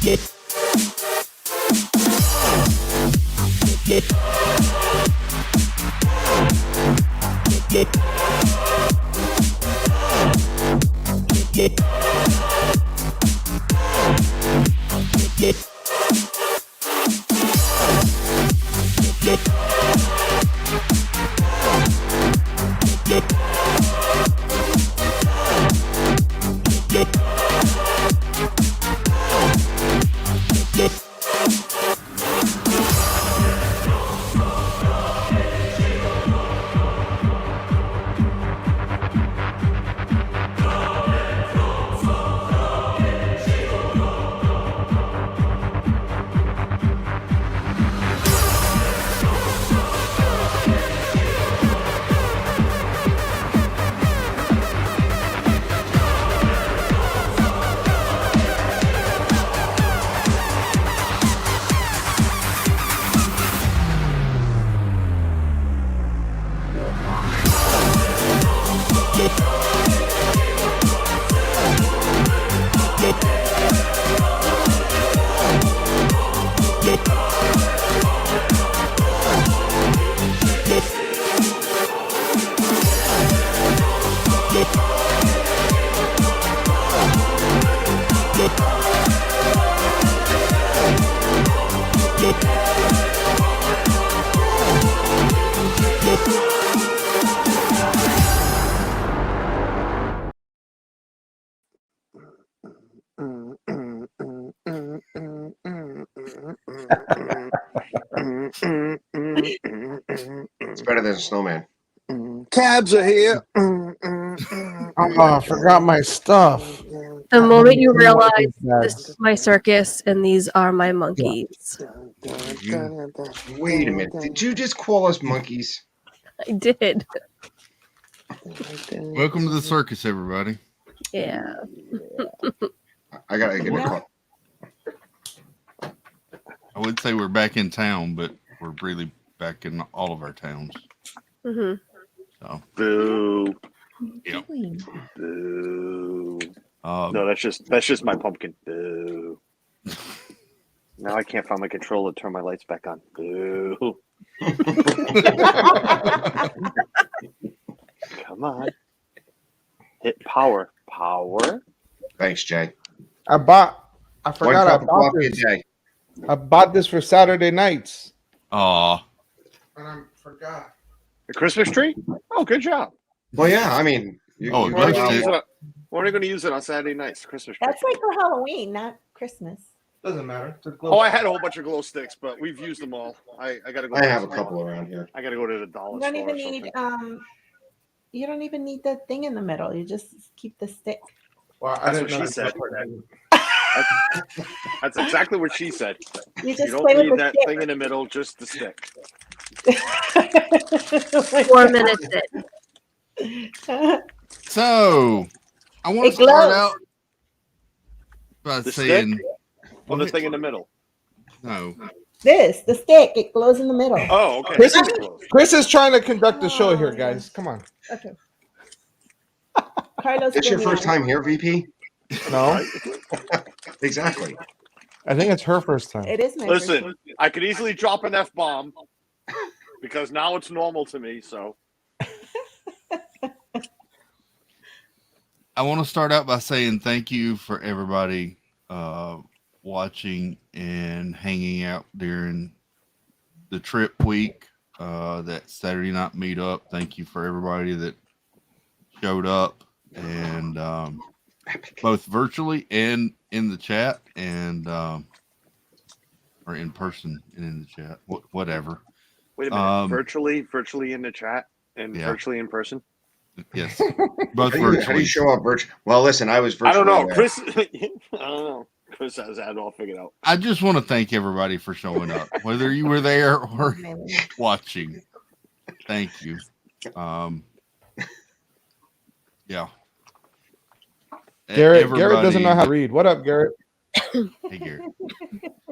It's better than a snowman. Cabs are here. Oh, I forgot my stuff. The moment you realize this is my circus and these are my monkeys. Wait a minute. Did you just call us monkeys? I did. Welcome to the circus, everybody. Yeah. I gotta get a call. I would say we're back in town, but we're really back in all of our towns. Mm-hmm. So, Boo. Yep. Boo. No, that's just my pumpkin. Boo. Now I can't find my controller to turn my lights back on. Boo. Come on. Hit power. Power. Thanks, Jay. I forgot I bought a this. day. I bought this for Saturday nights. Aw. And I forgot. The Christmas tree? Oh, good job. Well, yeah, I mean, We're only going to use it on Saturday nights. Christmas tree. That's like for Halloween, not Christmas. Doesn't matter. Oh, I had a whole bunch of glow sticks, but we've used them all. I got to go. I have a couple around here. I got to go to the dollar You don't store. even need you don't even need the thing in the middle. You just keep the stick. Well, That's what she said. That's exactly what she said. You just don't play need with the that stick. thing in the middle, just the stick. 4 minutes in. So, I want It to start glows. out by The saying, stick? Well, the thing in the middle. no. the stick, it glows in the middle. Oh, okay. Chris is trying to conduct the show here, guys. Come on. Okay. Carlos, It's your give me first one. time here, VP? No, Exactly. I think it's her first time. It is my first Listen, time. I could easily drop an F-bomb because now it's normal to me, so. I want to start out by saying thank you for everybody watching and hanging out during the trip week, that Saturday night meetup. Thank you for everybody that showed up, and both virtually and in the chat, and or in person and in the chat, whatever. Wait a minute. Virtually in the chat and Yeah. virtually in person? Yes, both How do you virtually. show up virtual? Well, listen, I was virtually. I don't know. there. Chris, I don't know. Chris has that all figured out. I just want to thank everybody for showing up, whether you were there or watching. Thank you. Yeah. Garrett doesn't know how to read. What up, Garrett? Hey, Garrett.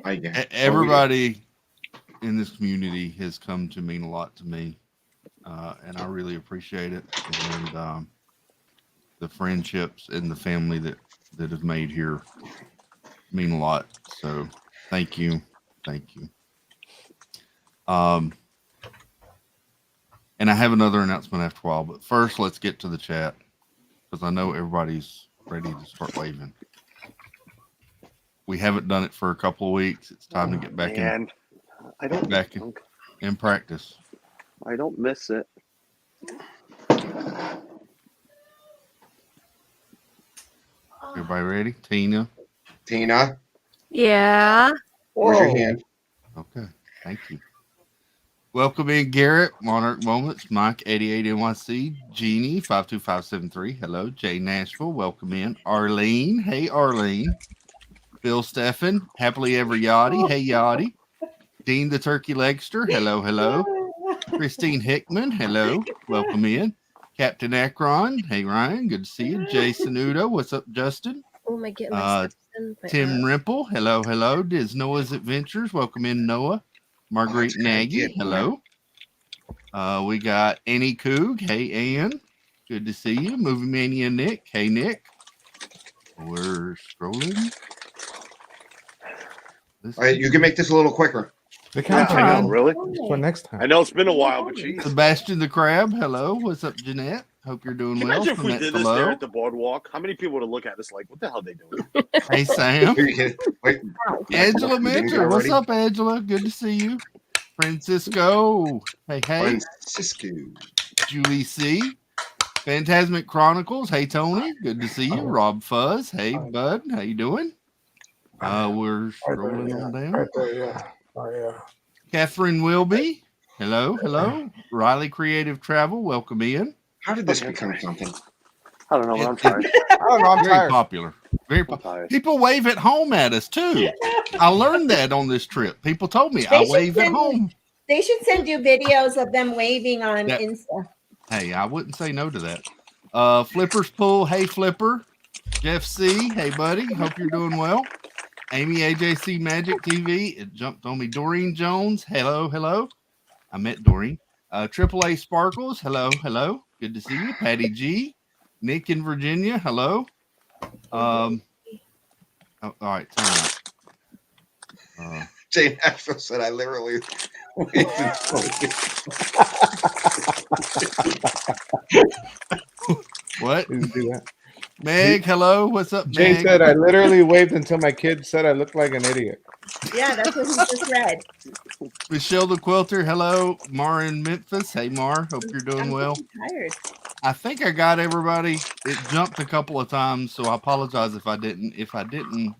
I get Everybody in this community has come to mean a lot to me, and I really appreciate it. And the friendships and the family that is made here mean a lot. So thank you. And I have another announcement after a while, but first let's get to the chat because I know everybody's ready to start waving. We haven't done it for a couple of weeks. It's time to get back in practice. I don't miss it. Everybody ready? Tina? Yeah. Where's your hand? Okay. Thank you. Welcome in Garrett, Monarch Moments, Mike 88 NYC, Jeannie 52573. Hello, Jay Nashville. Welcome in. Arlene. Hey Arlene. Bill Steffen, happily ever Yachty. Hey Yachty. Dean the Turkey Legster. Hello. Christine Hickman. Hello. Welcome in. Captain Akron. Hey Ryan. Good to see you. Jason Udo. What's up, Justin? Oh my goodness. Tim Rimple. Hello. Diz Noah's Adventures. Welcome in, Noah. Marguerite Nagy. Hello. We got Annie Coog. Hey Ann. Good to see you. Movie Mania Nick. Hey Nick. We're scrolling. All right, you can make this a little quicker. The Yeah, countdown. I know, really. For next time. I know it's been a while, but geez. Sebastian the Crab. Hello. What's up, Jeanette? Hope you're doing Can you well. imagine if we Jeanette did this below. there at the boardwalk? How many people would have looked at us like, what the hell are they doing? Hey Sam. Wait, Angela You didn't Mentor. go What's already? up, Angela? Good to see you. Francisco. Hey. Francisco. Julie C. Phantasmic Chronicles. Hey, Tony. Good to see you. Rob Fuzz. Hey, Bud. How you doing? We're scrolling on down. Right there, yeah. Oh, yeah. Catherine Wilby. Hello. Riley Creative Travel. Welcome in. How did this become something? I don't know, but I'm tired. I don't know. I'm Very tired. popular. Very I'm popular. tired. People wave at home at us too. I learned that on this trip. People told me They I should wave at send- home. They should send you videos of them waving on Yeah. Insta. Hey, I wouldn't say no to that. Flipper's Pool. Hey, Flipper. Jeff C. Hey, buddy. Hope you're doing well. Amy AJC Magic TV. It jumped on me. Doreen Jones. Hello. I met Doreen. AAA Sparkles. Hello. Good to see you. Patty G. Nick in Virginia. Hello. All right. Time out. Jay Nashville said I literally waved What? Please do that. Meg, hello. What's up, Jay Meg? said I literally waved until my kid said I looked like an idiot. Yeah, that's what he just read. Michelle the Quilter. Hello. Mar in Memphis. Hey, Mar. Hope you're doing well. I'm tired. I think I got everybody. It jumped a couple of times, so I apologize if I didn't. If I didn't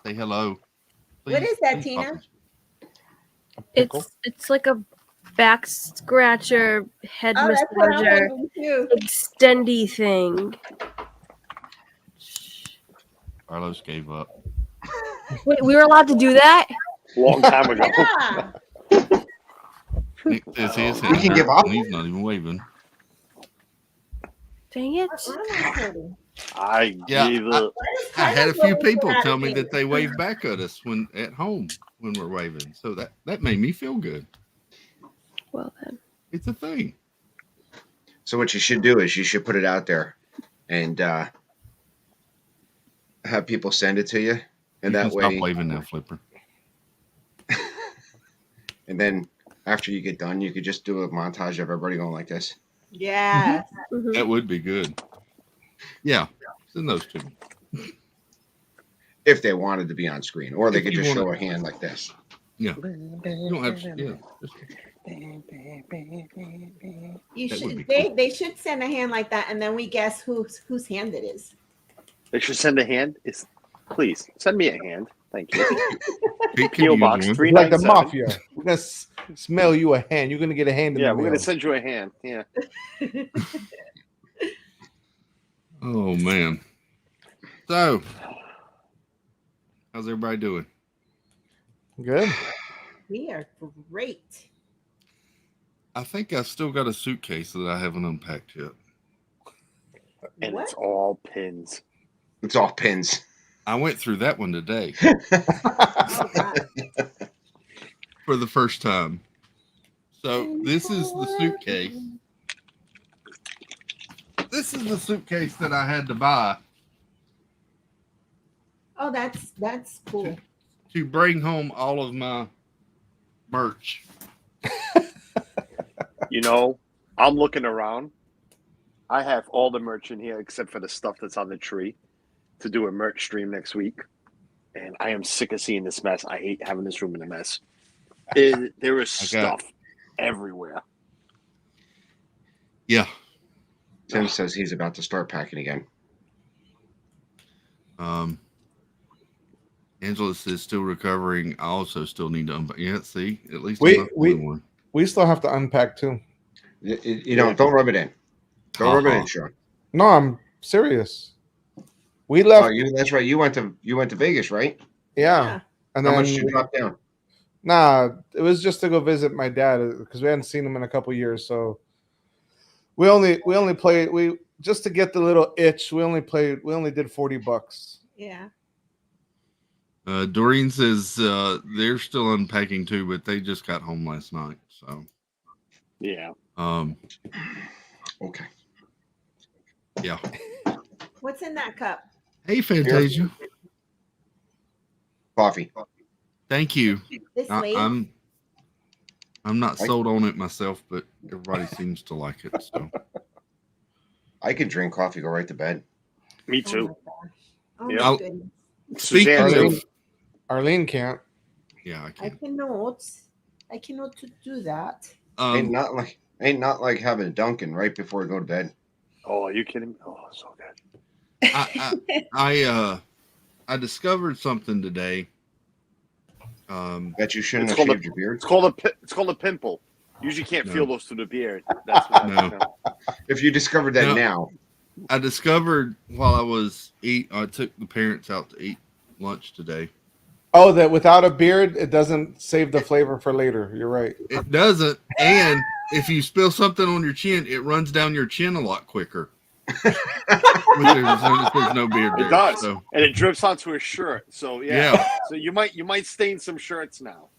say hello. What is that, please Tina? pop It's like a back scratcher, head Oh, that's what I'm massager, wondering too. extendy thing. Carlos gave up. Wait, we were allowed to do that? Long time ago. Yeah. Nick says his We can give up. He's not even waving. Dang it. What am I quoting? I Yeah, gave up. I had a few people tell me that they wave back at us when at home when we're waving, so that made me feel good. Well then. It's a thing. So what you should do is you should put it out there and have people send it to you. And You that can stop way, waving now, Flipper. and then after you get done, you could just do a montage of everybody going like this. Yeah. Mhm. That would be good. Yeah, send those to me. If they wanted to be on screen, or they If could you just wanna- show a hand like this. You don't have to. Yeah, just- You That would should. be They should send a hand like that, and then we guess whose hand it is. They should send a hand. Please send me a hand. Thank you. Pete could PO use Box one. 397. Like the mafia. We're gonna smell you a hand. You're gonna get a hand in Yeah, the we're mail. gonna send you a hand. Yeah. Oh man. So, how's everybody doing? Good. We are great. I think I've still got a suitcase that I haven't unpacked yet. And What? it's all pins. It's all pins. I went through that one today Oh, God. for the first time. So this is the suitcase. This is the suitcase that I had to buy Oh, that's cool. to bring home all of my merch. You know, I'm looking around. I have all the merch in here except for the stuff that's on the tree to do a merch stream next week. And I am sick of seeing this mess. I hate having this room in a mess. There is stuff everywhere. Yeah. Tim says he's about to start packing again. Angela says still recovering. I also still need to unpack. Yeah, see, at least We- I'm not the only one. We still have to unpack too. You know, don't rub it in. Don't rub it in, Sean. No, I'm serious. We left. Oh, that's right. You went to Vegas, right? Yeah. And How then much did you drop down? Nah, it was just to go visit my dad because we hadn't seen him in a couple years. So we only played just to get the little itch. We only did $40. Yeah. Doreen says they're still unpacking too, but they just got home last night. So Yeah. Okay. Yeah. What's in that cup? Hey, Fantasia. Coffee. Thank you. This late? I'm not sold on it myself, but everybody seems to like it. So I could drink coffee, go right to bed. Me too. Oh my gosh. Oh Yeah. my goodness. speaking Suzanne, of, Arlene can't. yeah, I I can. cannot do that. Ain't not like having a Dunkin' right before I go to bed. oh, are you kidding me? Oh, so good. I discovered something today. That you shouldn't It's have called shaved your beard. It's called a pimple. Usually can't No. feel those through the beard. That's what No. If you discovered that No. now, I discovered while I took the parents out to eat lunch today. Oh, that without a beard, it doesn't save the flavor for later. You're right. It doesn't, and if you spill something on your chin, it runs down your chin a lot quicker. There's no beard there. It does, So, and it drips onto his shirt. So Yeah. So you might stain some shirts now.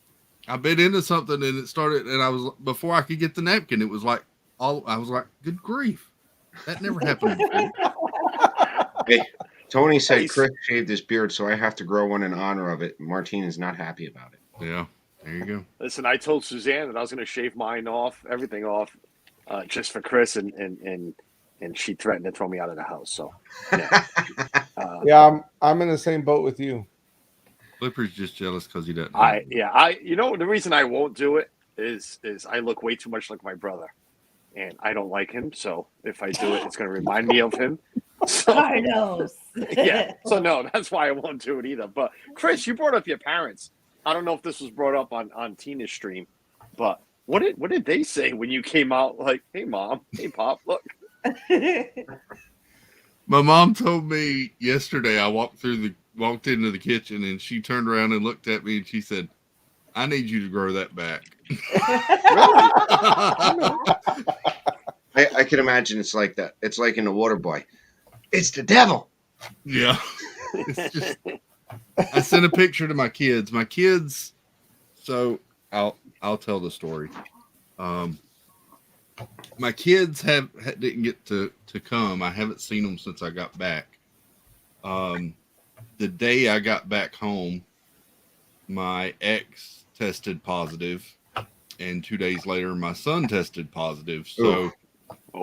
I bit into something and it started, and I was before I could get the napkin, it was like I was like, good grief, that never happened before. hey, Tony said Nice. Chris shaved his beard, so I have to grow one in honor of it. Martine is not happy about it. Yeah, there you go. Listen, I told Suzanne that I was going to shave mine off, everything off, just for Chris, and she threatened to throw me out of the house. So yeah, Yeah, I'm in the same boat with you. Flipper's just jealous because he doesn't. you know the reason I won't do it is I look way too much like my brother, and I don't like him. So if I do it, it's going to remind me of him. So Carlos. yeah, so no, that's why I won't do it either. But Chris, you brought up your parents. I don't know if this was brought up on Tina's stream, but what did they say when you came out? Like, hey mom, hey pop, look. My mom told me yesterday. I walked into the kitchen and she turned around and looked at me and she said, "I need you to grow that back." I can imagine it's like that. It's like in The Water Boy. It's the devil. Yeah. It's just, I sent a picture to my kids. My kids, so I'll tell the story. My kids didn't get to come. I haven't seen them since I got back. The day I got back home, my ex tested positive, and 2 days later, my son tested positive. So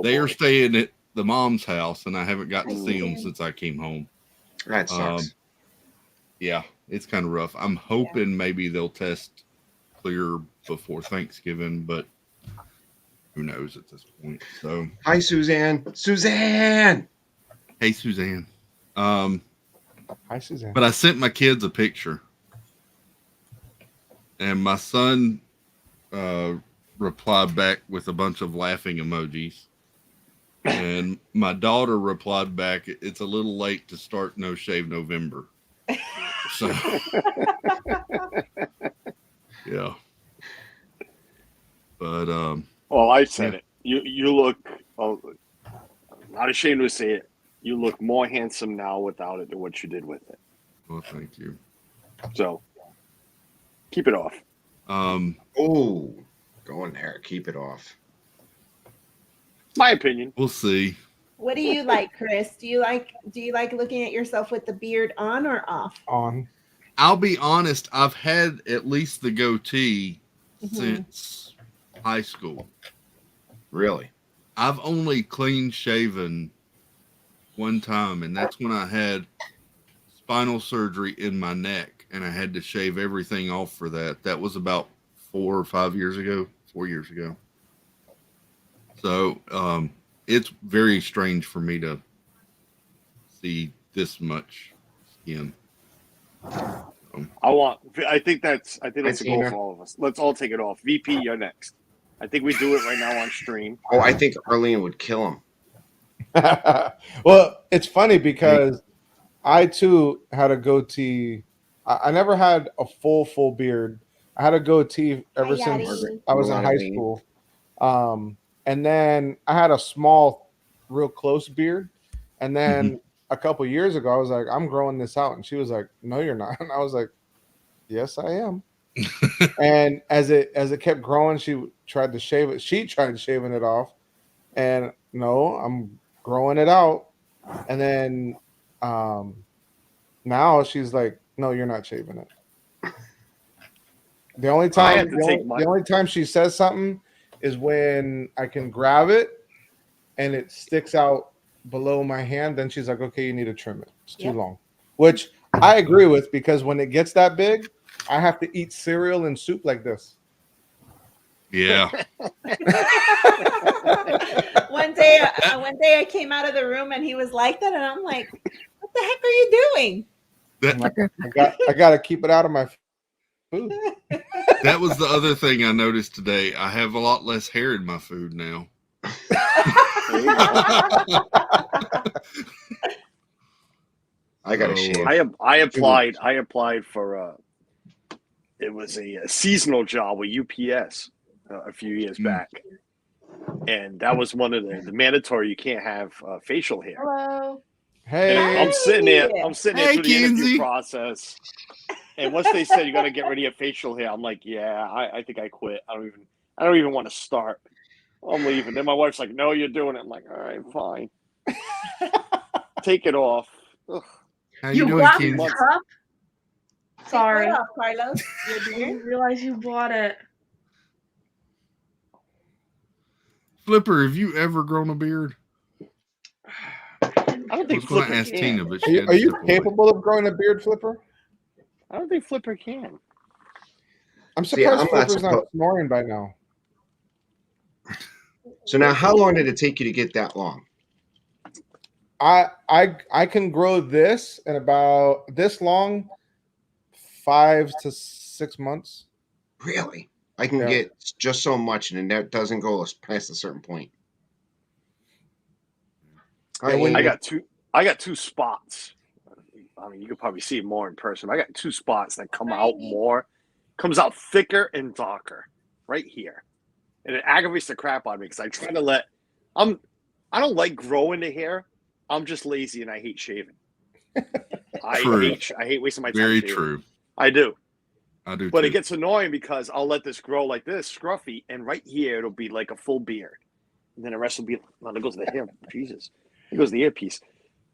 they are staying at the mom's house, and I haven't got to see them since I came home. That sucks. Yeah, it's kind of rough. I'm hoping maybe they'll test clear before Thanksgiving, but who knows at this point. So, Hi, Suzanne. Suzanne. hey, Suzanne. Hi, Suzanne. But I sent my kids a picture, and my son replied back with a bunch of laughing emojis. And my daughter replied back, "It's a little late to start No Shave November." So, yeah. But Well, I said it. You look. Oh, I'm not ashamed to say it. You look more handsome now without it than what you did with it. well, thank you. So keep it off. Oh, go in there. Keep it off. My opinion. We'll see. What do you like, Chris? Do you like looking at yourself with the beard on or off? On. I'll be honest, I've had at least the goatee since high school. Really? I've only clean shaven one time, and that's when I had spinal surgery in my neck, and I had to shave everything off for that. That was about 4 years ago. So it's very strange for me to see this much skin. I think that's a goal Tina. for all of us. Let's all take it off. VP, you're next. I think we do it right now on stream. Oh, I think Arlene would kill him. Well, it's funny because I too had a goatee. I never had a full beard. I had a goatee ever Hi, since Yadi. I was in high school. And then I had a small, real close beard. And then a couple years ago, I was like, I'm growing this out. And she was like, no, you're not. And I was like, yes, I am. And as it kept growing, she tried to shave it. She tried shaving it off. And no, I'm growing it out. And then now she's like, no, you're not shaving it. The only time she says something is when I can grab it and it sticks out below my hand. Then she's like, okay, you need to trim it. It's too long. Which I agree with, because when it gets that big, I have to eat cereal and soup like this. Yeah. One day I came out of the room and he was like that, and I'm like, "What the heck are you doing?" I got to keep it out of my food. That was the other thing I noticed today. I have a lot less hair in my food now. I got to shave. I applied for it was a seasonal job with UPS a few years back, and that was one of the mandatory. You can't have facial hair. Hello. Hey, And I'm sitting there Hey, through the interview Kinsey. process, and once they said you got to get rid of your facial hair, I'm like, yeah, I think I quit. I don't even want to start. I'm leaving. Then my wife's like, no, you're doing it. I'm like, all right, fine. Take it off. Ugh. How you doing, bought Kinsey? the cup? Sorry. Take what off, Carlos. I didn't realize you bought it. Flipper, have you ever grown a beard? I don't I think was going Flipper to ask can. Tina, but are she you, had are to you step away. capable of growing a beard, Flipper? I don't think Flipper can. I'm See, surprised I'm not Flipper's not snoring by now. So now, how long did it take you to get that long? I can grow this in about this long, 5 to 6 months. Really? I can Yeah. get just so much, and it doesn't go past a certain point. Yeah, when I got two spots. I mean, you could probably see it more in person. I got two spots that comes out thicker and darker right here. And it aggravates the crap out of me because I try to I don't like growing the hair. I'm just lazy and I hate shaving. True. I hate wasting my time. Very shaving. true. I do. I do But too. it gets annoying because I'll let this grow like this, scruffy, and right here it'll be like a full beard. And then the rest will be, well, there goes the hair. Jesus. There goes the earpiece.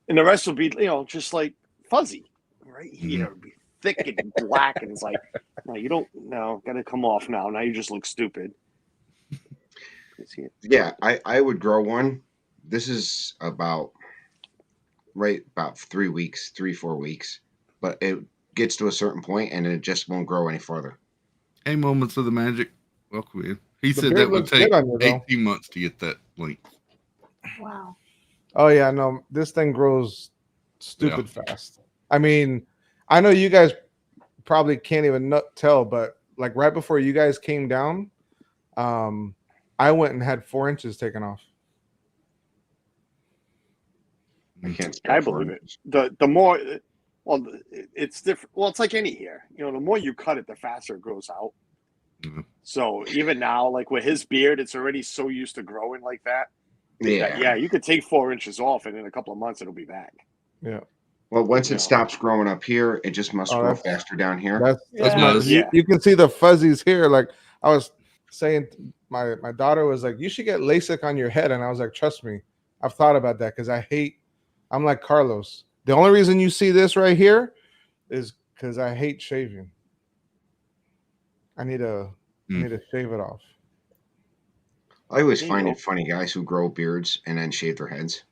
And the rest will be, just like fuzzy. Right here it'll be thick and black. And it's like, no, got to come off now. Now you just look stupid. Yeah, I would grow one. This is about 3 weeks, 4 weeks. But it gets to a certain point and it just won't grow any further. Hey, Moments of the Magic. Welcome in. He The said beard that would looks take good on you, though. 18 months to get that length. Wow. Oh yeah, no, this thing grows stupid fast. I mean, I know you guys probably can't even tell, but like right before you guys came down, I went and had 4 inches taken off. I can't. I believe it. The more, it's different. Well, it's like any hair. The more you cut it, the faster it grows out. Mhm. So even now, like with his beard, it's already so used to growing like that. Yeah. You could take 4 inches off, and in a couple of months, it'll be back. Yeah, Well, once Yeah. it stops growing up here, it just must Oh, grow that's- faster down here. that's Yeah. my. You can see the fuzzies here. Like I was saying, my daughter was like, "You should get LASIK on your head," and I was like, "Trust me, I've thought about that because I'm like Carlos. The only reason you see this right here is because I hate shaving. I need to shave it off. I always There you find go. it funny guys who grow beards and then shave their heads.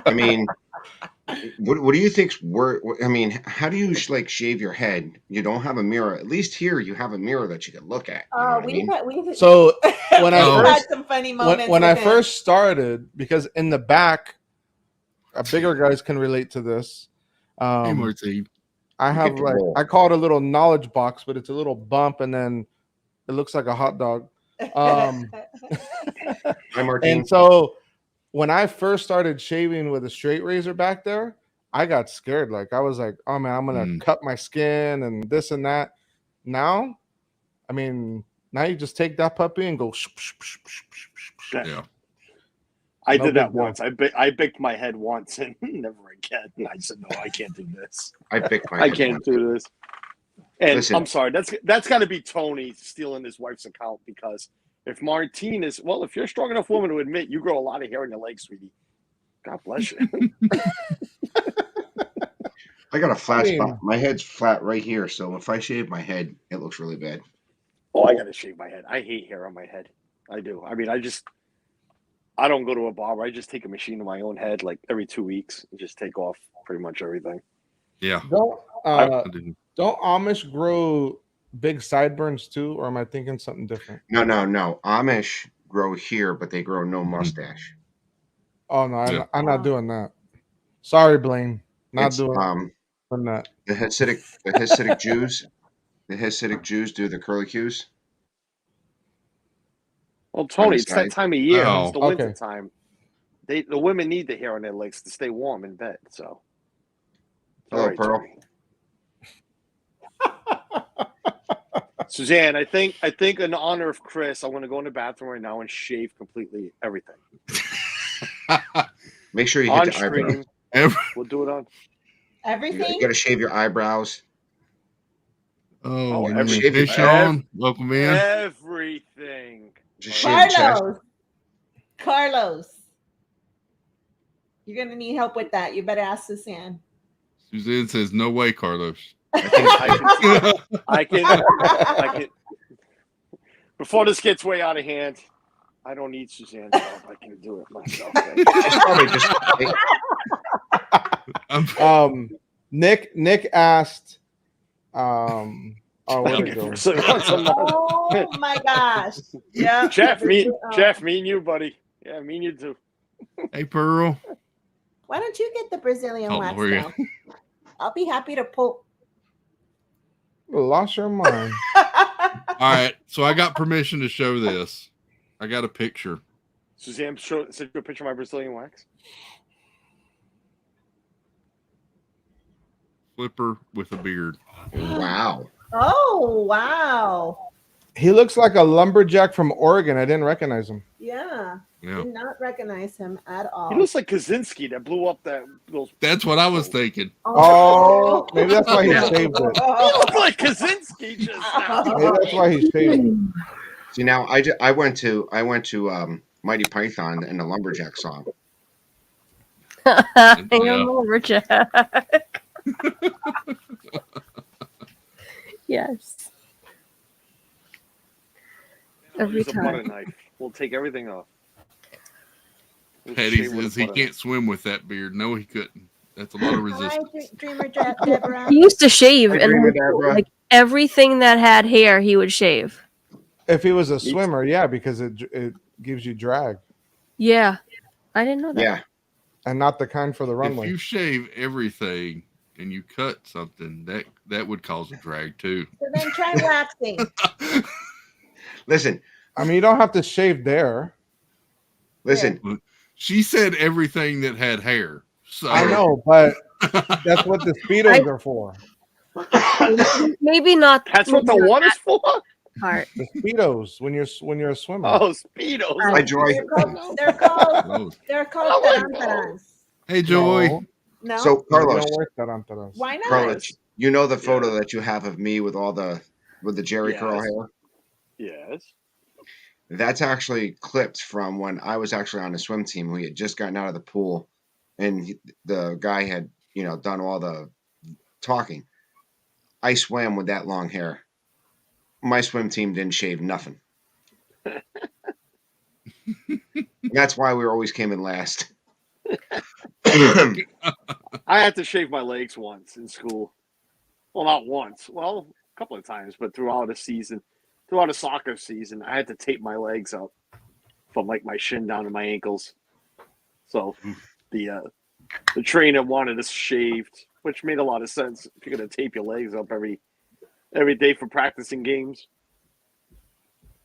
I mean, what do you think's I mean, how do you like shave your head? You don't have a mirror. At least here you have a mirror that you can look at. You know what I mean? we've So when I we've first had some funny moments. when I with him. first started, because in the back, bigger guys can relate to this. Hey, Martine. I You have get to like roll. I call it a little knowledge box, but it's a little bump, and then it looks like a hot dog. Hi, Martine. And so when I first started shaving with a straight razor back there, I got scared. Like I was like, oh man, I'm gonna cut my skin and this and that. Now, I mean, now you just take that puppy and go. Yeah. I No did that big deal. once. I baked my head once and never again. I said, no, I can't do this. I picked my I head can't once. do this. And Listen. I'm sorry, that's got to be Tony stealing his wife's account, because if Martine is, well, if you're a strong enough woman to admit you grow a lot of hair on your legs, sweetie, God bless you. I got a flat I mean- spot. My head's flat right here, so if I shave my head, it looks really bad. Oh, I got to shave my head. I hate hair on my head. I do. I mean, I don't go to a barber. I just take a machine to my own head like every 2 weeks and just take off pretty much everything. Yeah. Don't I didn't. Amish grow big sideburns too, or am I thinking something different? No. Amish grow here, but they grow no mustache. Oh no, Yeah. I'm not doing that. Sorry, Blaine, not It's, doing that. the Hasidic Jews. The Hasidic Jews do the curlicues. Well, Tony, it's side. that time of year. Oh, It's the okay. winter time. The women need the hair on their legs to stay warm in bed. So, Hello, Pearl. Tony. Suzanne, I think in honor of Chris, I'm going to go in the bathroom right now and shave completely everything Make sure you on hit the eyebrows. stream. Every, We'll do it on. Everything. You got to shave your eyebrows. oh, man. everything. Hey, Sean. Welcome in. Everything. Just shave the chest. Carlos, you're gonna need help with that. You better ask Suzanne. Suzanne says, no way, Carlos. I can. Before this gets way out of hand, I don't need Suzanne's help. I can do it myself. It's probably just. Nick asked, oh, where'd it go? Oh my gosh! Yeah, Jeff, me and you, buddy. Yeah, me and you too. Hey, Pearl. Why don't you get the Brazilian Oh, wax where you- down? I'll be happy to pull. Lost your mind. All right. So I got permission to show this. I got a picture. Suzanne, send you a picture of my Brazilian wax. Flipper with a beard. Wow. Oh wow! He looks like a lumberjack from Oregon. I didn't recognize him. Yeah, Yeah. did not recognize him at all. He looks like Kaczynski that blew up those. That's what I was thinking. Oh, maybe that's why he shaved it. He looked like Kaczynski just now. Maybe that's why he shaved it. See now, I went to Mighty Python and the lumberjack song. Hang Yeah. on over, Jack. Yes. Every Use a butter time. knife. We'll take everything off. We'll Patty shave with says a he butter can't knife. swim with that beard. No, he couldn't. That's a lot of Hi, resistance. Dreamer Deborah. He used to shave, Hi, and Dreamer Deborah. like everything that had hair, he would shave. If he was a swimmer, yeah, because it gives you drag, Yeah, I didn't know that. Yeah. and not the kind for the If runway. you shave everything and you cut something, that would cause a drag too. So then try waxing. Listen, I mean, you don't have to shave there. listen. She said everything that had hair. So I know, but that's what the speedos are for. Maybe not. That's what the one is for? part. The speedos when you're a swimmer. Oh, Speedos. Hi, Joy. They're called tarantaras. Hey, Joy. No, No. So we Carlos, don't wear tarantaras. Why not? Carlos, you know the photo that you have of me with the Jerry curl Yes. hair? Yes. That's actually clipped from when I was actually on the swim team. We had just gotten out of the pool, and the guy had, done all the talking. I swam with that long hair. My swim team didn't shave nothing. That's why we always came in last. I had to shave my legs once in school. Well, not once. Well, a couple of times, but throughout a soccer season, I had to tape my legs up from like my shin down to my ankles. So the trainer wanted us shaved, which made a lot of sense if you're gonna tape your legs up every day for practicing games.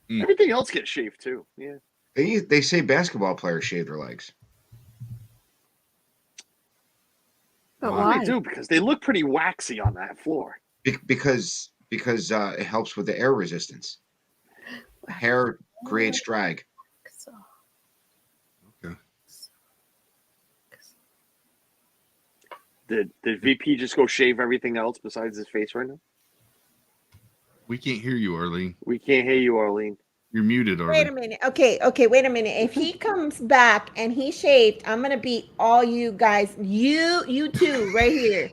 Everything else gets shaved too. Yeah. They say basketball players shave their legs. But Well, why? they do because they look pretty waxy on that floor. Because it helps with the air resistance. Hair creates drag. Did VP just go shave everything else besides his face right now? We can't hear you, Arlene. We can't hear you, Arlene. You're muted, Arlene. Wait a minute. Okay, wait a minute. If he comes back and he shaved, I'm gonna beat all you guys. You two right here.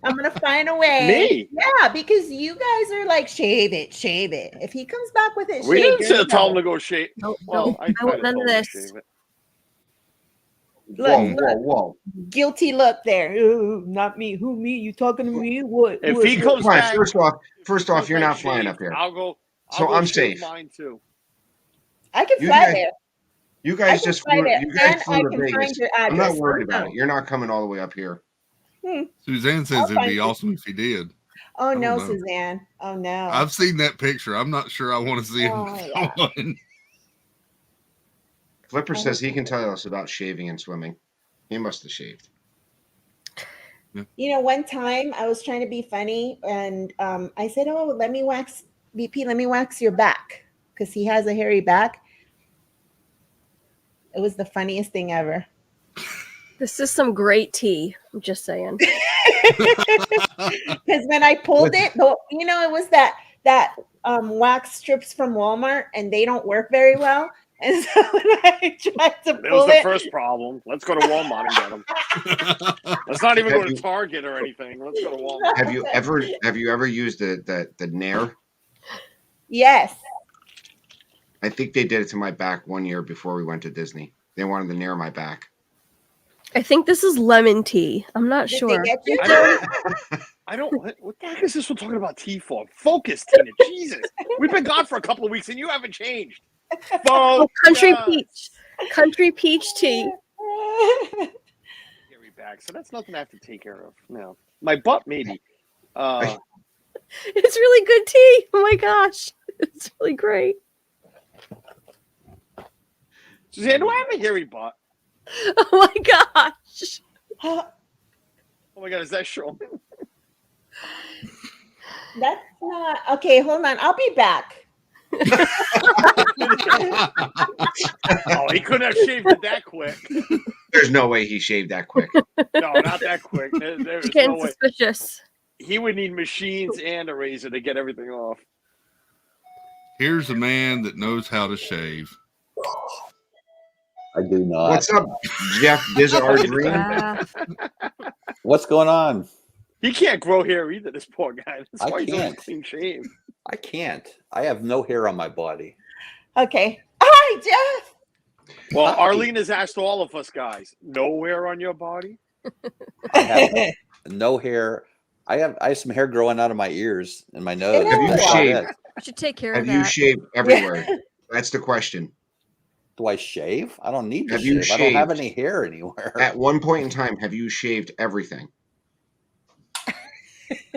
I'm gonna find a way. Me? Yeah, because you guys are like shave it. If he comes back with it, We shaved, didn't tell him to go shave. Nope, Well, nope. I I want kinda none of told him to this. shave it. Whoa. guilty look there. Ooh, not me. Who me? You talking to me? What? If what? he comes Come on, back, first off, you're not flying up here. I'll go. So go I'm shave safe. Mine too. I can You fly guys- there. You I guys can just fly flew, there, you guys and flew I to can find Vegas. your I'm address. not worried Oh, about no. it. You're not coming all the way up here. Suzanne says I'll it'd find be you. awesome if he did. Oh don't no, know. Suzanne. Oh no. I've seen that picture. I'm not sure I want to see him. Oh, yeah. going. Flipper says he can tell us about shaving and swimming. He must have shaved. You know, one time I was trying to be funny and I said, "Oh, let me wax your back," because he has a hairy back. It was the funniest thing ever. This is some great tea. I'm just saying. Because when I pulled it, it was that wax strips from Walmart, and they don't work very well. And so when I tried to That was pull the it, first problem. Let's go to Walmart and get them. Let's not even go Have to you- Target or anything. Let's go to Walmart. Have you ever used the Nair? yes, I think they did it to my back one year before we went to Disney. They wanted to Nair my back. I think this is lemon tea. I'm not did sure. they get you? I don't. What the heck is this one talking about tea for? Focus, Tina. Jesus, we've been gone for a couple of weeks and you haven't changed. Oh, country Focus. peach tea. Hairy back, so that's nothing I have to take care of. No, my butt maybe. It's really good tea. Oh my gosh, it's really great. Suzanne, do I have a hairy butt? Oh my gosh. Oh my god, is that showing? That's not okay. Hold on, I'll be back. Oh, he couldn't have shaved it that quick. There's no way he shaved that quick. No, not that quick. There's It's getting no way. suspicious. He would need machines and a razor to get everything off. Here's a man that knows how to shave. I do not. What's up, Jeff Dizzard Green? What's going on? He can't grow hair either, this poor guy. That's I why he's always can't. clean shave. I can't. I have no hair on my body. Okay. Hi, Jeff. Well, Hi. Arlene has asked all of us guys, nowhere on your body? I have no hair. I have some hair growing out of my ears and my nose. Have you That's about shaved? it. I should take care Have of you that. shaved everywhere? That's the question. Do I shave? I don't need to Have you shave. I don't have shaved? any hair anywhere. At one point in time, have you shaved everything?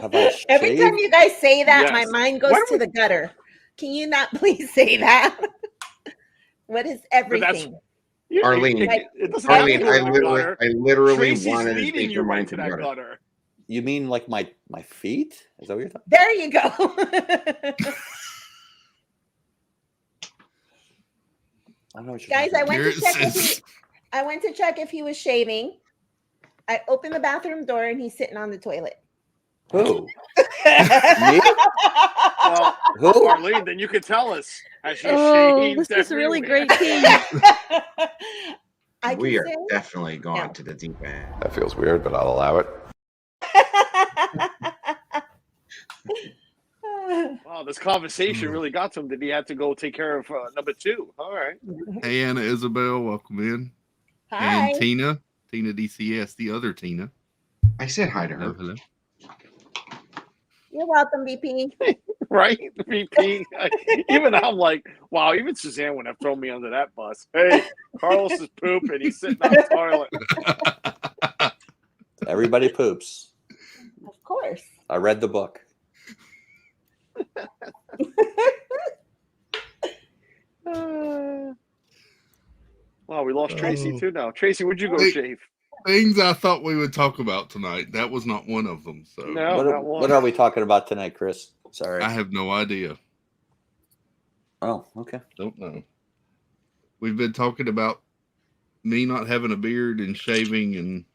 Have I Every shaved? time you guys say that, my Yes. mind goes Why to the gutter. Can you not please say that? What is everything? Arlene, it doesn't have to Arlene, go I in the literally, gutter. I literally Tracy's wanted to leading take you your right mind to to that gutter. gutter. You mean like my feet? Is that what you're talking? There you go. I don't know what you're Guys, talking I about. went to check if Here's- he, I went to check if he was shaving. I opened the bathroom door and he's sitting on the toilet. Who? Well, Who? Arlene, then you could tell us. Has she Oh, shaved this is really everywhere? great tea. I We can are say. definitely going No. to the deep end. That feels weird, but I'll allow it. Wow, this conversation really got to him that he had to go take care of number 2. All right. Hey, Anna Isabel, welcome in. Hi. And Tina DCS, the other Tina. I said hi to Hello, her. hello. You're welcome, VP. Right? VP. Even I'm like, wow, even Suzanne would have thrown me under that bus. Hey, Carlos is pooping. He's sitting on the toilet. Everybody poops. Of course. I read the book. Wow, we lost Tracy too now. Tracy, would you go Hey. shave? Things I thought we would talk about tonight. That was not one of them. So No, not one. What are we talking about tonight, Chris? Sorry. I have no idea. Oh, okay. Don't know. We've been talking about me not having a beard and shaving, and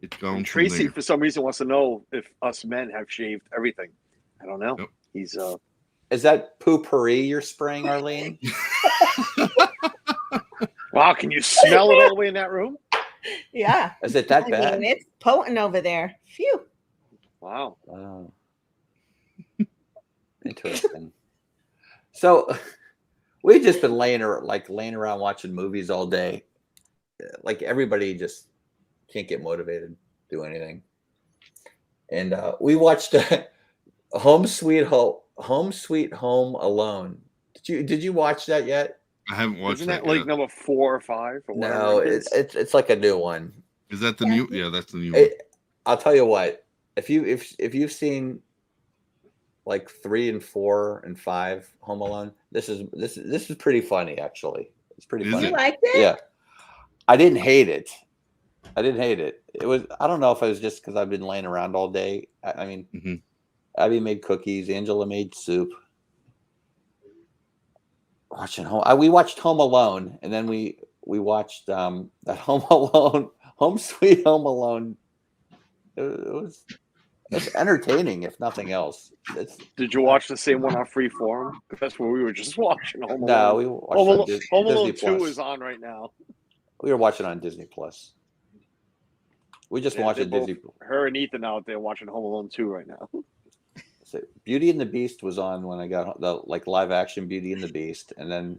it's gone And from Tracy, there. for some reason, wants to know if us men have shaved everything. I don't know. Yep. He's Is that poopery you're spraying, Arlene? wow. Can you smell it all the way in that room? Yeah. Is it that bad? I mean, it's potent over there. Phew. Wow. Wow. Interesting. So we've just been laying around watching movies all day. Like everybody just can't get motivated to do anything. And we watched Home Sweet Home Alone. Did you watch that yet? I haven't watched Isn't that that like yet. number 4 or 5 or whatever? No, it is? it's like a new one. Is that the new? Yeah, that's the new one. I'll tell you what. If you've seen like 3 and 4 and 5 Home Alone, this is pretty funny actually. It's pretty Is funny. You liked it? Yeah, I didn't hate it. It was. I don't know if it was just because I've been laying around all day. I mean, Mhm. Abby made cookies. Angela made soup. We watched Home Alone, and then we watched that Home Sweet Home Alone. It was entertaining, if nothing else. Did you watch the same one on Freeform? That's what we were just watching. Home No, Alone. we watched Home on Alone, Home Alone Disney 2 Plus. is on right now. We were watching on Disney Plus. We just Yeah, watched they're it Disney. Her and Ethan out there watching Home Alone 2 right now. So Beauty and the Beast was on when I got the live action Beauty and the Beast, and then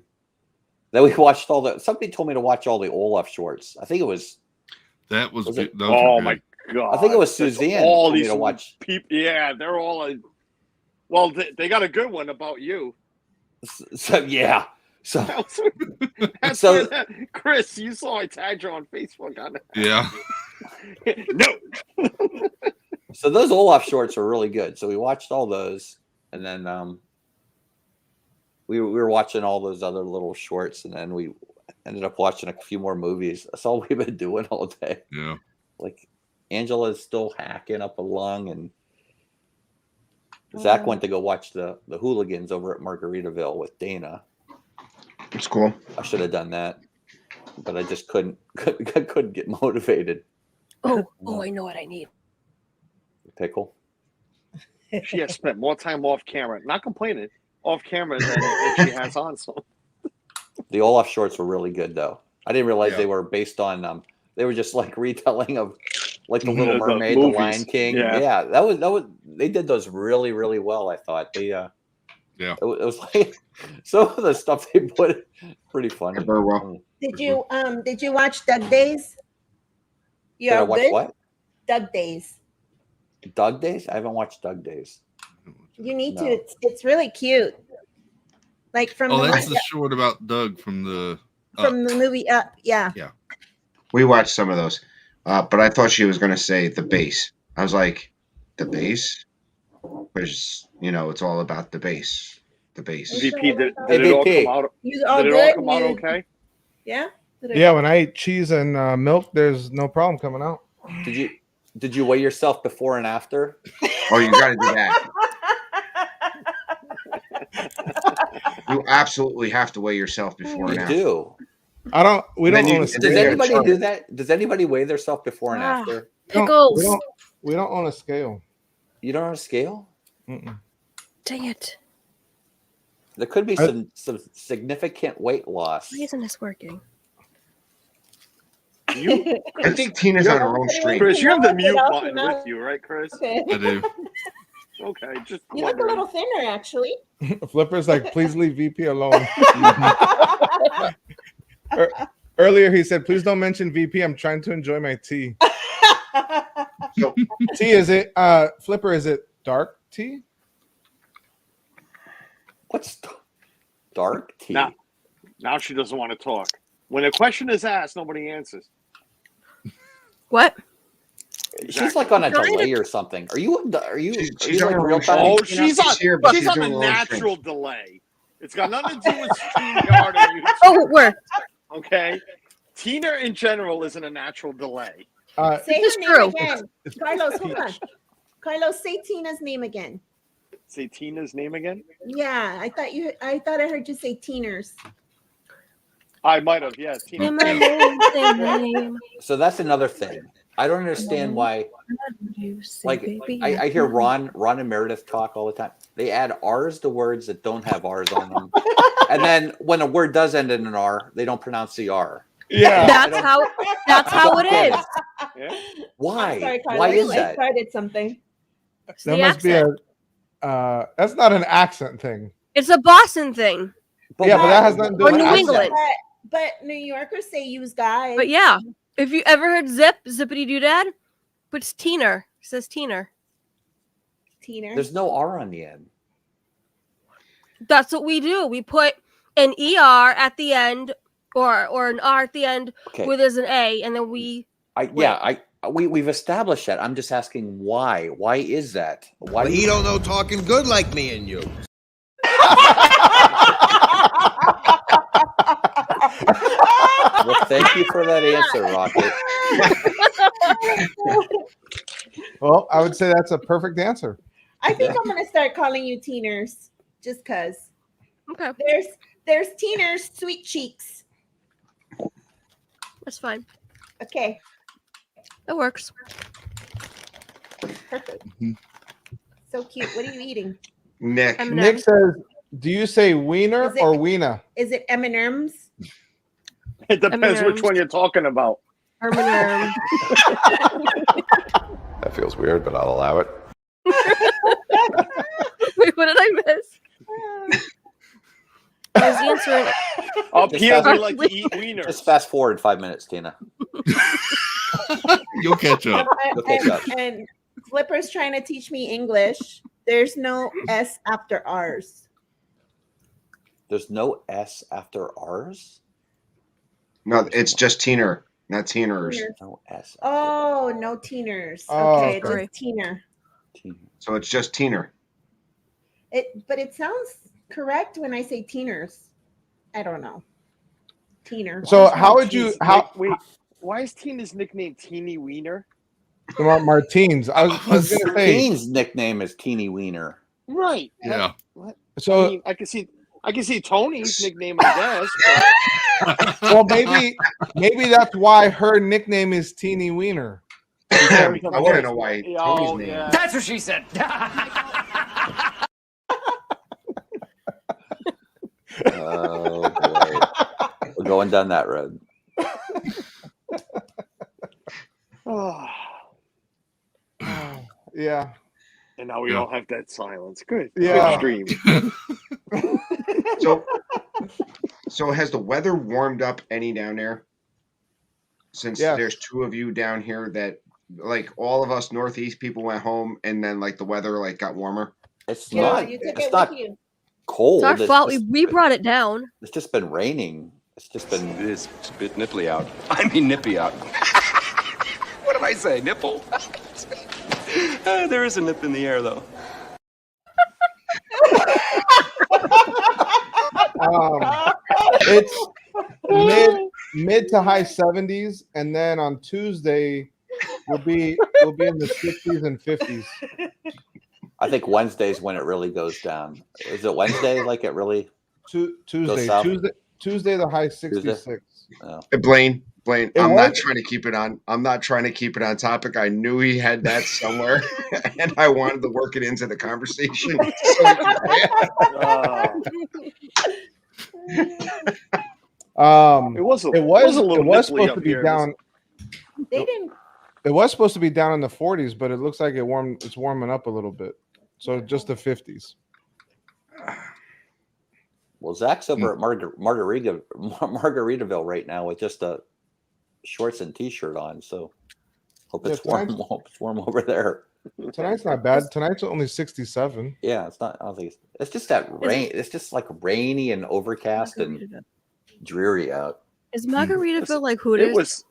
we watched all the. Somebody told me to watch all the Olaf shorts. I think it was. That was. Was it- Those were Oh good. my god! I think it was That's Suzanne all told me these to watch. people. Yeah, they're all. Well, they got a good one about you. So yeah. So That's So- Chris, you saw I tagged you on Facebook on it. Yeah. No. so those Olaf shorts are really good. So we watched all those, and then we were watching all those other little shorts, and then we ended up watching a few more movies. That's all we've been doing all day. Yeah. Like Angela's still hacking up a lung, and Zach went to go watch the Hooligans over at Margaritaville with Dana. It's cool. I should have done that, but I just couldn't get motivated. Oh, I know what I need. Pickle. She has spent more time off camera, not complaining, off camera than she has on. So The Olaf shorts were really good, though. I didn't realize Yeah. they were based on. They were just like retelling of like the Little The Mermaid, the movies. Lion King. Yeah. Yeah, that was. They did those really, really well. I thought they. Yeah. It was like some of the stuff they put pretty funny. Hey, Burwell. Did you watch Doug Days? Did I You're watch good? what? Doug Days. Doug Days? I haven't watched Doug Days. You need No. to. It's really cute. Like from Oh, the that's movie, the short about Doug from the. from the movie Up. Yeah. We watched some of those, but I thought she was going to say the bass. I was like, the bass? Which, it's all about the bass. The bass. VP, did Hey, it all VP. come out? You all Did it good? all come out You- okay? Yeah. Did it- Yeah, when I eat cheese and milk, there's no problem coming out. Did you weigh yourself before and after? Oh, you got to do that. You absolutely have to weigh yourself before You and after. do. We Then don't you- own a Does Does scale. Yeah, anybody sure. do that? Does anybody weigh themselves before and Ah. after? We don't- Pickles. We don't own a scale. You don't have a scale? Mm-mm. Dang it. There could be I- some significant weight loss. Why isn't this working? I think Tina's on her own stream. Chris, you have the mute Without button the with mouse. you, right, Chris? Okay. I do. Okay, just You look a wondering. little thinner, actually. Flipper's like, please leave VP alone. Earlier he said, please don't mention VP. I'm trying to enjoy my tea. So, Tea, is it Flipper, is it dark tea? What's dark tea? Now she doesn't want to talk. When a question is asked, nobody answers. What? She's like on a delay or something. Are you She's like on her real own time? Oh, stream. she's on. here, but She's on a doing her own natural stream. delay. It's got nothing to do with StreamYard or YouTube. Oh, where? Okay, Tina in general is in a natural delay. Say This is her name true. again. Carlos, hold on. Carlos, say Tina's name again. Say Tina's name again. Yeah, I thought I heard you say Teeners. I might have. Yeah, Say Tina. my name, say my name. So that's another thing. I don't understand why. You say, Like baby, I hear Ron and Meredith talk all the time. They add R's to words that don't have R's on them, and then when a word does end in an R, they don't pronounce the R. Yeah. That's how it is. Yeah. Why? I'm sorry, Carlos. Why is I that? started something. That the must be that's not an accent thing. It's a Boston thing. Yeah, but that has nothing to do Or with New accent. England. But New Yorkers say use guys. But yeah, if you ever heard zippity doo dad, but it's Teener. It says Teener. Teener. There's no R on the end. That's what we do. We put an ER at the end or an R at the end Okay. where there's an A, and then we. We've established that. I'm just asking why. Why is that? Why? Well, he don't know talking good like me and you. Well, thank you for that answer, Rocket. Well, I would say that's a perfect answer. I think I'm gonna start calling you Teeners just cause. Okay, There's Teeners sweet cheeks. that's fine. Okay, It works. perfect. So cute. What are you eating? Nick. M&M. Nick says, do you say wiener Is it- or weena? Is it M&M's? It depends which one you're talking about. M&M. That feels weird, but I'll allow it. Wait, what did I miss? I was answering. Up Just here, we fast- like to eat wieners. Just fast forward 5 minutes, Tina. You'll catch up. You'll catch up. And Flipper's trying to teach me English. There's no S after R's. There's no S after R's. No, it's just Teener, not Teeners. No S. Oh, no teeners. Oh, Okay, it's sorry. just teener. So it's just Teener. But it sounds correct when I say teeners. I don't know. Teener. So how would you Wait, why is Tina's nickname Teeny Wiener? Martins? I was gonna say. Dean's nickname is Teeny Wiener. Right. Yeah. What? So I mean, I can see Tony's nickname, I guess. well, maybe that's why her nickname is Teeny Wiener. I want to know why But, Tony's name. yeah. That's what she said. Oh boy, we're going down that road. Oh, Yeah. and now we Yeah. all have that silence. Good. Yeah. Good stream. So has the weather warmed up any down there? Since Yes. there's two of you down here that like all of us Northeast people went home and then like the weather like got warmer. It's Yeah, not. you took It's it not with you. cold. It's our fault. We brought it down. It's just been raining. It's just been. It is a bit nipply out. I mean nippy out. What did I say? Nipple? There is a nip in the air, though. It's mid to high 70s, and then on Tuesday we'll be in the 60s and 50s. I think Wednesday's when it really goes down. Is it Wednesday? Like it really? Tuesday, south? Tuesday, the high 66. Oh. Hey, Blaine, It I'm not was- trying to keep it on. I'm not trying to keep it on topic. I knew he had that somewhere, and I wanted to work it into the conversation. It was a It little was nipply supposed up to be here. down. They didn't. It was supposed to be down in the 40s, but it looks like it's warming up a little bit. So just the 50s. Well, Zach's over at Margaritaville right now with just a shorts and t-shirt on. So hope it's warm. Hope it's warm over there. Tonight's not bad. Tonight's only 67. Yeah, it's not. I don't think it's just that rain. It's just like rainy and overcast and dreary out. Is Margaritaville like Hooters?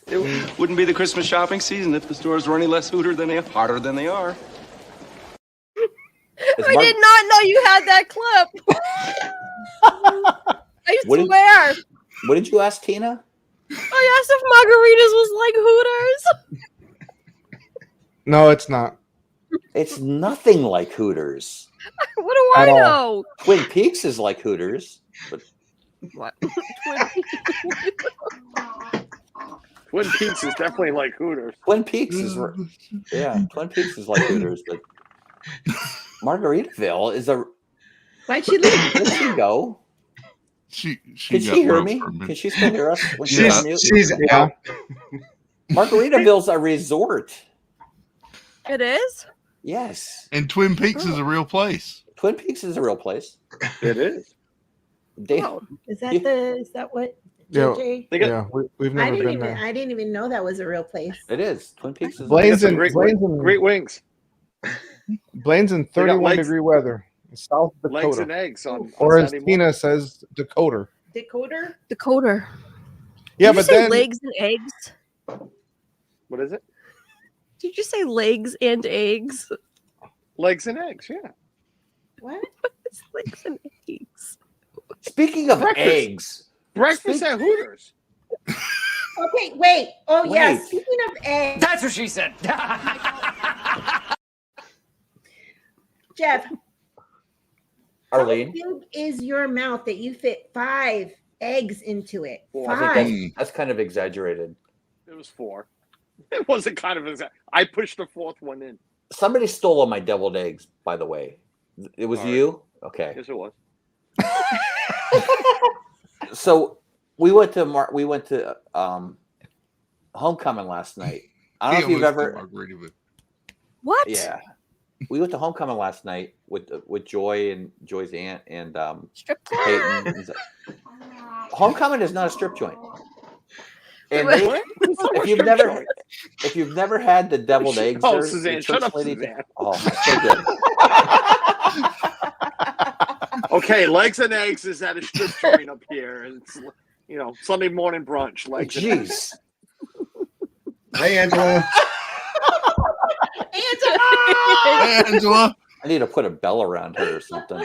It wouldn't be the Christmas shopping season if the stores were any less hotter than they are. I did not know you had that clip. I swear. What did you ask, Tina? I asked if Margaritas was like Hooters. No, it's not. It's nothing like Hooters. What do I know? Twin Peaks is like Hooters, but what? Twin Peaks is definitely like Hooters. Twin Peaks is Twin Peaks is like Hooters, but Margaritaville is a. Why'd she leave? Where'd she go? She Can she hear me? Can she still hear us? When She's out. Margaritaville's a resort. It is? Yes. And Twin Peaks is a real place. Twin Peaks is a real place. It is. Is that what? Yeah, JJ? yeah. We've never been there. I didn't even know that was a real place. It is. Twin Peaks is Blaine's in great wings. Blaine's in 31-degree weather in South Legs Dakota. and eggs on Or as Saturday Tina morning. says, Dakota. Decoder. Yeah, Did you but say then legs and eggs? What is it? Did you say legs and eggs? Legs and eggs, yeah. What? It's legs and eggs. Speaking of Breakfast. eggs. Breakfast at Hooters. Okay, wait. Oh, yeah. Wait. Speaking of eggs. That's what she said. Jeff, Arlene. how big is your mouth that you fit 5 eggs into it? Four. I 5. think that's kind of exaggerated. It was 4. It wasn't kind of exact. I pushed the 4th one in. Somebody stole all my deviled eggs, by the way. It was All right. you? Okay. Yes, it was. So we went to homecoming last night. I don't know if you've ever. What? Yeah, we went to homecoming last night with Joy and Joy's aunt and Strip club? Peyton. Homecoming is not a strip joint. And Wait, they, What? if you've never had the deviled eggs, Oh, there, the Suzanne, church shut up, lady- Suzanne. Oh, so good. Okay, legs and eggs is at a strip joint up here. And it's, Sunday morning brunch. Legs and eggs. Jeez. Hey, Angela. Hey, Angela. I need to put a bell around her or something.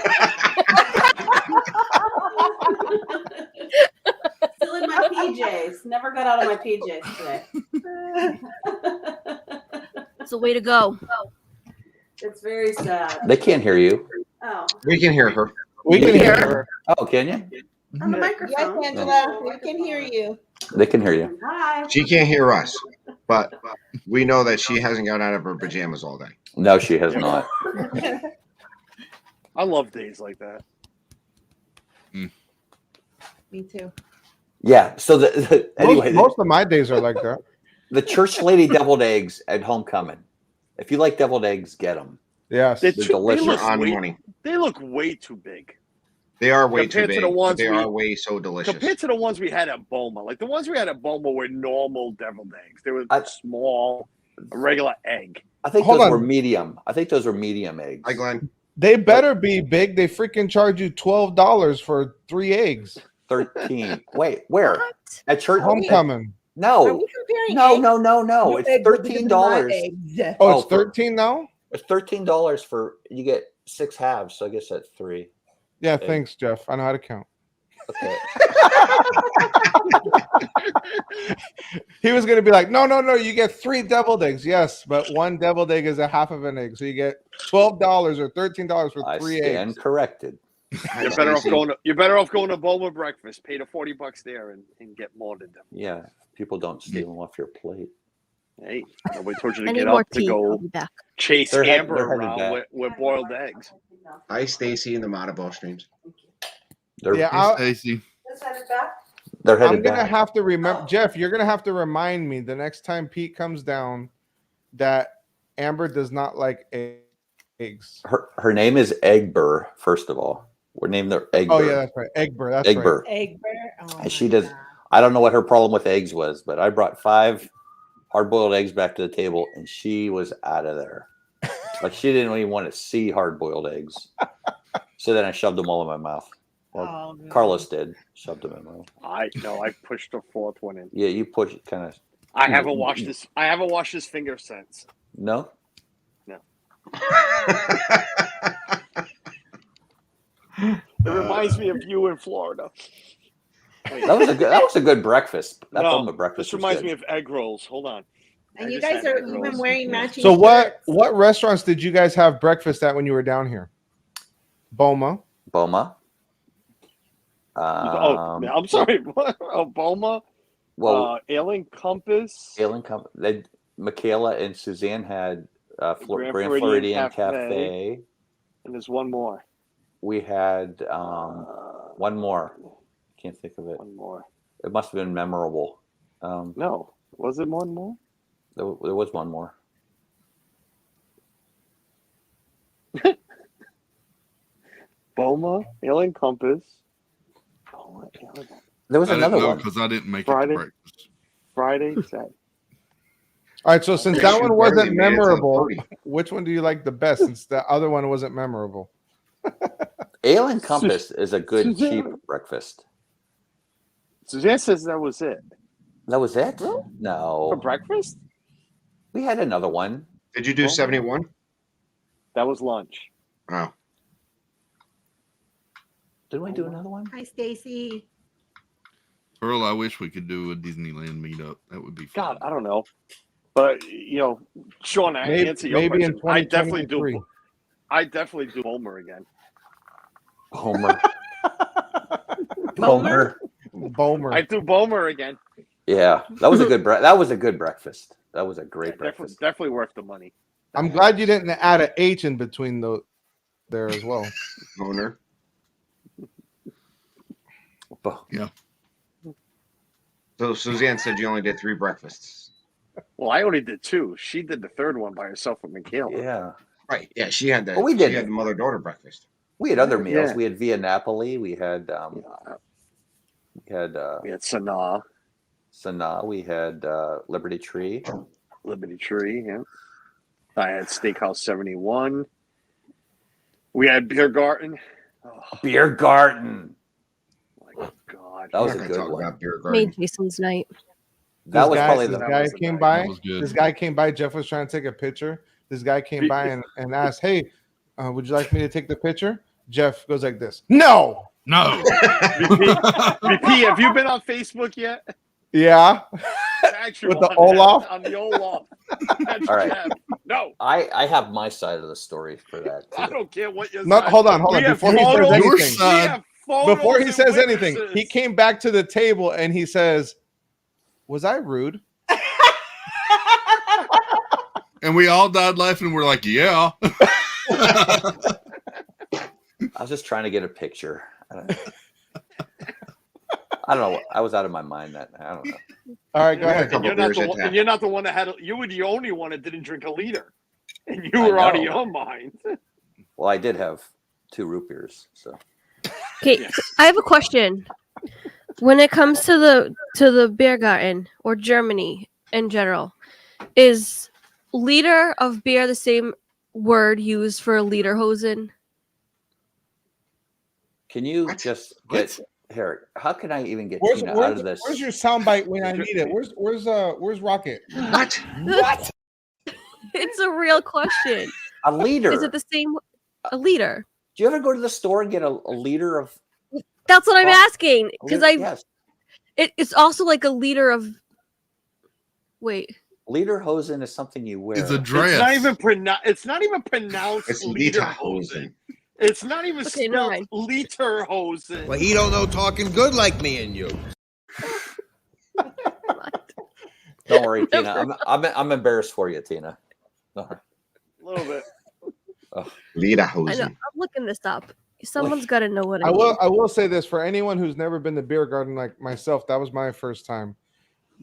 Still in my PJs. Never got out of my PJs today. It's the way to go. It's very sad. They can't hear you. Oh, We can hear her. we can hear her. Oh, can you? on the Yes, microphone. Angela, we can hear you. They can hear you. Hi. She can't hear us, but we know that she hasn't got out of her pajamas all day. No, she has not. I love days like that. Me too. Yeah. So anyway, Most of my days are like that. the church lady deviled eggs at homecoming. If you like deviled eggs, get them. Yes. They're They're delicious. look On way- money. They look way too big. They are way too Compared to big. the ones They we- are way so delicious. Compared to the ones we had at Boma. Like the ones we had at Boma were normal deviled eggs. They were I- small, a regular egg. I think Hold those on. were medium. I think those were medium eggs. Hi, Glenn. They better be big. They freaking charge you $12 for 3 eggs. 13. Wait, where? What? At church? Homecoming. Are No. we comparing No, eggs? no, no, no. It's Eggs with $13. not eggs. Oh, Oh, it's 13 now? It's $13 for you get 6 halves. So I guess that's 3. Yeah, Okay. thanks, Jeff. I know how to count. Okay. He was going to be like, no, you get 3 deviled eggs. Yes, but 1 deviled egg is a half of an egg. So you get $12 or $13 for I 3 stand eggs. corrected. You're better off going. You're better off going to Boma breakfast. Pay the $40 there and get more than them. Yeah. People don't steal them off your plate. Hey, nobody told you I to need get more up to tea. I'll go be back. chase They're Amber heading around back. with boiled eggs. Hi, Stacy in the Montable streams. They're, Yeah, Hey, I'll- Stacy. Let's have it back. They're headed I'm gonna back. have to remember, Jeff. You're gonna have to remind me the next time Pete comes down that Amber does not like eggs. Her name is Egbert. First of all, we're named her Egbert. Oh yeah, that's right, Egbert. That's Egbert. right. Egbert. Oh And she does. I don't know what her problem with eggs was, but I brought 5 hard-boiled eggs back to the table, and she was out of there. Like she didn't even want to see hard-boiled eggs. So then I shoved them all in my mouth. Well, Carlos did. Shoved them in my mouth. I pushed the 4th one in. Yeah, you push it kind of. I haven't washed this finger since. No. It reminds me of you in Florida. That was a good breakfast. That form of breakfast. This reminds me of egg rolls. Hold on. And I you just guys had are egg even rolls. wearing matching. So shirts. what restaurants did you guys have breakfast at when you were down here? Boma. I'm sorry. Boma. Well, Ale and Compass. Michaela and Suzanne had Grand Grand Floridian Floridian Cafe. And there's one more. We had one more. Can't think of it. One more. It must have been memorable. No. Was it one more? There was one more. Boma, Ale and Compass. Boma, Ale and Compass. There was another one. because I didn't make Friday. it to breakfast. Friday, Saturday. All right, so since They that should one barely wasn't made it to the memorable, party. which one do you like the best? Since the other one wasn't memorable. Ale and Compass is a good Suzanne. cheap breakfast. Suzanne says that was it. That was it? For No. breakfast? We had another one. Did you do 71? That was lunch. Oh. Didn't we do another one? Hi, Stacy. Earl, I wish we could do a Disneyland meetup. That would be fun. God, I don't know. But, Sean, I Maybe- answer your maybe in question. I definitely 2023. do. I definitely do Homer again. Homer. Homer. Bomer. I do Bomer again. Yeah, that was a good that was a good breakfast. That was a great breakfast. Definitely worth the money. I'm glad you didn't add an H in between there as well. Owner. Yeah. So Suzanne said you only did 3 breakfasts. Well, I only did 2. She did the 3rd one by herself with Michaela. Yeah. Right. Yeah, she had the Well, we did. she had the mother-daughter breakfast. We had other meals. Yeah. We had Via Napoli. We had We had Sanaa, Sanaa. We had Liberty Tree. Liberty Tree. Yeah. I had Steakhouse 71. We had Beer Garden. Oh Beer Garden. my God. That was I'm a not gonna good talk one. about Beer Garden. Made Jason's night. That was probably this the guy was a came night. by. That was good. This guy came by. Jeff was trying to take a picture. This guy came by and asked, "Hey, would you like me to take the picture?" Jeff goes like this. No. No. VP, have you been on Facebook yet? Yeah. Tag you With the on that, Olaf? On the Olaf. That's All right. Jeff. No, I have my side of the story for that. I Too. don't care what you're No, saying. hold on. We have Before he says photos- anything. Your we side. have photos Before he and says anything, witnesses. he came back to the table and he says, "Was I rude?" And we all died laughing. We're like, yeah. I was just trying to get a picture. I don't know. I was out of my mind that night. I don't know. All right, go Yeah, ahead. couple You're not, beers the at one, that. and you're not the one that had. You were the only one that didn't drink a liter, and you I were out of know. your mind. Well, I did have 2 root beers, so Okay, Yes. I have a question. When it comes to the beer garden or Germany in general, is liter of beer the same word used for lederhosen? can you What? just get Herrick? How can I even get Where's Tina out of this? where's your soundbite when I need it? Where's Rocket? What? What? It's a real question. A liter? Is it the same? A liter? Do you ever go to the store and get a liter of? That's what I'm Oh, asking because yes, it's also like a liter of. Wait, lederhosen is something you wear. It's a dress. It's not even pronounced. It's not even pronounced. It's lederhosen. Lederhosen. It's not even Okay, never spelled mind. lederhosen. Well, he don't know talking good like me and you. Don't worry, Tina. I'm embarrassed for you, Tina. No. A little bit. I know. Lederhosen. I'm looking this up. Someone's got to know what I mean. will say this for anyone who's never been to beer garden like myself. That was my first time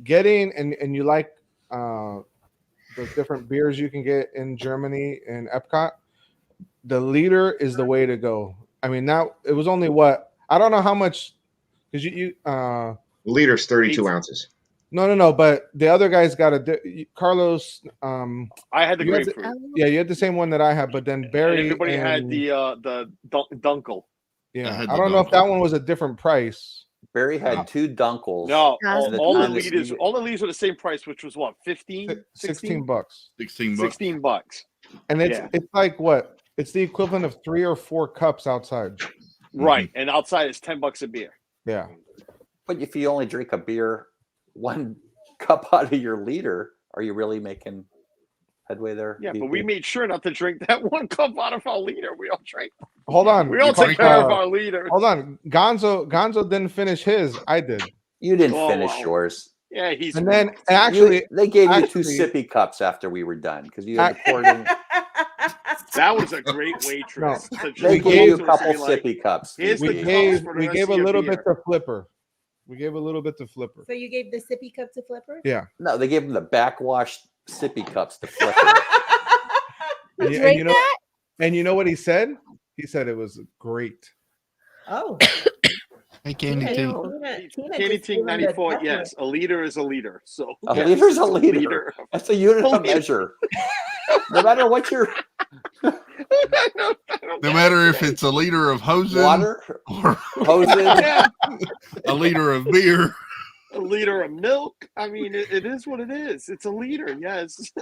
getting, and you like the different beers you can get in Germany in Epcot. The liter is the way to go. I mean, now it was only what I don't know how much because you Liter's 32 ounces. No, but the other guy's got Carlos. I had the you had grapefruit. yeah, you had the same one that I had, but then Barry. And everybody had the Dunkel. Yeah, I don't know if that one was a different price. Barry had 2 Dunkels. No, and all the time that liters, you- all the liters were the same price, which was what, 15? 16 bucks. 16 bucks. 16 bucks. And it's Yeah. it's like what? It's the equivalent of 3 or 4 cups outside. Right. And outside it's $10 a beer. Yeah. But if you only drink a beer 1 cup out of your liter, are you really making headway there? Yeah, but we made sure not to drink that 1 cup out of our liter. We all drank. Hold on. We all take care of our liter. Hold on. Gonzo didn't finish his. I did. You didn't Oh, finish wow. yours. Yeah, he's And then actually they gave you 2 actually- sippy cups after we were done because you had to pour it in. that was a great waitress. to They just gave go you a to couple and say, like, sippy cups. Here's the we cups gave for the we rest gave of a your little beer. bit to Flipper. We gave a little bit to Flipper. So you gave the sippy cup to Flipper? Yeah. No, they gave him the backwashed sippy cups to flip. And, Drink you know, and you know what he said? He said it was great. Oh. Hey, Candy Tina- Too. Tina Candy just Tink gave him the 94, definite. yes. A liter is a liter. So A yes, liter's it's a liter. That's a unit of measure. No matter what your No matter if it's a liter of Hosen water, or Hosen, Yeah, a liter of beer. a liter of milk. I mean, it is what it is. It's a liter, yes.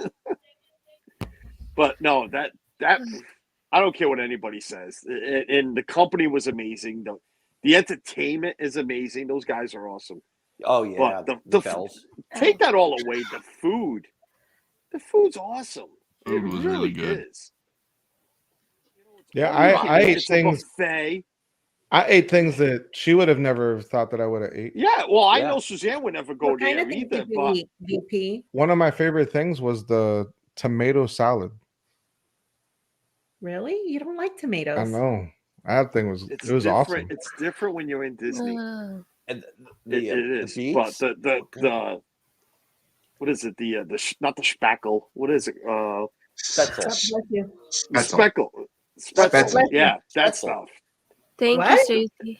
But no, that I don't care what anybody says. And the company was amazing. The entertainment is amazing. Those guys are awesome. oh yeah, But the bells. take that all away. The food's awesome. Food was really good. Is. Yeah, I ate It's a things. buffet. I ate things that she would have never thought that I would have ate. Yeah, well, I Yeah. know Suzanne would never go What kind there of things either. did you But eat, VP? One of my favorite things was the tomato salad. Really? You don't like tomatoes? I know. That thing was it's it was different. awesome. It's different when you're in Disney. Uh, And It is. But the what is it? Not the spackle. What is it? God Spetzel. bless you. The Spetzel. Spetzel. Spetzel. Yeah, that Spetzel. stuff. thank What? you, Stacey.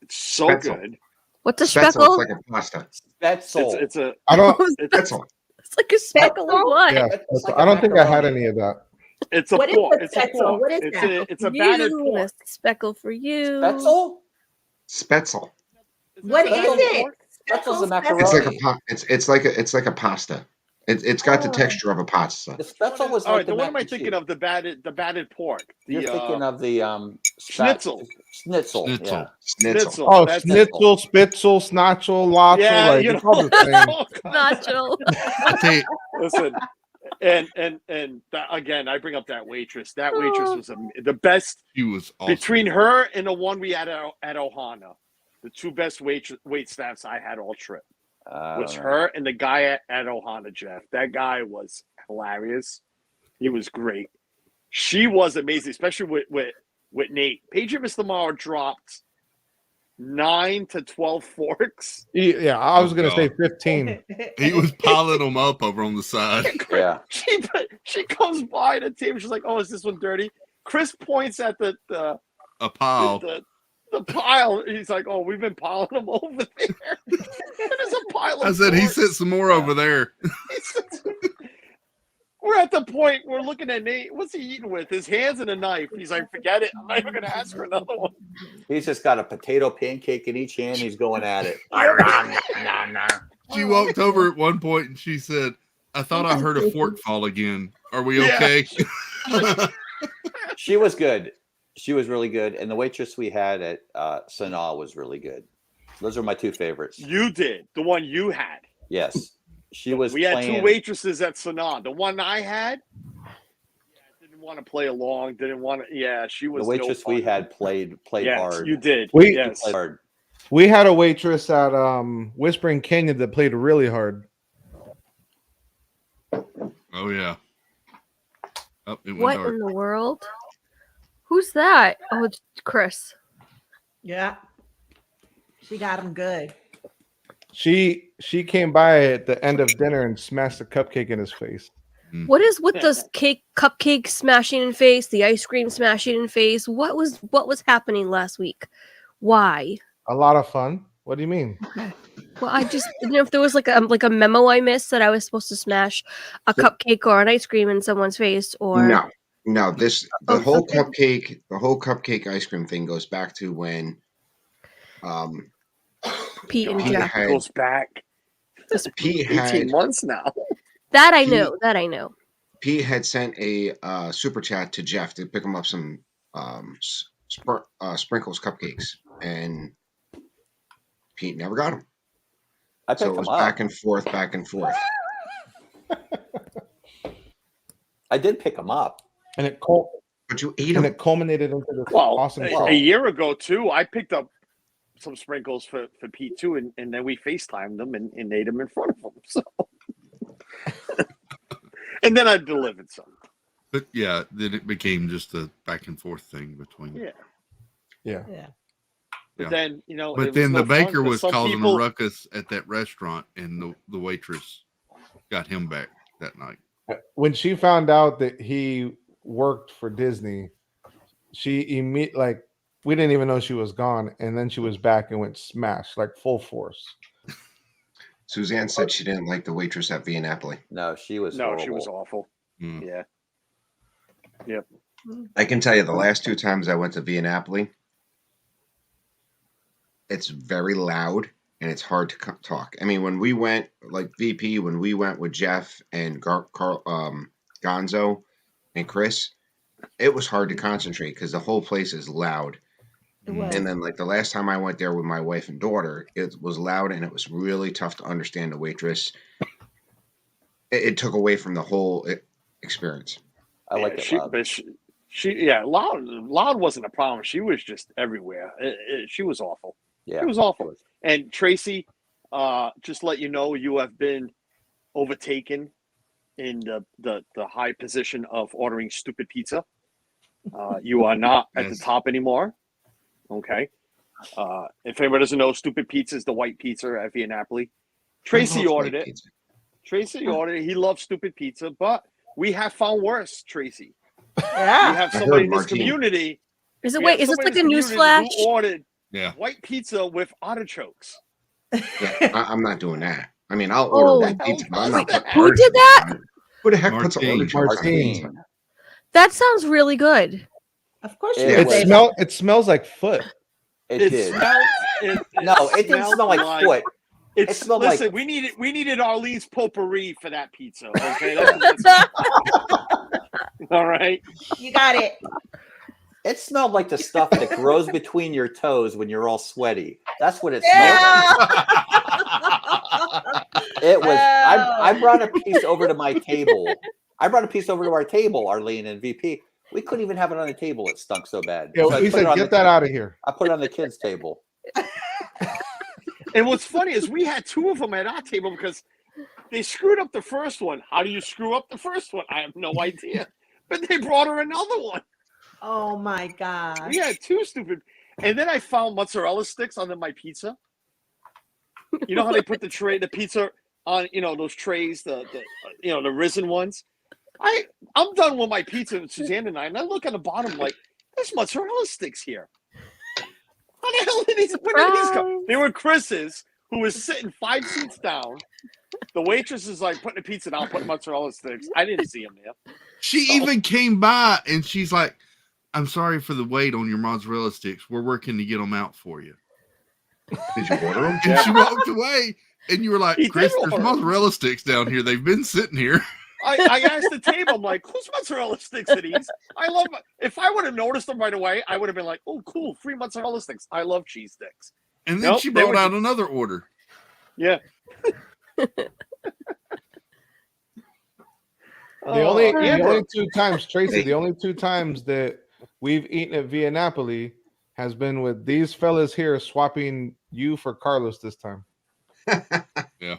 It's so Spetzel. good. What's a Spetzel, speckle? it's like a pasta. Spetzel. It's a I don't. it's, Spetzel. It's like a speckle of what? Yeah, It's like I a don't think I had macaroni. any of that. it's a What is pork. the It's a Spetzel? pork. What is It's that? a battered You, pork. a speckle for you. Spetzel? Spetzel. What is Spetzel it? pork? Spetzel's a Spetzel? macaroni. It's like a it's like a pasta. It's got the Oh. texture of a pasta. The Spetzel was All like right, the then what am I mac and thinking cheese. of? The battered pork. You're thinking of the Schnitzel. Schnitzel. Schnitzel. Yeah. Schnitzel. Oh, That's schnitzel, spitzel, snatchel, lotzel. Yeah, like, you it's all know. the same. Nacho. I tell you, Listen, and that, again, I bring up that waitress. That waitress was the best she was awesome. between her and the one we had at Ohana. The two best wait staffs I had all trip was her and the guy at Ohana, Jeff. That guy was hilarious. He was great. She was amazing, especially with Nate. Paige Mistamara dropped 9 to 12 forks. Yeah, I was Oh, gonna say God. 15. He was piling them up over on the side. Yeah. She comes by the table. She's like, "Oh, is this one dirty?" Chris points at the A pile. the pile. He's like, "Oh, we've been piling them over there." There's a pile of I said he forks. sent some more over there. We're at the point we're looking at Nate. What's he eating with? His hands and a knife. He's like, "Forget it. I'm not even gonna ask for another one." He's just got a potato pancake in each hand. He's going at it. She walked over at one point and she said, "I thought I heard a fork fall again. Are we Yeah. okay?" She was good. She was really good. And the waitress we had at Sanaa was really good. Those are my two favorites. You did the one you had. Yes. She was We had playing. two waitresses at Sanaa. The one I had didn't want to play along. Didn't want to. Yeah, she was The waitress no we fun. had played Yes, hard. you did. We- yes. Played hard. We had a waitress at Whispering Canyon that played really hard. Oh yeah. Oh, it went What dark. in the world? Who Who's that? Oh, it's Chris. Yeah. She got him good. She came by at the end of dinner and smashed a cupcake in his face. What is with the cupcake smashing in face, the ice cream smashing in face? What was happening last week? Why? A lot of fun. What do you mean? Well, I just didn't know if there was like a memo I missed that I was supposed to smash a cupcake or an ice cream in someone's face, or No. The whole cupcake ice cream thing goes back to when Pete and Pete Jeff. had- Goes back Pete 18 had months now. That I Pete- know. That I know. Pete had sent a super chat to Jeff to pick him up some sprinkles cupcakes, and Pete never got them. I picked So it was them up. back and forth, back and forth. I did pick them up. And it But you ate and them. it culminated into this Well, awesome a show. year ago too, I picked up some sprinkles for Pete too, and then we FaceTimed them and ate them in front of him. So, and then I delivered some. But yeah, then it became just a back and forth thing between. Yeah. Yeah. But Yeah. then it But was then no the baker fun, 'cause was some causing people- a ruckus at that restaurant, and the waitress got him back that night. When she found out that he worked for Disney, she we didn't even know she was gone, and then she was back and went smash like full force. Suzanne said she didn't like the waitress at Via Napoli. No, she was. No, horrible. she was awful. Mm. Yeah. Yep. I can tell you the last 2 times I went to Via Napoli, it's very loud and it's hard to talk. I mean, when we went, like VP, when we went with Jeff and Gonzo and Chris, it was hard to concentrate because the whole place is loud. It was. And then, like the last time I went there with my wife and daughter, it was loud and it was really tough to understand the waitress. It took away from the whole experience. I like it loud. But loud wasn't a problem. She was just everywhere. She was awful. Yeah, It was awful. And Tracy, just let you know, you have been overtaken in the high position of ordering stupid pizza. You are not at the Yes. top anymore. Okay. If anybody doesn't know, stupid pizza is the white pizza at Via Napoli. Tracy Oh, ordered white it. pizza. Tracy ordered it. He loves stupid pizza, but we have found worse, Tracy. You Yeah. have I somebody heard in this Martine. community. Is it we wait? have Is this somebody like a in this community newsflash? who ordered Yeah. white pizza with artichokes. Yeah, I'm not doing that. I mean, I'll Oh. order white pizza, but I'm not putting Who did artichokes that? on it. Who the heck puts Martine. artichokes on pizza? Martine. That sounds really good. Of course It you was- would say that. It smells like foot. It did. No, it didn't smelled smell like foot. It smelled listen, like- we needed Arlene's potpourri for that pizza. Okay, that's all right. You got it. It smelled like the stuff that grows between your toes when you're all sweaty. That's what it smelled like. Yeah. It was. I brought a piece over to my table. I brought a piece over to our table, Arlene and VP. We couldn't even have it on the table. It stunk so bad. Yeah, So I he put said, it on "Get the- that out of here." I put it on the kids' table. And what's funny is we had 2 of them at our table because they screwed up the first one. How do you screw up the first one? I have no idea. But they brought her another one. Oh my God. We had 2 stupid. And then I found mozzarella sticks on my pizza. You know how they put the pizza on, those trays, the risen ones. I'm done with my pizza, Suzanne and I look at the bottom like, there's mozzarella sticks here. How the hell where did these come? They were Chris's, who was sitting 5 seats down. The waitress is like putting the pizza down, putting mozzarella sticks. I didn't see them there. She even came by and she's like, "I'm sorry for the wait on your mozzarella sticks. We're working to get them out for you." Did you order them? And she walked away, and you were like, He did "Chris, there's order 'em. mozzarella sticks down here. They've been sitting here." I asked the table, I'm like, whose mozzarella sticks are these? If I would have noticed them right away, I would have been like, oh, cool, free mozzarella sticks. I love cheese sticks. And then Nope, she they brought were out just- another order. Yeah. The only Amber. 2 times, Tracy, the only 2 times that we've eaten at Via Napoli has been with these fellas here swapping you for Carlos this time. Yeah.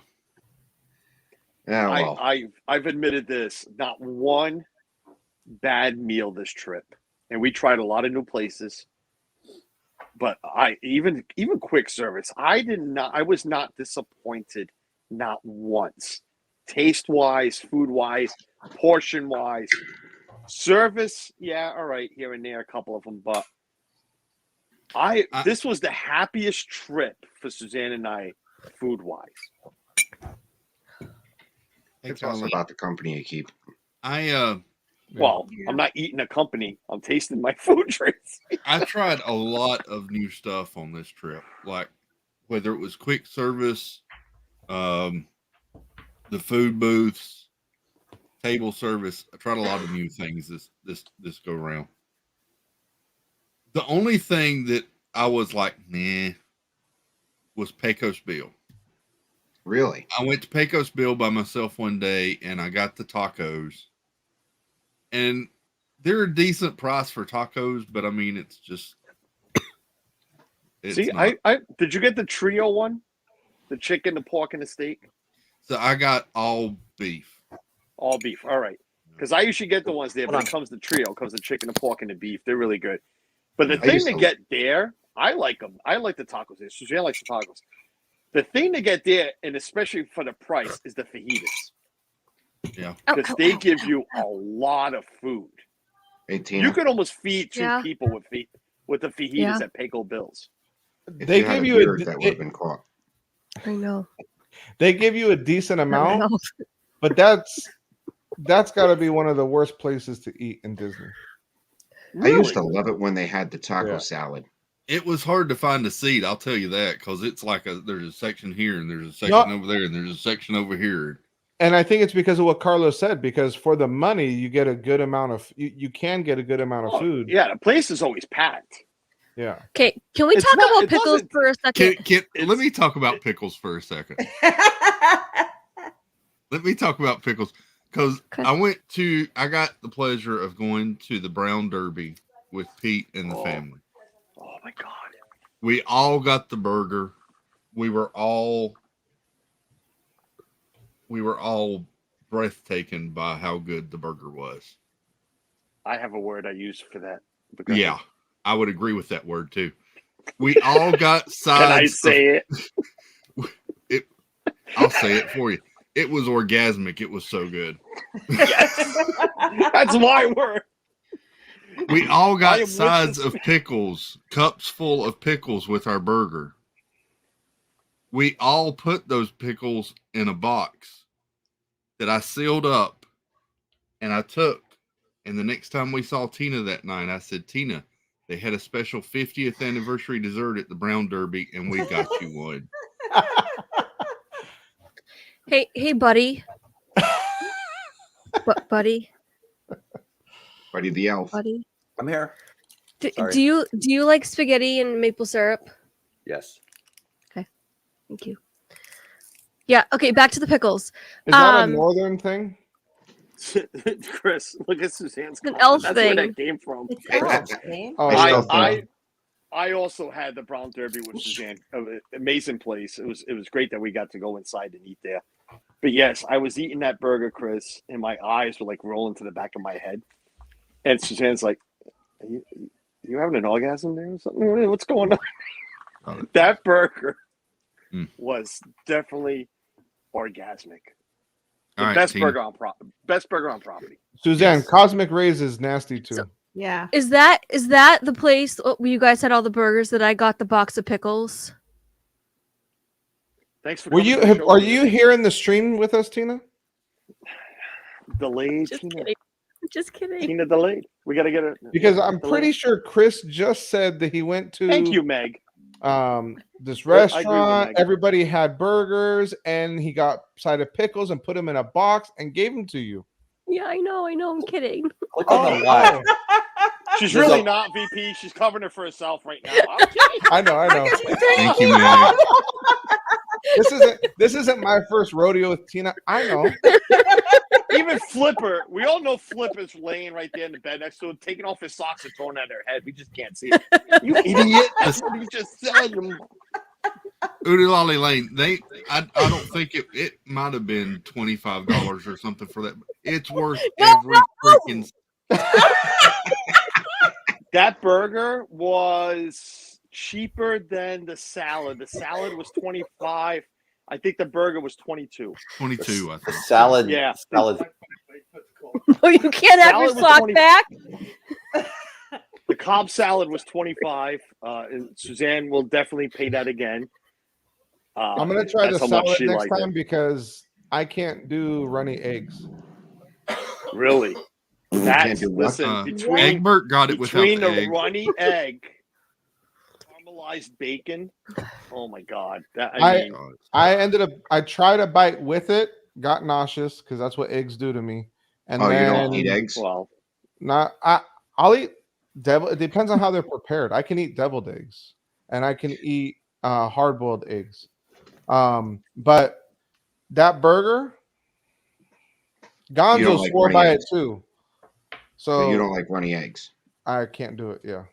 Yeah, well, I've admitted this. Not one bad meal this trip. and we tried a lot of new places. But I even quick service, I was not disappointed, not once. Taste wise, food wise, portion wise, service, yeah, all right, here and there, a couple of them, but this was the happiest trip for Suzanne and I, food wise. It's also about the company you keep. Well, I'm not eating a company. I'm tasting my food trays. I tried a lot of new stuff on this trip, like whether it was quick service, the food booths, table service. I tried a lot of new things this go around. The only thing that I was like, nah, was Pecos Bill. Really? I went to Pecos Bill by myself one day, and I got the tacos. And they're a decent price for tacos, but I mean, it's just. See, I did you get the trio one? The chicken, the pork, and the steak? So I got all beef. All beef. All right. Because I usually get the ones there, but it comes the trio, comes the chicken, the pork, and the beef. They're really good. But the thing to get there, I like them. I like the tacos there. Suzanne likes the tacos. The thing to get there, and especially for the price, is the fajitas. Yeah. Because they give you a lot of food. You could almost feed two people with the fajitas at Pecos Bill's. They give you that would have been caught. I know. They give you a decent amount, but that's got to be one of the worst places to eat in Disney. I used to love it when they had the taco salad. It was hard to find a seat, I'll tell you that, because it's like there's a section here and there's a section over there and there's a section over here. And I think it's because of what Carlos said, because for the money, you get a good amount of, you can get a good amount of food. Yeah, the place is always packed. Yeah. Okay, can we talk about pickles for a second? Let me talk about pickles for a second. Let me talk about pickles. Because I got the pleasure of going to the Brown Derby with Pete and the family. Oh my God. We all got the burger. We were all breathtaking by how good the burger was. I have a word I use for that. Yeah, I would agree with that word too. We all got sides. Can I say it? I'll say it for you. It was orgasmic. It was so good. Yes. That's my word. We all got sides of pickles, cups full of pickles with our burger. We all put those pickles in a box that I sealed up and I took. And the next time we saw Tina that night, I said, Tina, they had a special 50th anniversary dessert at the Brown Derby and we got you one. Hey, buddy. Buddy. Buddy the elf. Buddy. I'm here. Do you like spaghetti and maple syrup? Yes. Okay. Thank you. Yeah. Okay. Back to the pickles. Is that a northern thing? Chris, look at Suzanne's. It's an elf That's thing. where that came from. It's elf thing. I also had the Brown Derby with Suzanne. Amazing place. It was great that we got to go inside and eat there. But yes, I was eating that burger, Chris, and my eyes were like rolling to the back of my head. And Suzanne's like, Are you having an orgasm there or something? What's going on? That burger was definitely orgasmic. The best burger on property. Suzanne, Yes. Cosmic Rays is nasty too. Yeah. Is that the place where you guys had all the burgers that I got the box of pickles? Thanks for Are you here in the stream with us, Tina? Delayed. Just kidding. Tina delayed. We got to get it. Because I'm pretty sure Chris just said that he went to. Thank you, Meg. This I agree with restaurant, Meg. everybody had burgers, and he got side of pickles and put them in a box and gave them to you. Yeah, I know. I'm kidding. Click on the live. She's There's really a- not VP. She's covering it for herself right now. I'm kidding. I know. Thank you, Meg. This isn't my first rodeo with Tina. I know. Even Flipper, we all know Flipper's laying right there in the bed next to him, taking off his socks and throwing it at her head. We just can't see it. You idiot. That's what he just said. Oodalali Lane, I don't think it might have been $25 or something for that. It's worth every freaking. That burger was cheaper than the salad. The salad was 25. I think the burger was 22. 22, I think. Salad. Yeah. Salad. You can't have your Salad was sock 20 back. The Cobb salad was 25. And Suzanne will definitely pay that again. I'm gonna try the that's how much salad she next liked it. time because I can't do runny eggs. Really? That's do what? listen between Egbert got it without between the the egg. runny egg, caramelized bacon. Oh my god! I mean, I tried a bite with it, got nauseous because that's what eggs do to me. And Oh, you then don't eat eggs? well, I'll eat devil. It depends on how they're prepared. I can eat deviled eggs and I can eat hard boiled eggs. But that burger, Gonzo like swore runny by eggs. it too. So So you don't like runny eggs? I can't do it. Yeah.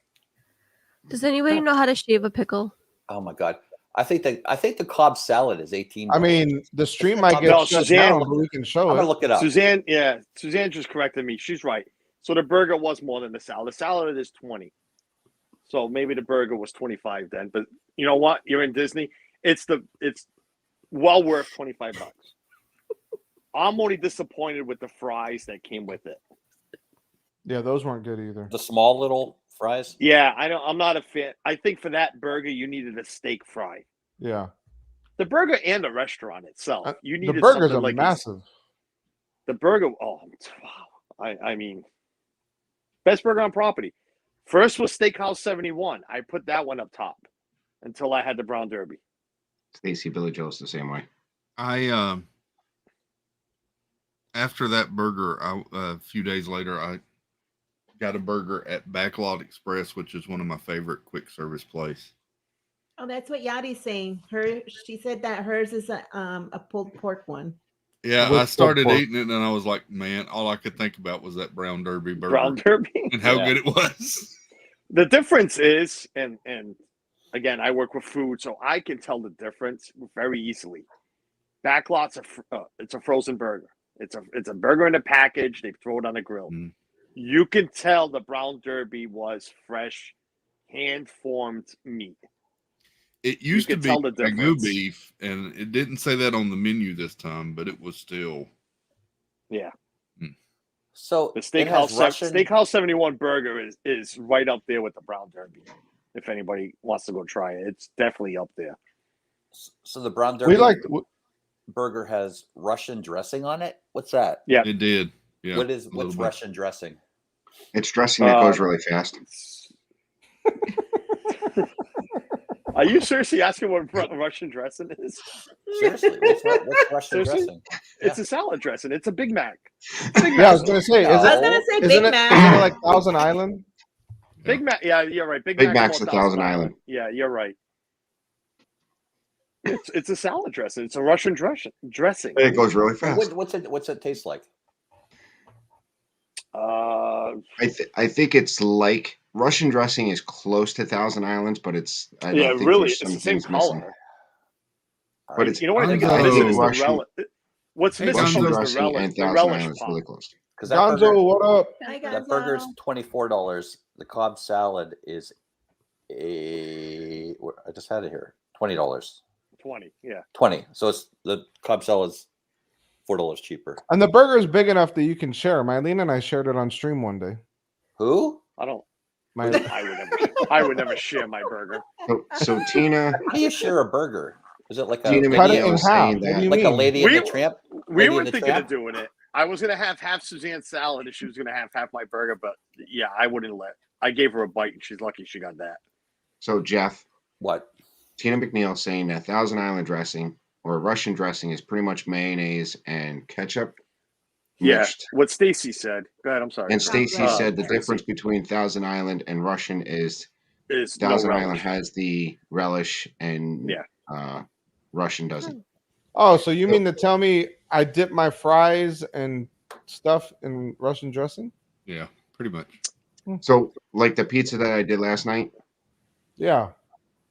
Does anybody know how to shave a pickle? Oh my god. I think the Cobb salad is 18. I mean, the stream might get No, shut Suzanne- down, but we can show I'm it. gonna look it up. Suzanne just corrected me. She's right. So the burger was more than the salad. The salad is 20. So maybe the burger was 25 then. But you know what? You're in Disney. It's well worth $25. I'm only disappointed with the fries that came with it. Yeah, those weren't good either. The small little fries. Yeah, I'm not a fan. I think for that burger you needed a steak fry. Yeah. The burger and the restaurant itself. You The needed burgers something are like massive. the burger. Oh wow! I mean, best burger on property. First was Steakhouse 71. I put that one up top until I had the Brown Derby. Stacy Billy Joe's the same way. I after that burger, a few days later, I got a burger at Backlot Express, which is one of my favorite quick service place. Oh, that's what Yadi's saying. She said that hers is a pulled pork one. Yeah, With I started pork. eating it, and I was like, man, all I could think about was that Brown Derby burger Brown Derby. and how Yeah. good it was. The difference is, and again, I work with food, so I can tell the difference very easily. Backlot's it's a frozen burger. It's a burger in a package. They throw it on a grill. Mm. You can tell the Brown Derby was fresh, hand-formed meat. It used to can be tell the Wagyu difference. beef, and it didn't say that on the menu this time, but it was still. Yeah. So The it has Russian. Steakhouse 71 burger is right up there with the Brown Derby. If anybody wants to go try it, it's definitely up there. So the Brown Derby We like burger has Russian dressing on it. What's that? Yeah. It did. Yeah. What's a little bit. Russian dressing? It's dressing that goes really fast. Are you seriously asking what Russian dressing is? Seriously, what's Russian Seriously? dressing? It's a salad dressing. It's a Big Mac. Yeah, I was gonna say, No. is I was gonna say isn't Big it, Mac. isn't it like Thousand Island? Big Mac. Yeah, you're right. Big Big Mac's Mac's more the Thousand Island. Yeah, you're right. It's a salad dressing. It's a Russian dressing. It goes really fast. What's it taste like? I think it's like Russian dressing is close to Thousand Islands, but it's I don't yeah, think really, there's it's some the same things missing. color. But it's You know what I think is Gonzo missing is the Russian- relish. What's Hey, missing Gonzo is the dressing relish. and The Thousand relish Islands pop. really close. Because that Gonzo, what up? Hi, that burger's Gonzo. $24. The Cobb salad is I just had it here. $20. 20. Yeah. 20. So it's the Cobb salad's $4 cheaper. And the burger is big enough that you can share. Mylene and I shared it on stream one day. Who? I don't. My I would never share my burger. So Tina How do you share a burger? Is it like a Tina Cut it McNeil in was half. saying What do that you like a mean? Lady We- in the Tramp? We Lady were in the thinking Tramp? of doing it. I was gonna have half Suzanne's salad, and she was gonna have half my burger. But yeah, I wouldn't let. I gave her a bite, and she's lucky she got that. So Jeff, What? Tina McNeil saying that Thousand Island dressing or Russian dressing is pretty much mayonnaise and ketchup Yeah, mixed. what Stacy said. Go ahead. I'm sorry. And Stacy Uh, said the Tracy. difference between Thousand Island and Russian is Is no Thousand relish. Island has the relish and Yeah. Russian doesn't. Oh, so you mean to tell me I dip my fries and stuff in Russian dressing? Yeah, pretty much. So like the pizza that I did last night, Yeah.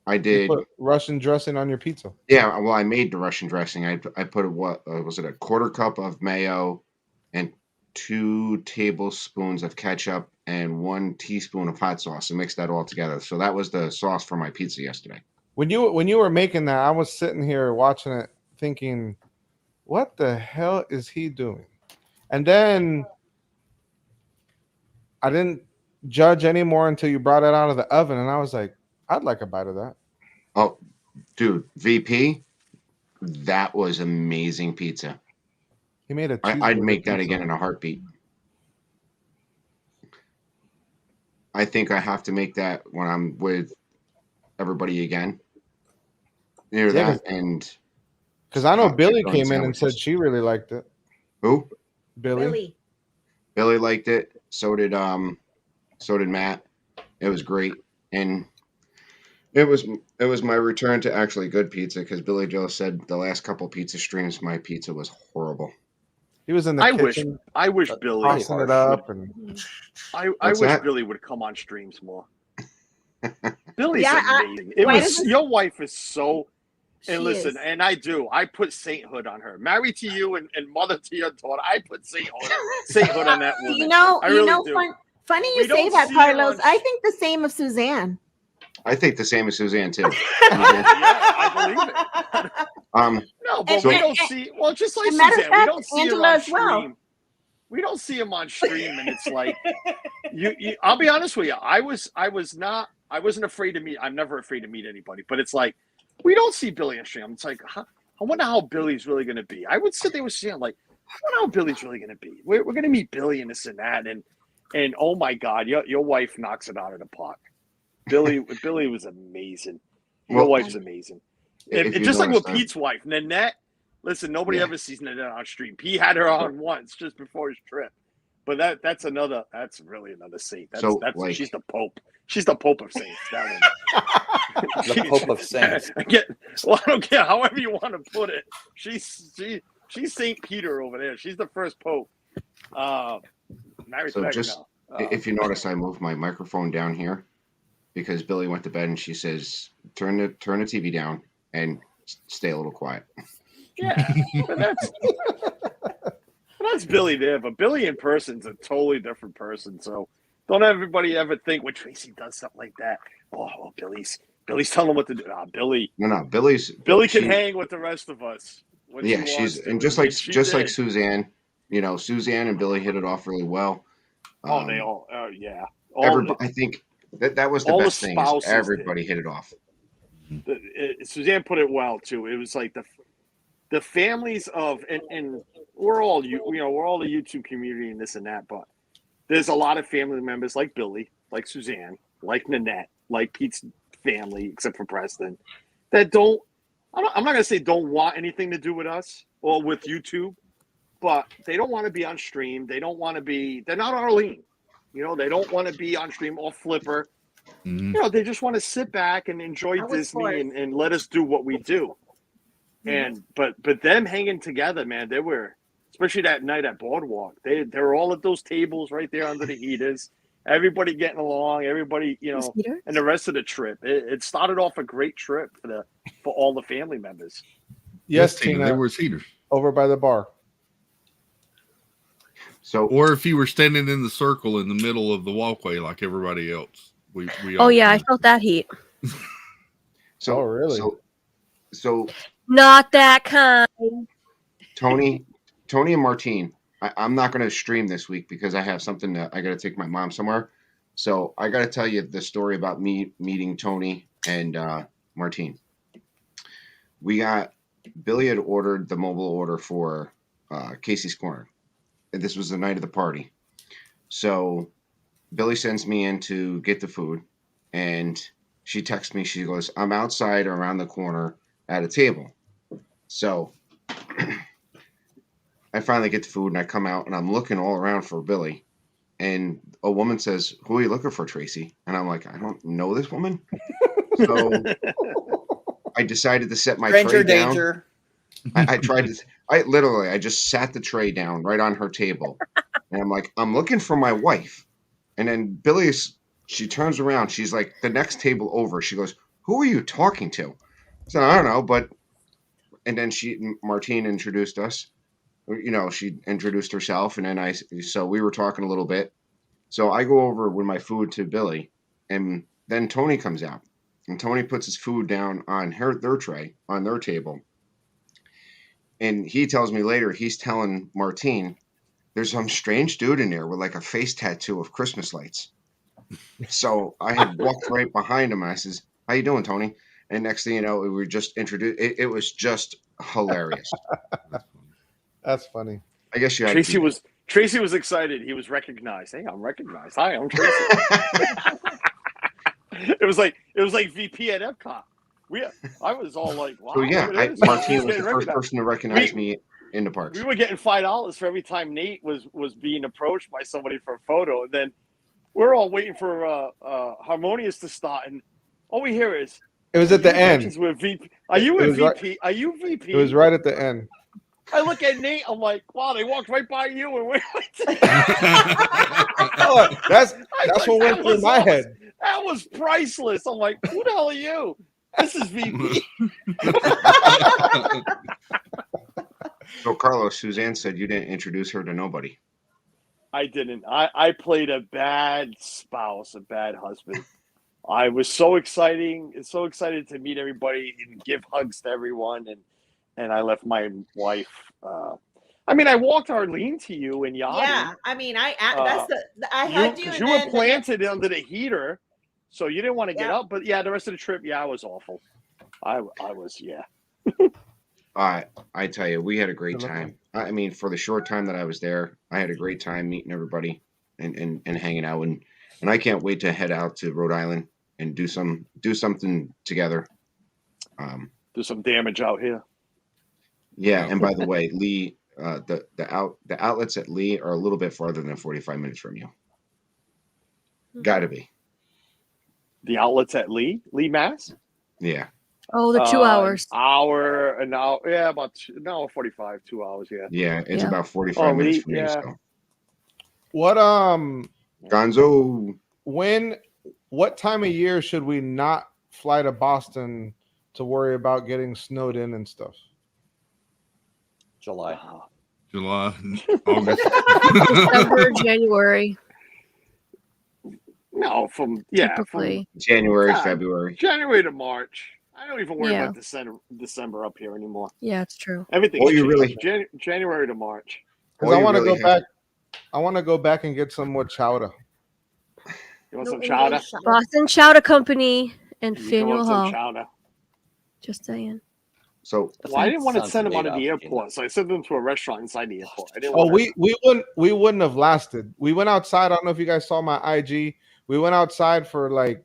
I You did. put Russian dressing on your pizza. Yeah, well, I made the Russian dressing. I put what was it, a quarter cup of mayo and 2 tablespoons of ketchup and 1 teaspoon of hot sauce and mixed that all together. So that was the sauce for my pizza yesterday. When you were making that, I was sitting here watching it, thinking, "What the hell is he doing?" And then I didn't judge anymore until you brought it out of the oven, and I was like, "I'd like a bite of that." Oh, dude, VP, that was amazing pizza. He made a. I'd make that pizza. again in a heartbeat. I think I have to make that when I'm with everybody again. Near Yeah, that and because I know Billy chicken came in and said sandwiches. she really liked it. Who? Billy. Billy liked it. So did Matt. It was great. And it was my return to actually good pizza because Billy Joe said the last couple pizza streams my pizza was horrible. He was in the kitchen. I wish Billy tossing it up and I What's wish that? Billy would come on streams more. Billy's Yeah, amazing. why does this- Your wife is so. And She listen, is. and I do. I put sainthood on her. Married to you and mother to your daughter. I put sainthood on that woman. You know, I really do. funny We you say don't that, see her Carlos. on- I think the same of Suzanne. I think the same as Suzanne too. Yeah, I believe it. No, but So- we don't see. Well, just like As a matter of Suzanne, we fact, don't see Angela her on as well. stream. We don't see him on stream, and it's like you. I'll be honest with you. I wasn't afraid to meet. I'm never afraid to meet anybody, but it's like we don't see Billy on stream. It's like I wonder how Billy's really going to be. I would sit there with Suzanne, like, I wonder how Billy's really going to be. We're going to meet Billy and this and that, and oh my God, your wife knocks it out of the park. Billy was amazing. Your Well, wife's amazing. if And you just like with notice, Pete's wife, Nanette. Listen, nobody Yeah. ever sees Nanette on stream. Pete had her on once just before his trip, but that's really another saint. So, like- She's the Pope. She's the Pope of saints. That one. The Pope of Saints. I don't care however you want to put it. She's Saint Peter over there. She's the first Pope. Mary So Beck, just no. if you notice, I moved my microphone down here because Billy went to bed and she says, "Turn the TV down and stay a little quiet." Yeah, but that's Billy there. But Billy in person's a totally different person. So don't everybody ever think when Tracy does something like that, oh Billy's telling him what to do. Billy No, can she- hang with the rest of us. when she Yeah, wants she's to, and just like she just like did. Suzanne, Suzanne and Billy hit it off really well. Oh, they all, yeah. All Everybody, I think that was the all the best thing. Is spouses everybody hit it off. Suzanne put it well too. It was like the families of and we're all we're all the YouTube community and this and that, but there's a lot of family members like Billy, like Suzanne, like Nanette, like Pete's family, except for Preston, that don't. I'm not gonna say don't want anything to do with us or with YouTube, but they don't want to be on stream. They don't want to be. They're not Arlene. They don't want to be on stream or Flipper. Mhm. They just want to sit back and enjoy That was Disney Forrest. and let us do what we do. And but them hanging together, man, they were, especially that night at Boardwalk. They were all at those tables right there under the heaters. Everybody getting along. Everybody, Heater? and the rest of the trip. It started off a great trip for all the family members. Yes, Tina, Tina, there was heaters. over by the bar. So Or if you were standing in the circle in the middle of the walkway like everybody else. We Oh all yeah, I kinda- felt that heat. so Oh, really? So Not that kind. Tony and Martine, I'm not going to stream this week because I have something that I got to take my mom somewhere. So I got to tell you the story about me meeting Tony and Martine. Billy had ordered the mobile order for Casey's Corner. And this was the night of the party. So Billy sends me in to get the food and she texts me. She goes, "I'm outside around the corner at a table." So I finally get the food and I come out and I'm looking all around for Billy. And a woman says, "Who are you looking for, Tracy?" And I'm like, "I don't know this woman." So I decided to set my Stranger tray down. danger. I tried to, I just sat the tray down right on her table. And I'm like, "I'm looking for my wife." And then she turns around. She's like, the next table over. She goes, "Who are you talking to?" So I don't know, and then Martine introduced us. she introduced herself, and then so we were talking a little bit. So I go over with my food to Billy, and then Tony comes out, and Tony puts his food down on their tray, on their table. And he tells me later, he's telling Martine, there's some strange dude in there with like a face tattoo of Christmas lights. So I had walked right behind him, and I says, how you doing, Tony? And next thing you know, we were just introduced. It was just hilarious. That's funny. I guess you had Tracy was excited. He was recognized. Hey, I'm recognized. Hi, I'm Tracy. It was like VP at Epcot. I was all like, wow. So yeah, look at this. Martine He's was the getting first recognized. person to recognize me in the parks. We were getting $5 for every time Nate was being approached by somebody for a photo, and then we're all waiting for Harmonious to start, and all we hear is, It was at the end. with VP. Are you a VP? Are you VP? It was right at the end. I look at Nate. I'm like, wow, they walked right by you, and we're That's what went through my head. That was priceless. I'm like, who the hell are you? This is VP. So Carlos, Suzanne said you didn't introduce her to nobody. I didn't. I played a bad spouse, a bad husband. I was so excited to meet everybody and give hugs to everyone, and I left my wife. I walked Arlene to you and Yanni. Yeah, I had you. You were planted under the heater, so you didn't want to get up. But yeah, the rest of the trip, I was awful. I was. I tell you, we had a great time. For the short time that I was there, I had a great time meeting everybody and hanging out, and I can't wait to head out to Rhode Island and do something together. Do some damage out here. Yeah, and by the way, Lee, the outlets at Lee are a little bit farther than 45 minutes from you. Got to be. The outlets at Lee, Mass. Yeah. Oh, the 2 hours. An hour, yeah, about an hour 45, 2 hours, yeah. Yeah, it's about 45 minutes from me. Yeah. So. What Gonzo? What time of year should we not fly to Boston to worry about getting snowed in and stuff? July, August, December, January. No, from January, February, January to March. I don't even worry Yeah. about December up here anymore. Yeah, it's true. Everything. Well, you really- January to March. Because I want to go back. I want to go back and get some more chowder. You want some chowder? Boston Chowder Company and You want Faneuil some Hall. chowder? Just saying. So Well, I didn't want to Sounds send them out made of the up, airport, so I sent them to a restaurant inside the airport. I didn't Oh, want we wouldn't have lasted. We went outside. I don't know if you guys saw my IG. We went outside for like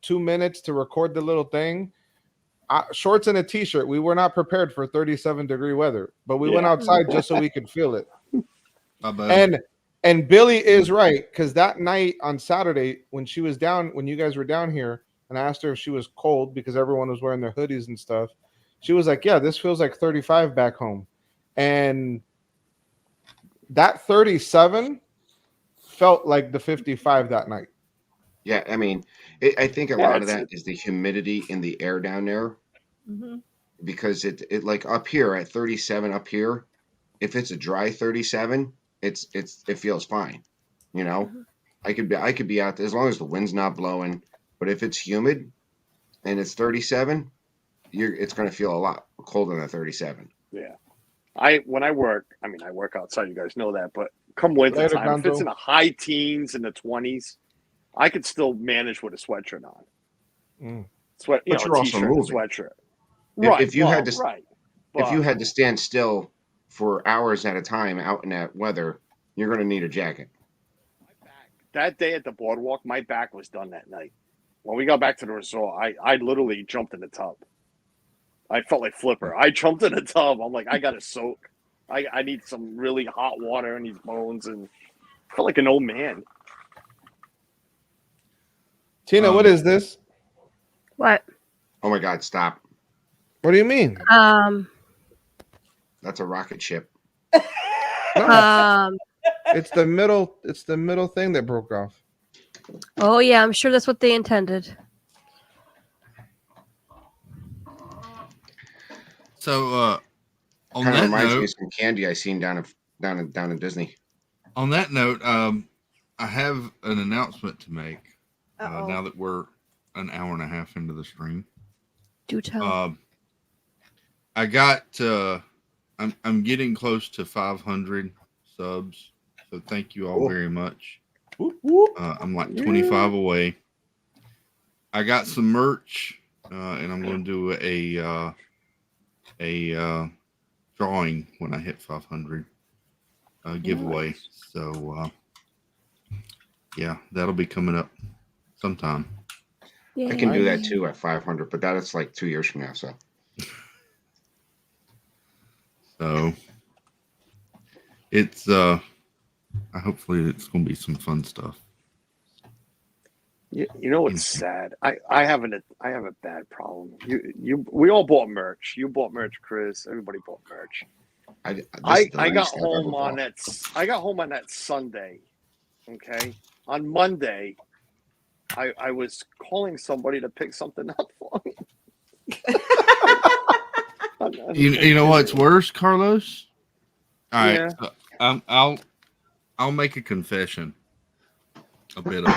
2 minutes to record the little thing. Shorts and a t-shirt. We were not prepared for 37-degree weather, but we went outside just so we could feel it. And Billy is right, because that night on Saturday when you guys were down here, and I asked her if she was cold because everyone was wearing their hoodies and stuff. She was like, yeah, this feels like 35 back home. And that 37 felt like the 55 that night. Yeah, I think a lot of that is the humidity in the air down there. Mm-hmm. Because it like up here at 37 up here, if it's a dry 37, it feels fine. I could be out there as long as the wind's not blowing. But if it's humid and it's 37, it's going to feel a lot colder than 37. Yeah. When I work, I work outside. You guys know that. But come winter time, if it's in the high teens and the 20s, I could still manage with a sweatshirt on. But you're also moving. Sweatshirt. If you had to stand still for hours at a time out in that weather, you're going to need a jacket. That day at the boardwalk, my back was done that night. When we got back to the resort, I literally jumped in the tub. I felt like Flipper. I jumped in the tub. I'm like, I got to soak. I need some really hot water on these bones, and I felt like an old man. Tina, what is this? What? Oh my God! Stop. What do you mean? That's a rocket ship. It's the middle thing that broke off. Oh yeah, I'm sure that's what they intended. So On Kind of that reminds me note, of some candy I seen down in Disney. on that note, I have an announcement to make. Uh-oh. Now that we're an hour and a half into the stream, Do tell. I got. I'm getting close to 500 subs, so thank you all very much. I'm like 25 away. I got some merch, and I'm going to do a drawing when I hit 500 giveaway. So yeah, that'll be coming up sometime. I can do that too at 500, but that's like 2 years from now. So it's hopefully it's going to be some fun stuff. You know what's sad? I have a bad problem. We all bought merch. You bought merch, Chris. Everybody bought merch. I got home on that Sunday. Okay, on Monday, I was calling somebody to pick something up for me. You know what's worse, Carlos? All right, Yeah. so I'll make a confession. A bit of it.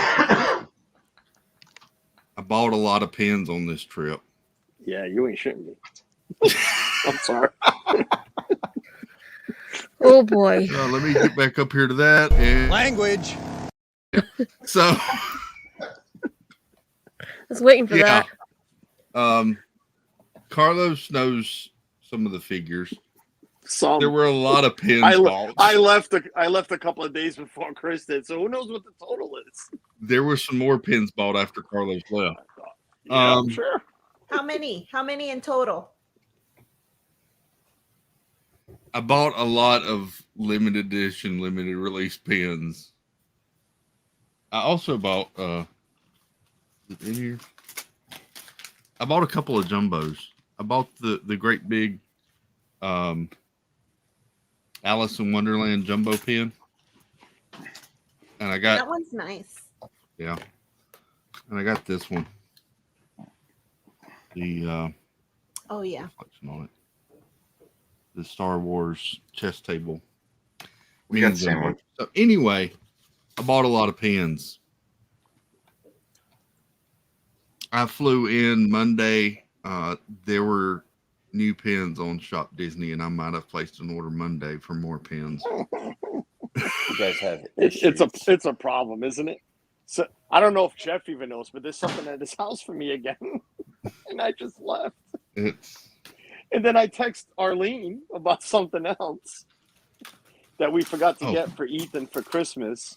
I bought a lot of pens on this trip. Yeah, you ain't shitting me. I'm sorry. Oh boy. Let me get back up here to that. And Language. so I was waiting for that. Carlos knows some of the figures. There were a lot of pins. I left a couple of days before Chris did, so who knows what the total is? There were some more pins bought after Carlos left. Yeah, sure. How many? How many in total? I bought a lot of limited edition, limited release pins. I also bought is it in here? I bought a couple of jumbos. I bought the great big Alice in Wonderland jumbo pin. And I got That one's nice. Yeah. And I got this one. The Oh yeah. reflection on it. The Star Wars chess table. We got the same one. So anyway, I bought a lot of pins. I flew in Monday. There were new pins on Shop Disney, and I might have placed an order Monday for more pins. You guys have It's a problem, isn't it? So I don't know if Jeff even knows, but there's something at his house for me again, and I just left. And then I text Arlene about something else that we forgot to get for Ethan for Christmas.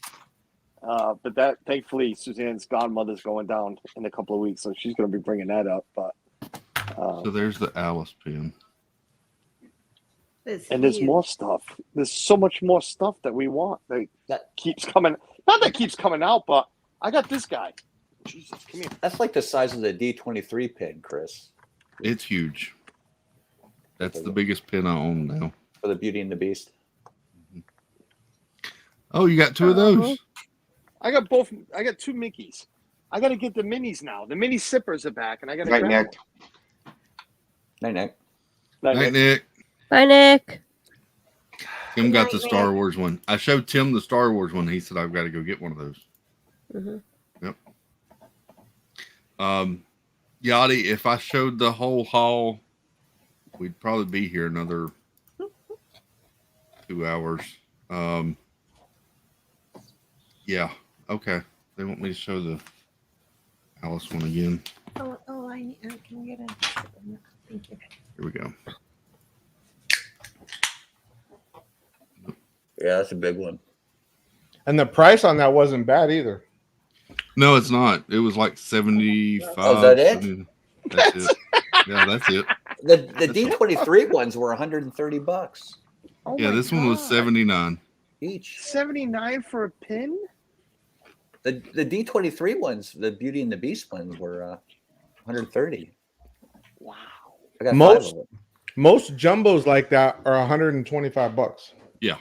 But that, thankfully, Suzanne's godmother's going down in a couple of weeks, so she's going to be bringing that up. But so there's the Alice pin. And there's more stuff. There's so much more stuff that we want that keeps coming. Not that keeps coming out, but I got this guy. Jesus, come here. That's like the size of the D23 pin, Chris. It's huge. That's the biggest pin I own now. For the Beauty and the Beast. Oh, you got two of those? I got both. I got two Mickeys. I got to get the minis now. The mini sippers are back, and I got to Night, Nick. Night, Nick. Night, Nick. Bye, Nick. Tim got the Star Wars one. I showed Tim the Star Wars one. He said, I've got to go get one of those. Mm-hmm. Yep. Yachty, if I showed the whole haul, we'd probably be here another 2 hours. Yeah. Okay. They want me to show the Alice one again. Oh, I can get a. Thank you. Here we go. Yeah, that's a big one. And the price on that wasn't bad either. No, it's not. It was like 75. Oh, is that it? 70. That's it. Yeah, that's it. The D23 ones were $130 Oh Yeah, my this one was God. 79. each. 79 for a pin? The D23 ones, the Beauty and the Beast ones, were $130. Wow. I got Most- 5 of them. Most jumbos like that are $125. Yeah.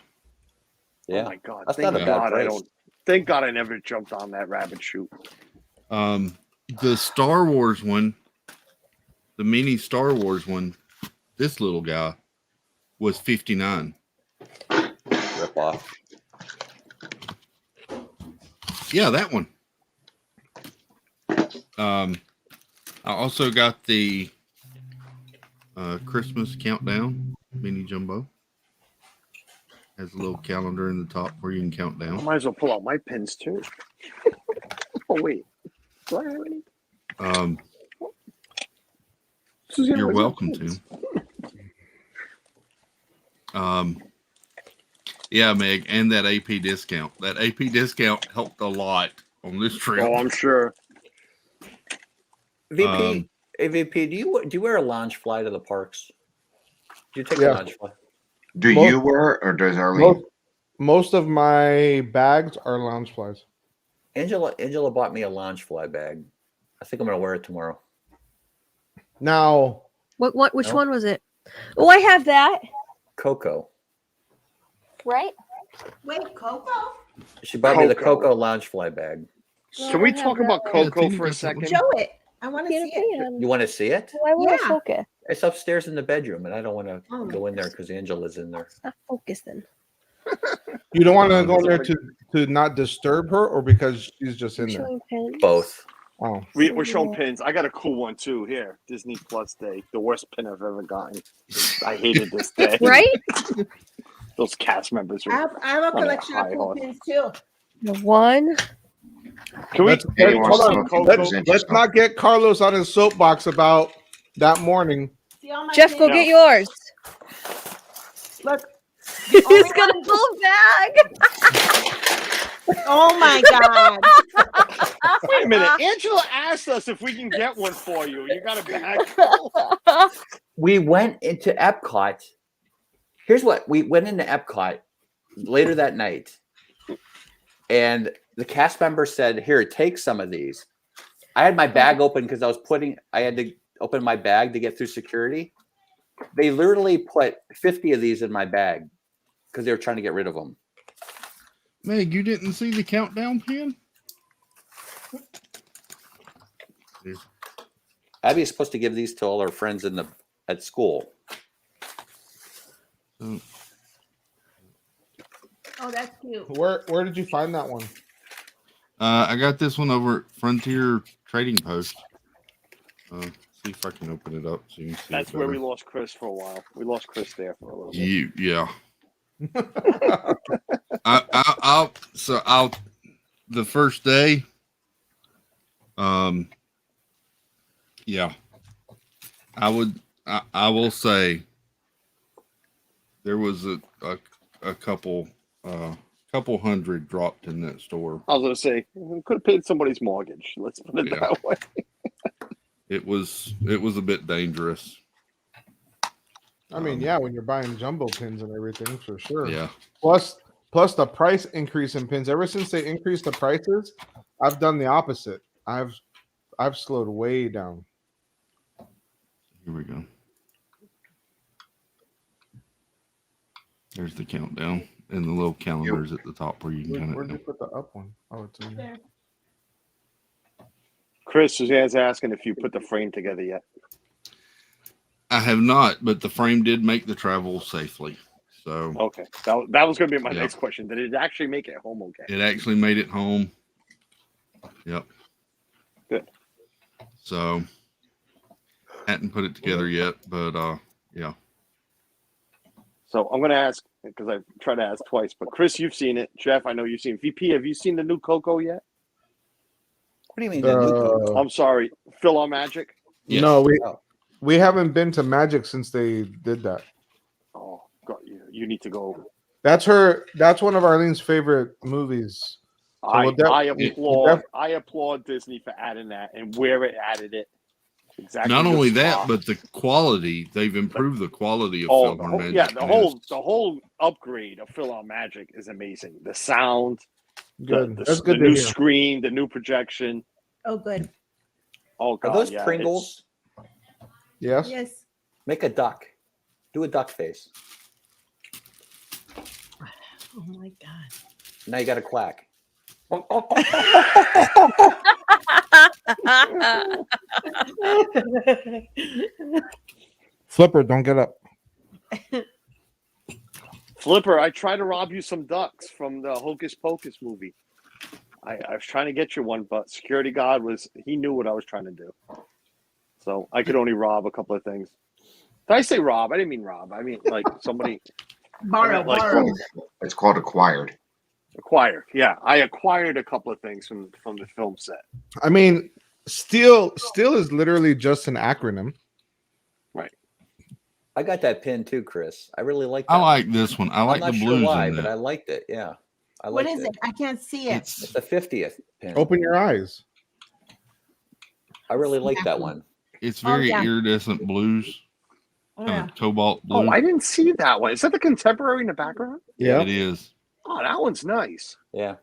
Yeah. Oh my God. That's Thank not a bad God I price. don't. Thank God I never jumped on that rabbit chute. The Star Wars one, the mini Star Wars one, this little guy was 59. Rip off. Yeah, that one. I also got the Christmas countdown mini jumbo. Has a little calendar in the top where you can count I down. might as well pull out my pins too. Oh wait, do I have any? Suzanne, You're where's my welcome pins? to. Yeah, Meg, and that AP discount. That AP discount helped a lot on this trip. Oh, I'm sure. VP, AVP, do you wear a lounge fly to the parks? Do you take a Yeah. lounge fly? Do Most- you wear or does Arlene? Most of my bags are lounge flies. Angela bought me a lounge fly bag. I think I'm gonna wear it tomorrow. Now, Which No. one was it? Oh, I have that. Coco. Right? Wait, Coco? She bought me the Coco. Coco lounge fly bag. Can we talk about Yeah, Coco Tina for a got that one. second? Show it. I want to see it. You want to see it? Why would Yeah. I focus? It's upstairs in the bedroom, and I don't want to Oh. go in there because Angela's in there. Not focus then. you don't want to go in there to not disturb her, or because she's just in there. Showing pins. Both. Oh, We're showing pins. I got a cool one too. Here, Disney Plus Day, the worst pin I've ever gotten. I hated this day. Right? Those cast members. I Were, have a on a collection of high cool horse. pins too. The one. can we? Anyone hold still on. think Let's, it's let's interesting? not get Carlos on his soapbox about that morning. See all my Jeff, go pins? get yours. Look. He's gonna pull back. Oh my God. Wait a minute. Angela asked us if we can get one for you. You got a bag? We went into Epcot. Here's what we went into Epcot later that night, and the cast member said, "Here, take some of these." I had my bag open because I had to open my bag to get through security. They literally put 50 of these in my bag because they were trying to get rid of them. Meg, you didn't see the countdown pin? Abby is supposed to give these to all her friends at school. So, Oh, that's cute. Where did you find that one? I got this one over at Frontier Trading Post. See if I can open it up so you can see. That's it where we better. lost Chris for a while. We lost Chris there for a little bit. Yeah. I'll the first day. Yeah, I will say there was a couple hundred dropped in that store. I was gonna say we could have paid somebody's mortgage. Let's put it Yeah. that way. It was a bit dangerous. I mean, yeah, when you're buying jumbo pins and everything, for sure. Yeah. Plus the price increase in pins. Ever since they increased the prices, I've done the opposite. I've slowed way down. Here we go. There's the countdown and the little calendars at the top where you can kind Where'd you of. put the up one? Oh, it's in there. Chris, Suzanne's asking if you put the frame together yet. I have not, but the frame did make the travel safely. So Okay, that was going to be my Yeah. next question. Did it actually make it home okay? it actually made it home. Yep. Good. So hadn't put it together yet, but yeah. So I'm going to ask because I tried to ask twice, but Chris, you've seen it. Jeff, I know you've seen it. VP, have you seen the new Coco yet? What do you mean? the new Coco? I'm sorry, Phil on Magic. Yes. No, Oh. we haven't been to Magic since they did that. Oh, God, you need to go. That's one of Arlene's favorite movies. I we'll I applaud Disney for adding that and where it added it. Exactly. Not the only that, spot. but the quality. They've improved the quality of Oh, Philhar Magic. yeah, the and whole upgrade of Philhar Magic is amazing. The sound, Good. the That's good new to hear. screen, the new projection. Oh, good. Oh, God, Are those yeah, Pringles? Yes. Yes. Make a duck. Do a duck face. Oh my God. Now you got a quack. Flipper, don't get up. Flipper, I tried to rob you some ducks from the Hocus Pocus movie. I was trying to get you one, but security guard he knew what I was trying to do. So I could only rob a couple of things. Did I say rob? I didn't mean rob. I mean like somebody Borrow, like- borrow. It's called acquired. acquired. Yeah, I acquired a couple of things from the film set. I mean, steal is literally just an acronym. I got that pin too, Chris. I really like that. I like this one. I like I'm the not blues sure why, in but I that. liked it. Yeah. I What liked is it? I can't see it. It's the 50th pin. Open your eyes. I really like that one. It's Oh, very yeah. iridescent blues, Oh, kind yeah. of cobalt blue. Oh, I didn't see that one. Is that the contemporary in the background? Yeah. It is. Oh, that one's nice. Yeah.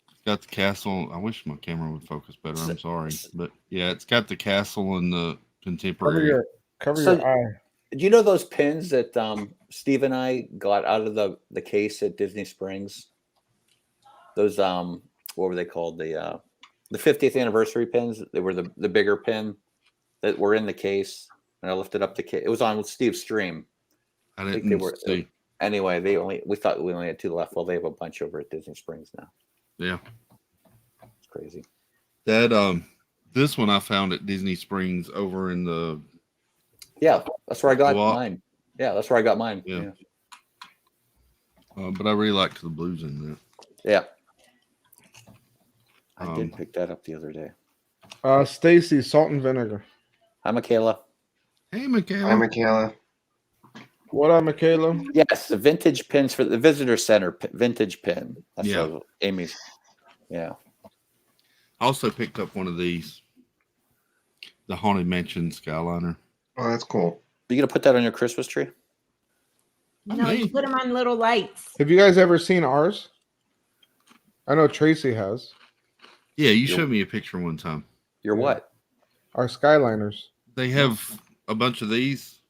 It's got the castle. I wish my camera would focus better. I'm sorry, but yeah, it's got the castle and the contemporary. Cover So- your eye. Do you know those pins that Steve and I got out of the case at Disney Springs? Those what were they called? The 50th anniversary pins. They were the bigger pin that were in the case. And I lifted up the case. It was on Steve's stream. I think didn't they were- see. Anyway, we thought we only had 2 left. Well, they have a bunch over at Disney Springs now. Yeah, It's crazy. that this one I found at Disney Springs over in the. Yeah, that's where I got Well, mine. Yeah, that's where I got mine. Yeah. Yeah. But I really liked the blues in that. Yeah. I Um, did pick that up the other day. Stacy, salt and vinegar. Hi, Michaela. Hey, Michaela. Hi, Michaela. What up, Michaela? Yes, the vintage pins for the visitor center. Vintage pin. That's Yeah. what Amy's. Yeah. I also picked up one of these, the Haunted Mansion Skyliner. Oh, that's cool. You gonna put that on your Christmas tree? No, you put them on little lights. Have you guys ever seen ours? I know Tracy has. Yeah, you showed me a picture one time. Your what? Our Skyliners. They have a bunch of these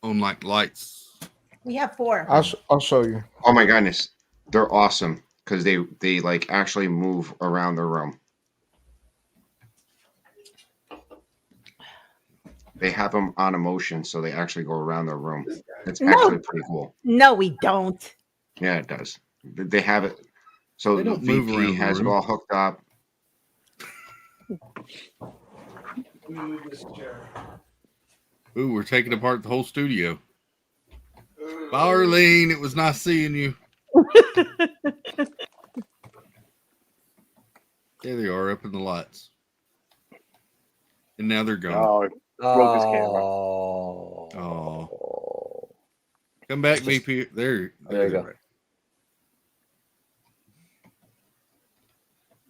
on like lights. We have 4. I'll show you. Oh my goodness, they're awesome because they like actually move around the room. They have them on a motion, so they actually go around the room. It's No. actually pretty cool. No, we don't. Yeah, it does. They have it. So They the don't move VP around the has it room. all hooked up. Ooh, we're taking apart the whole studio. Bye, Arlene. It was nice seeing you. There they are up in the lights. And now they're gone. Oh, broke his camera. Oh. Oh. Come back, VP. There There you they go. are.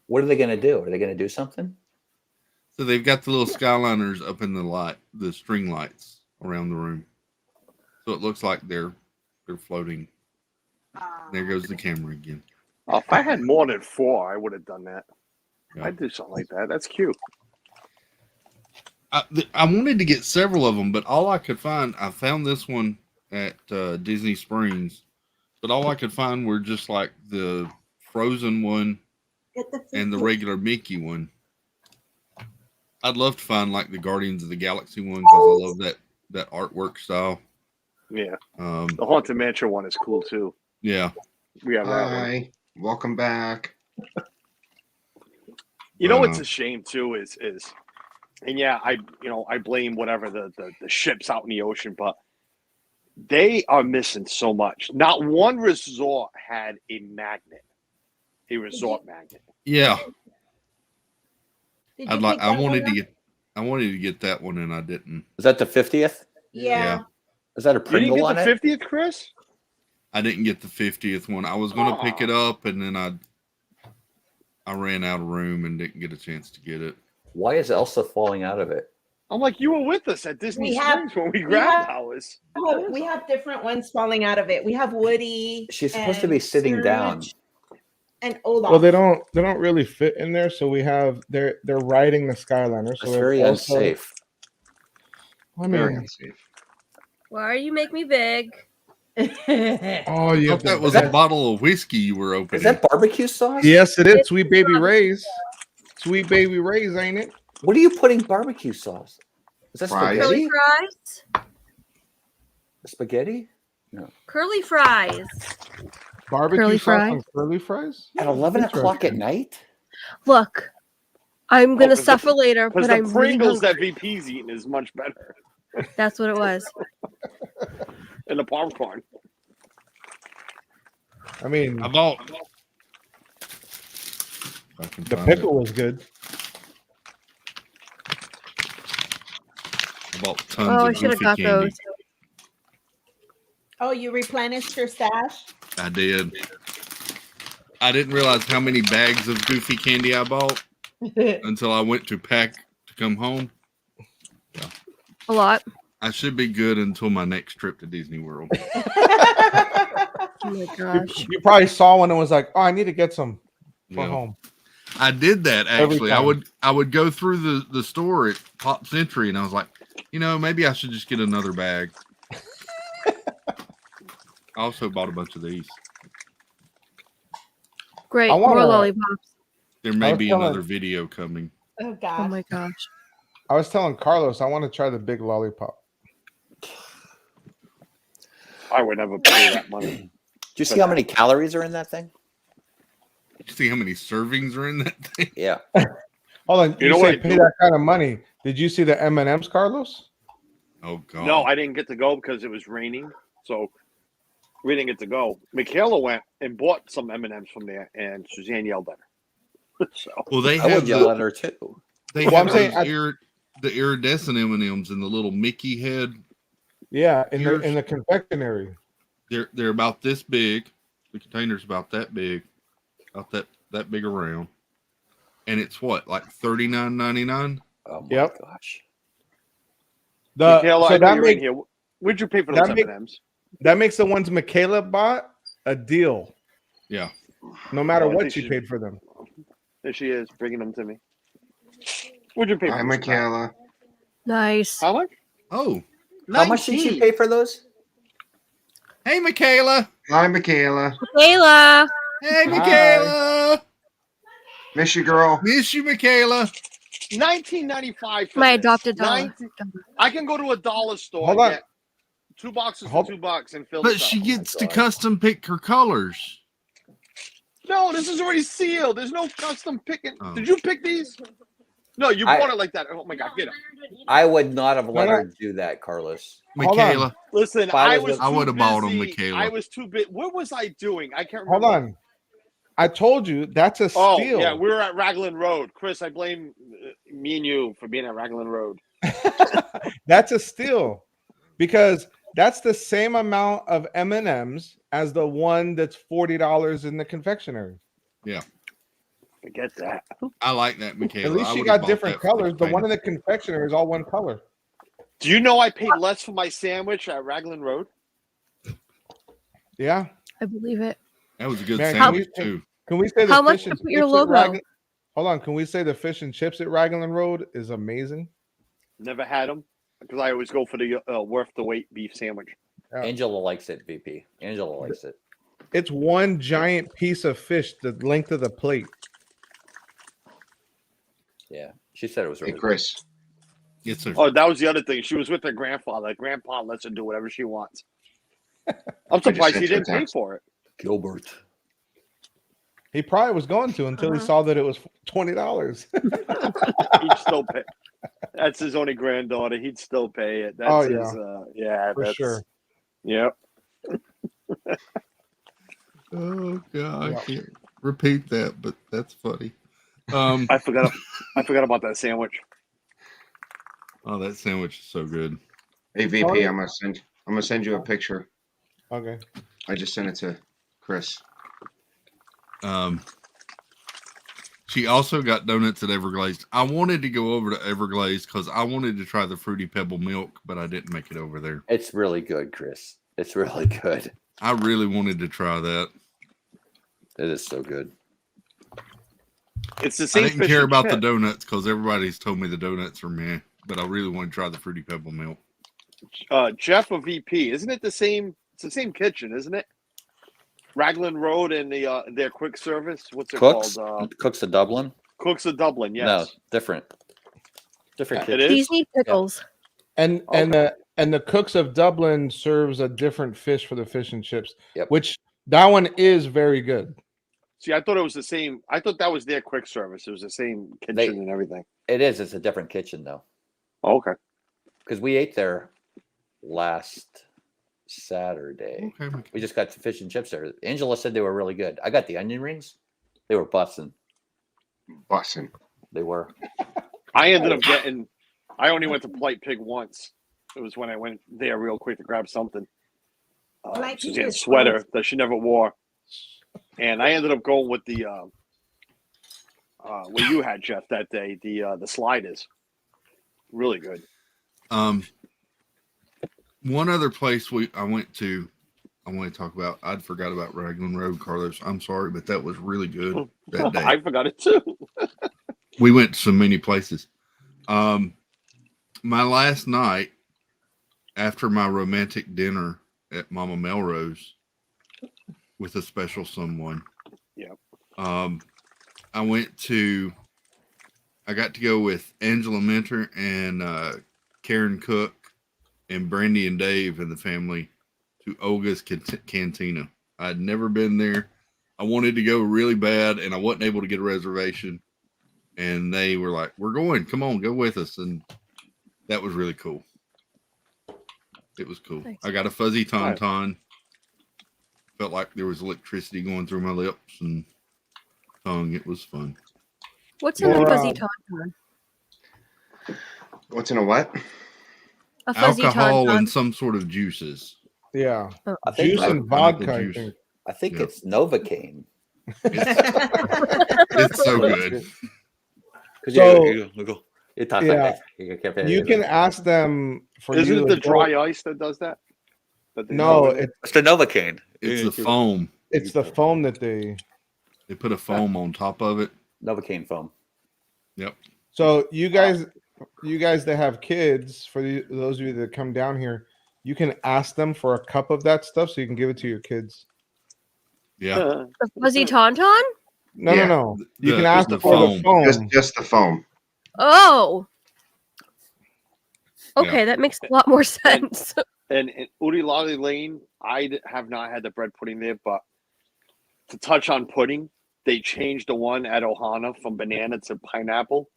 What are they gonna do? Are they gonna do something? So they've got the little Skyliners up in the light, the string lights around the room. So it looks like they're floating. There goes the camera again. Oh, if I had more than 4, I would have done that. Yeah. I'd do something like that. That's cute. I wanted to get several of them, but all I could find, I found this one at Disney Springs, but all I could find were just like the Frozen one Get the and the regular Mickey one. I'd love to find like the Guardians of the Galaxy one because I love that artwork style. Yeah. The Haunted Mansion one is cool too. Yeah. We have that one. Hi, welcome back. You know what's a shame too is and yeah, I blame whatever the ships out in the ocean, but they are missing so much. Not one resort had a magnet, a resort magnet. Yeah. Did I you pick that wanted one to up? wanted to get that one and I didn't. Is that the 50th? Yeah. Is that a You didn't Pringle get on the it? 50th, Chris? I didn't get the 50th one. I was going to pick it up and then I ran out of room and didn't get a chance to get it. Why is Elsa falling out of it? I'm like, you were with us at Disney We have- Springs when we we grabbed have- ours. Oh, we have different ones falling out of it. We have Woody. She's supposed to be and sitting down. Scrooge And Olaf. Well, they don't really fit in there, so we have they're riding the Skyliner. So It's they're very also- unsafe. I Very mean, unsafe. Why you make me big? oh, I you thought that was a bottle of whiskey you were opening. Is that barbecue sauce? Yes, it is. Sweet Baby Ray's. Sweet Baby Ray's, ain't it? What are you putting barbecue sauce? Is that Fries. spaghetti? Curly fries? Spaghetti? Curly fries. Barbecue Curly sauce fries. on curly fries? At 11 o'clock at night? Look, I'm gonna 'cause the- suffer later, Because but the I'm really Pringles that hungry. VP's eating is much better. That's what it was. And the popcorn. I mean, I bought. If I can the find it. pickle was good. I bought tons Oh, I of should have Goofy got candy. those. Oh, you replenished your stash? I did. I didn't realize how many bags of Goofy candy I bought until I went to pack to come home. A lot. I should be good until my next trip to Disney World. Oh my gosh. You probably saw one and was like, "Oh, I need to get some for Yeah. home." I did that Every actually. I time. would go through the store at Pop Century and I was like, maybe I should just get another bag. I also bought a bunch of these. Great. I wanna- More lollipops. There I may was be telling- another video coming. Oh Oh gosh. my gosh. I was telling Carlos I want to try the big lollipop. I would never pay that money. Do you see how many calories are in that thing? You see how many servings are in that thing? Yeah. Hold on, You you know say what I pay do? that kind of money. Did you see the M&Ms, Carlos? Oh god. No, I didn't get to go because it was raining. So we didn't get to go. Michaela went and bought some M&Ms from there, and Suzanne yelled at her. So Well, they I have would yell the, at her too. they Well, I'm have saying those the iridescent M&Ms and the little Mickey head. Yeah, in Here's- the confectionery. They're about this big. The container's about that big, about that big around, and it's what, like $39.99? Oh my Yep. gosh. Michaela, I So know that you're makes in here. Where'd you pay for those that make- M&Ms? that makes the ones Michaela bought a deal. Yeah. No matter Oh, I what think she she- paid for them. There she is, bringing them to me. What'd you pay for Hi, those? Michaela. Nice. How much? Oh, How much did she 19. pay for those? hey Michaela. Hi, Michaela. Kayla. Hey Hi. Michaela. Miss you, girl. Miss you, Michaela. $19.95 for My this. adopted daughter. 19 I can go to a dollar store Hold and on. get 2 boxes Hold- for $2 and fill But this she up. gets to God. custom pick her colors. No, this is already sealed. There's no custom picking. Oh. Did you pick these? No, you I- bought it like that. Oh my God, get it. I would not have let No, no. her do that, Carlos. Hold on. Michaela. Listen, If I I was was a- I too would've bought 'em, busy. Michaela. I was too big. What was I doing? I can't Hold remember. on. I told you that's a Oh, steal. yeah, we were at Raglan Road. Chris, I blame me and you for being at Raglan Road. That's a steal because that's the same amount of M&Ms as the one that's $40 in the confectionery. Forget that. I like that, Michaela. At least I she would've got bought different that for colors. The one in container. the confectionery is all one color. Do you know I paid less for my sandwich at Raglan Road? Yeah. I believe it. That was a good Man, sandwich can we- too. Can we say the How much fish to and put your chips at logo? Hold on. Can we say the fish and chips at Raglan Road is amazing? Never had them because I always go for the worth the wait beef sandwich. Yeah. Angela likes it, VP. Angela likes it. It's one giant piece of fish the length of the plate. Yeah. She said it was Hey, really good. Chris. It's a Oh, that was the other thing. She was with her grandfather. Grandpa lets her do whatever she wants. I'm just surprised sent he you a didn't pay text. for it. Gilbert. He probably was going to until he saw that it was $20. He'd still pay. That's his only granddaughter. He'd still pay it. That's Oh, his, yeah, For that's, sure. Yep. Oh god, I Yeah. can't repeat that, but that's funny. I forgot about that sandwich. Oh, that sandwich is so good. Hey, VP, Tony? I'm gonna send you a picture. Okay. I just sent it to Chris. She also got donuts at Everglazed. I wanted to go over to Everglazed because I wanted to try the Fruity Pebble milk, but I didn't make it over there. It's really good, Chris. It's really good. I really wanted to try that. It is so good. It's the I same didn't fish care and about the chip. donuts because everybody's told me the donuts are meh, but I really want to try the Fruity Pebble milk. Jeff of VP, isn't it the same? It's the same kitchen, isn't it? Raglan Road and the their quick service. What's it Cooks? called? Cooks of Dublin? Cooks of Dublin. Yes. No, different. Different It kitchen. is? These need pickles. And Okay. And the Cooks of Dublin serves a different fish for the fish and chips, Yep. which that one is very good. See, I thought it was the same. I thought that was their quick service. It was the same kitchen and everything. It is. It's a different kitchen though. Oh, okay. Because we ate there last Saturday. Okay. We just got some fish and chips there. Angela said they were really good. I got the onion rings. They were busting. Bussin'. They were. I ended up getting. I only went to Polite Pig once. It was when I went there real quick to grab something. Polite Pig Suzanne's is sweater fun. that she never wore, and I ended up going with the what you had, Jeff, that day. The sliders, really good. One other place I went to, I want to talk about. I'd forgot about Raglan Road, Carlos. I'm sorry, but that was really good that day. I forgot it too. We went to so many places. My last night after my romantic dinner at Mama Melrose with a special someone. Yep. I got to go with Angela Minter and Karen Cook and Brandy and Dave and the family to Olga's Cantina. I'd never been there. I wanted to go really bad, and I wasn't able to get a reservation. And they were like, "We're going. Come on, go with us." And that was really cool. It was cool. Nice. I got a fuzzy tauntaun. Felt like there was electricity going through my lips and tongue. It was fun. What's in a Or, fuzzy tauntaun? What's in a what? A fuzzy Alcohol tauntaun. and some sort of juices. Yeah. I think Juice and vodka, I juice. think. I think Yeah. it's Novocaine. It's so good. So, you can ask them for Isn't you it the to go- dry ice that does that? That they No, have in it? It's the Novocaine. It's the foam. it's the foam that they. They put a foam on top of it. Novocaine foam. Yep. So you guys that have kids, for those of you that come down here, you can ask them for a cup of that stuff so you can give it to your kids. Yeah. The fuzzy tauntaun? No, Yeah. no. You The- can ask the for the foam. foam. Just the foam. Oh. Okay, Yeah. that makes a lot more sense. And in Udilali Lane, have not had the bread pudding there, but to touch on pudding, they changed the one at Ohana from banana to pineapple.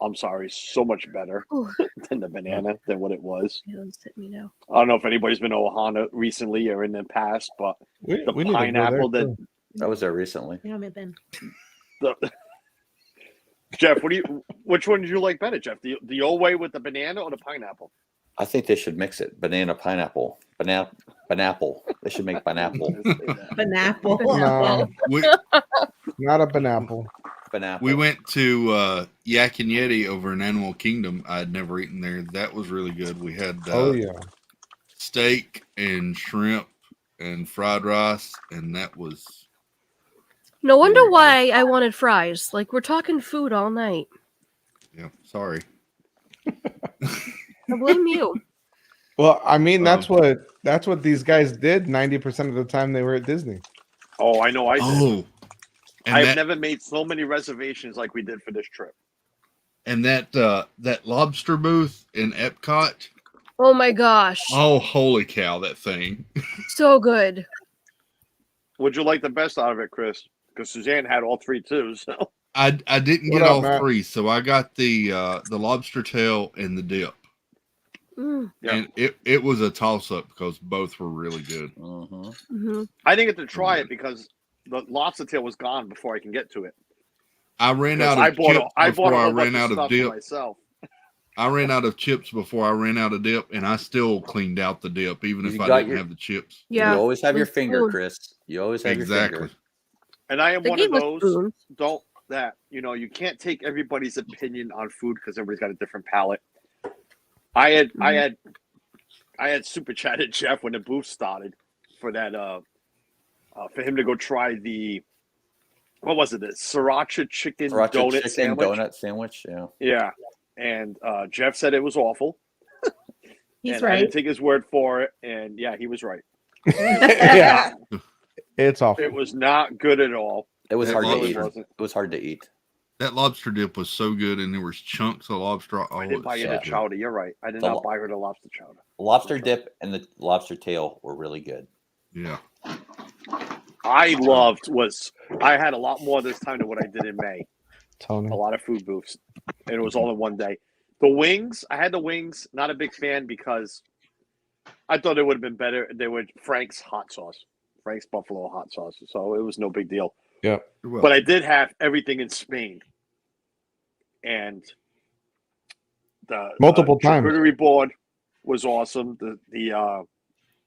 I'm sorry, so much better Ooh. than the banana than what it was. Don't sit me now. I don't know if anybody's been to Ohana recently or in the past, but We the need to go pineapple there, that too. That was there recently. Yeah, I've been. the, Jeff, which one did you like better, Jeff? The old way with the banana or the pineapple? I think they should mix it. Banana, pineapple, banapple. They should make pineapple. Banapple. No, We not a banapple. Banapple. we went to Yak and Yeti over in Animal Kingdom. I'd never eaten there. That was really good. We had Oh yeah. steak and shrimp and fried rice, and that was No wonder why I wanted fries. Like, we're talking food all night. yeah. Sorry. I blame you. Well, I mean that's what these guys did 90% of the time they were at Disney. Oh, I know I did. Oh, and I've that, never made so many reservations like we did for this trip. and that lobster booth in Epcot. Oh my gosh. Oh, holy cow! That thing. So good. Would you like the best out of it, Chris? Because Suzanne had all three too. So I didn't What get up, all Matt? three, so I got the lobster tail and the dip, Mm, Yeah. and it was a toss up because both were really good. Mhm. hmm I didn't get to try it because the lobster tail was gone before I can get to it. I ran out I of bought chips I before bought a I whole ran bunch out of of stuff for dip. myself. I ran out of chips before I ran out of dip, and I still cleaned out the dip, even if You I got didn't your- have the chips. Yeah. You always have your With finger, spoon. Chris. You always have your Exactly. finger. And I am They one of gave us those spoons. that you can't take everybody's opinion on food because everybody's got a different palate. I had super chatted Jeff when the booth started for that for him to go try the what was it, the sriracha chicken Sriracha donut chicken sandwich. donut sandwich. Yeah. Yeah, and Jeff said it was awful. He's and I right. didn't take his word for it, and yeah, he was right. Yeah. It's awful. It was not good at all. It was That hard to lobster- eat. wasn't. It was hard to eat. That lobster dip was so good, and there was chunks of lobster. Oh, I didn't buy you the chowder. You're right. I did not buy her the lobster chowder. Lobster dip and the lobster tail were really good. Yeah. I had a lot more this time than what I did in May. Tony. A lot of food booths. And it was all in one day. The wings, I had the wings, not a big fan because I thought it would have been better. They were Frank's hot sauce. Frank's buffalo hot sauce. So it was no big deal. Yeah. But I did have everything in Spain. And the Multiple times. charcuterie board was awesome. The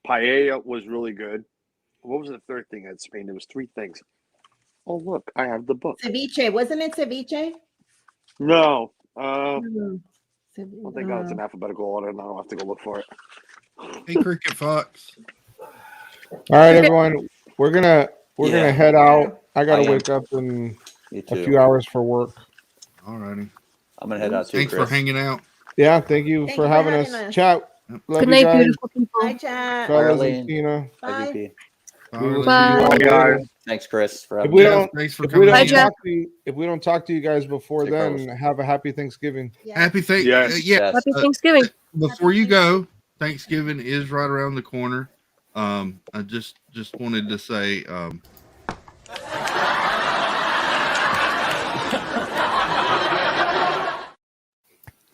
paella was really good. What was the third thing at Spain? There was 3 things. Oh, look, I have the book. Ceviche. Wasn't it ceviche? No. Hmm. I don't think it's in alphabetical order, and I don't have to go look for it. Hey, Cricket Fox. All right, everyone. We're gonna head out. I gotta I am. wake up in Me a too. few hours for work. All righty. I'm gonna head out too. Thanks Chris. for hanging out. Yeah, thank you Thank for you for having having us. us. Chat. Love Good you night, guys. beautiful people. Hi, chat. Fellas Arlene. and Tina. Bye. IVP. We will see Bye. you all Bye, later. guys. Thanks, Chris, for If having we me. don't, Thanks for if we coming don't Bye, in. Jeff. talk to you, if we don't talk to you guys before Hey, then, Carlos. have a happy Thanksgiving. Yeah. Happy Yes. yeah. Happy uh, Thanksgiving. Before you go, Thanksgiving is right around the corner. I just wanted to say,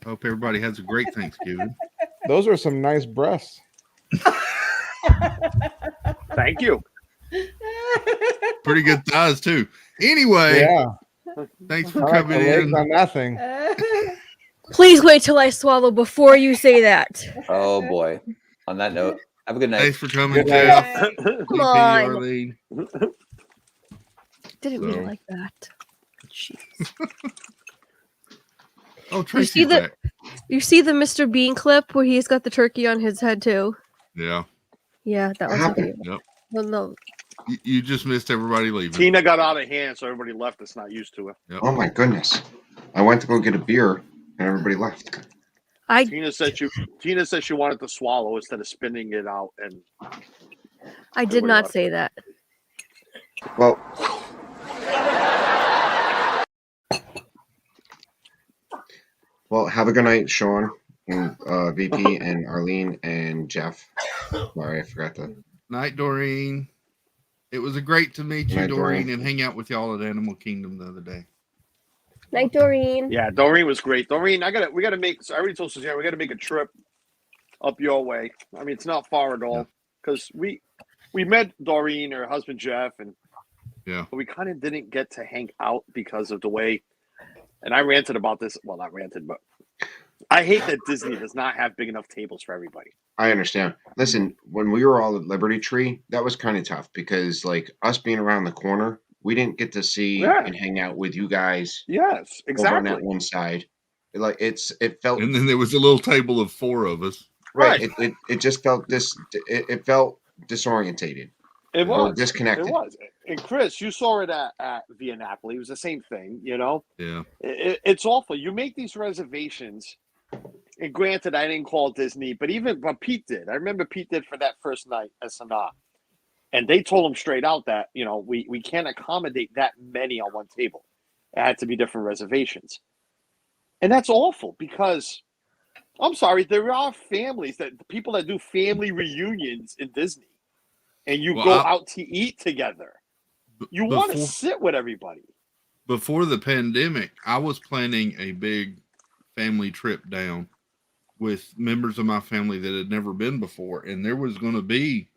hope everybody has a great Thanksgiving. Those are some nice breasts. Thank you. Pretty good thighs too. Anyway, Yeah, thanks I for like the coming legs in. on that thing. Please wait till I swallow before you say that. Oh boy. On that note, have a good night. Thanks for coming, Good night. Jeff. Come VP, on. Arlene. Didn't mean So- it like that. Jeez. Oh, You Tracy's see the back. you see the Mr. Bean clip where he's got the turkey on his head too? Yeah. Yeah, that was happened? okay. Yep. Well, no. You just missed everybody leaving. Tina got out of hand, so everybody left. That's not used to it. Yep. Oh my goodness. I went to go get a beer and everybody left. I Tina said she wanted to swallow instead of spinning it out, and I did Everybody not left. say that. Well, have a good night, Sean and VP and Arlene and Jeff. Sorry, I forgot to. Night, Doreen. It was a great to meet you, Night, Doreen, Doreen. and hang out with y'all at Animal Kingdom the other day. Night, Doreen. yeah, Doreen was great. Doreen, we gotta make. So I already told Suzanne we gotta make a trip up your way. I mean, it's not far at all because we met Doreen, her husband Jeff, and we kind of didn't get to hang out because of the way. And I ranted about this. Well, not ranted, but I hate that Disney does not have big enough tables for everybody. I understand. Listen, when we were all at Liberty Tree, that was kind of tough because, like, us being around the corner, we didn't get to see Yeah. and hang out with you guys Yes, over on that exactly. one side. Like, it felt And then there was a little table of 4 of us. right. It just felt it felt disorientated. It Or was disconnected. It was. And Chris, you saw it at Via Napoli. It was the same thing. You know, Yeah. it's awful. You make these reservations, and granted, I didn't call Disney, but Pete did. I remember Pete did for that first night at Sanaa, and they told him straight out that we can't accommodate that many on one table. It had to be different reservations, and that's awful because I'm sorry, there are families people that do family reunions in Disney, and you go out to eat together. You want to sit with everybody. Before the pandemic, I was planning a big family trip down with members of my family that had never been before. And there was going to be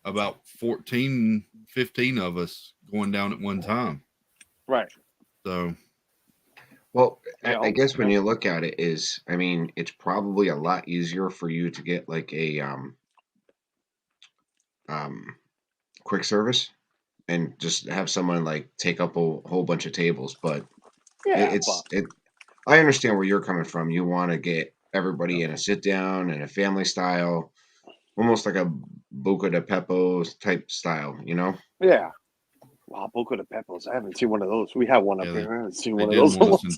about 14, 15 of us going down at one time. Right. So, Well, I guess when you look at it it's probably a lot easier for you to get like a quick service and just have someone like take up a whole bunch of tables. But I understand where you're coming from. You want to get everybody in a sit down and a family style, almost like a Boca de Pepos type style, you know? Yeah. Wow, Boca de Pepos. I haven't seen one of those. We have one up Yeah, here. I haven't seen they one of did those in a want long us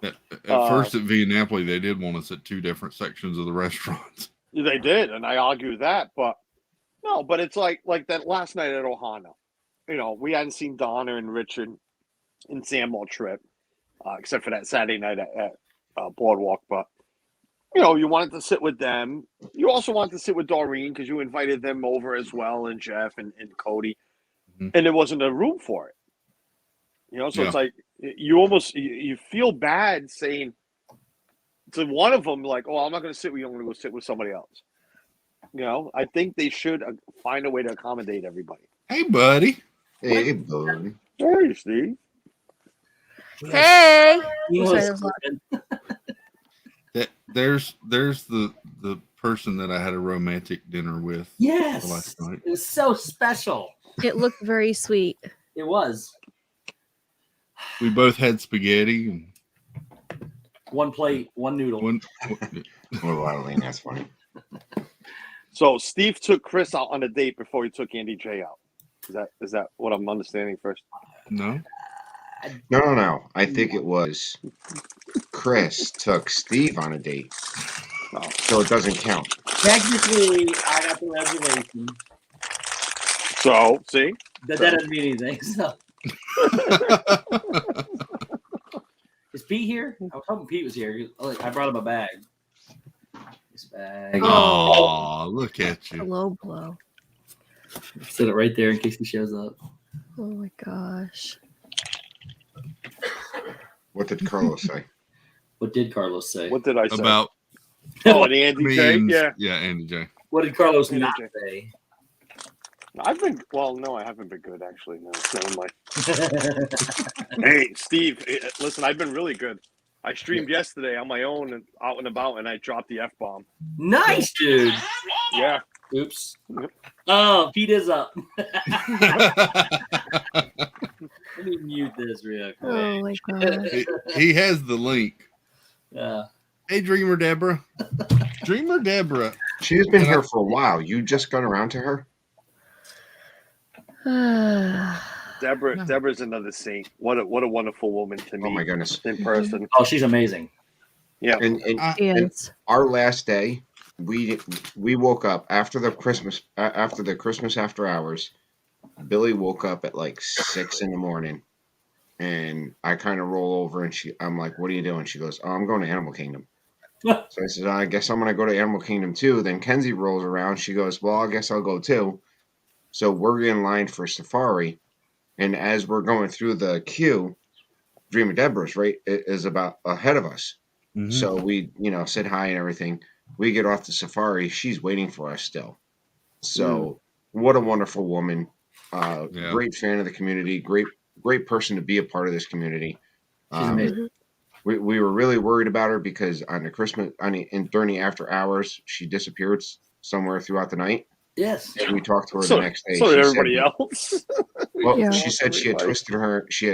time. at first at Via Napoli, they did want us at 2 different sections of the restaurants. They did, and I argue that, but no, but it's like that last night at Ohana. We hadn't seen Donna and Richard in Sandmore trip, except for that Saturday night at Boardwalk. But you wanted to sit with them. You also wanted to sit with Doreen because you invited them over as well, and Jeff and Cody, and there wasn't a room for it. So it's like you almost you feel bad saying to one of them like, "Oh, I'm not going to sit with you. I'm going to go sit with somebody else." I think they should find a way to accommodate everybody. Hey, buddy. Hey, buddy. Hey, Steve. Hey. There's the person that I had a romantic dinner with. Yes, last night. it was so special. It looked very sweet. It was. We both had spaghetti and one plate, one noodle. Oh, Eileen, that's funny. So Steve took Chris out on a date before he took Andy J out. Is that what I'm understanding first? No. No. I think it was Chris took Steve on a date. Oh. So it doesn't count. Technically, I got the reservation. So, see? That doesn't mean anything. So. Is Pete here? I was hoping Pete was here. I brought him a bag. This bag. Oh, look at you. Low blow. Set it right there in case he shows up. Oh my gosh. What did Carlos say? What did Carlos say? What did I say? About the Andy J? Yeah, Andy J. What did Carlos Andy not J. say? I haven't been good actually. No, never mind. Hey, Steve, listen, I've been really good. I streamed yesterday on my own and out and about, and I dropped the F-bomb. Nice, dude. Yeah. Oops. Oh, Pete is up. Let me mute this real quick. Oh my god. He has the link. Yeah. Hey, Dreamer Deborah. Dreamer Deborah. She's been here for a while. You just got around to her? Deborah's another saint. What a wonderful woman to meet. Oh my goodness. In person. Oh, she's amazing. Yeah. And our last day, we woke up after the Christmas after hours. Billy woke up at like 6 a.m, and I kind of roll over and I'm like, "What are you doing?" She goes, "Oh, I'm going to Animal Kingdom." So I said, "I guess I'm going to go to Animal Kingdom too." Then Kenzie rolls around. She goes, "Well, I guess I'll go too." So we're in line for Safari, and as we're going through the queue, Dreamer Deborah's is about ahead of us. Mm-hmm. So we, said hi and everything. We get off the Safari. She's waiting for us still. So what a wonderful woman. Great fan of the community. Great person to be a part of this community. She's amazing. We were really worried about her because on the during the after hours, she disappeared somewhere throughout the night. Yes. And we talked to her the next day. So did everybody else. Well, she said she had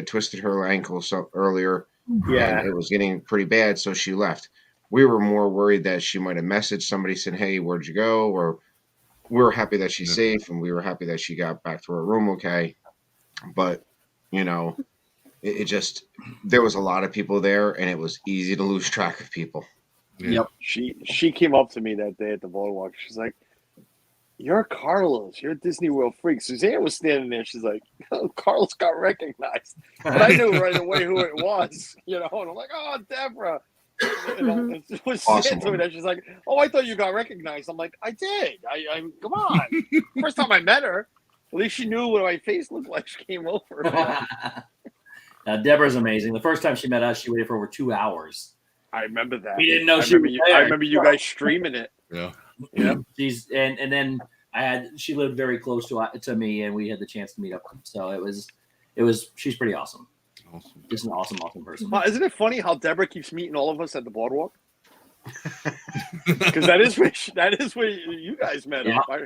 twisted her ankle earlier. Yeah. And it was getting pretty bad, so she left. We were more worried that she might have messaged somebody, said, "Hey, where'd you go?" Or we were happy that she's safe, and we were happy that she got back to her room okay. But, it just, there was a lot of people there, and it was easy to lose track of people. Yep. She came up to me that day at the Boardwalk. She's like, "You're Carlos. You're a Disney World freak." Suzanne was standing there. She's like, "Oh, Carlos got recognized." But I knew right away who it was, and I'm like, "Oh, Deborah." It was Awesome. to me that she's like, "Oh, I thought you got recognized." I'm like, "I did. I come on." First time I met her, at least she knew what my face looked like. She came over. Deborah's amazing. The first time she met us, she waited for over 2 hours. I remember that. We didn't know she was there. I remember you guys streaming it. Yeah. Yeah. She's and then she lived very close to me, and we had the chance to meet up. So it was she's pretty awesome. Just an awesome person. Isn't it funny how Deborah keeps meeting all of us at the Boardwalk? Because that is where you guys met. Yeah. I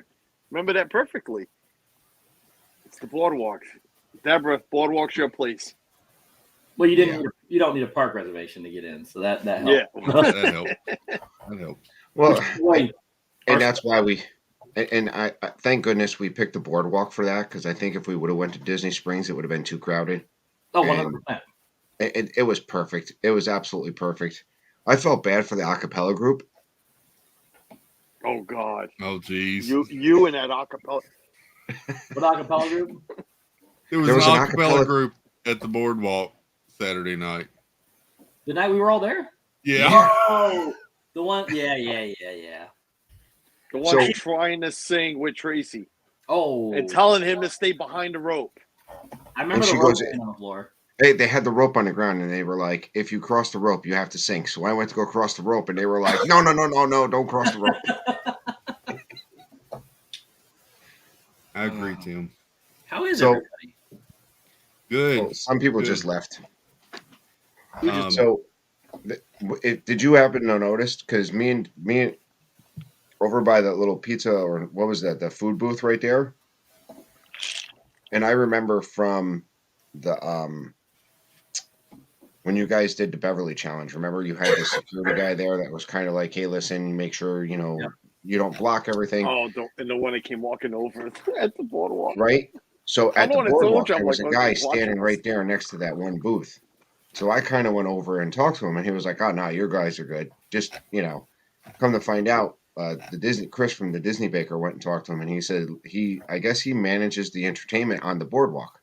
remember that perfectly. It's the Boardwalk. Deborah, Boardwalk's your place. Well, you don't need a park reservation to get in, so that helped. Yeah, that helped. Well, and that's why I thank goodness we picked the Boardwalk for that, because I think if we would have went to Disney Springs, it would have been too crowded. Oh, 100%. It was perfect. It was absolutely perfect. I felt bad for the acapella group. Oh God. Oh geez. You and that acapella. What acapella group? There was an acapella group at the boardwalk Saturday night. The night we were all there? Yeah. Oh, the one. Yeah. The one trying to sing with Tracy. Oh. And telling him to stay behind the rope. I remember And the she rope goes, on the floor. They had the rope on the ground, and they were like, if you cross the rope, you have to sing. So I went to go cross the rope, and they were like, no, don't cross the rope. I agree, Tim. How is So- everybody? Good. Well, some people Good. just left. Um, So, did you happen to notice? Because me and over by that little pizza, or what was that? The food booth right there. And I remember from the when you guys did the Beverly Challenge. Remember, you had the security guy there that was kind of like, "Hey, listen, make sure you don't block everything." Oh, and the one that came walking over at the boardwalk. Right? So I'm at the the one that told boardwalk, you, I'm there was like, a guy watching standing this. right there next to that one booth. So I kind of went over and talked to him, and he was like, "Oh, no, your guys are good." Just, come to find out, Chris from the Disney Baker went and talked to him, and he said I guess he manages the entertainment on the boardwalk.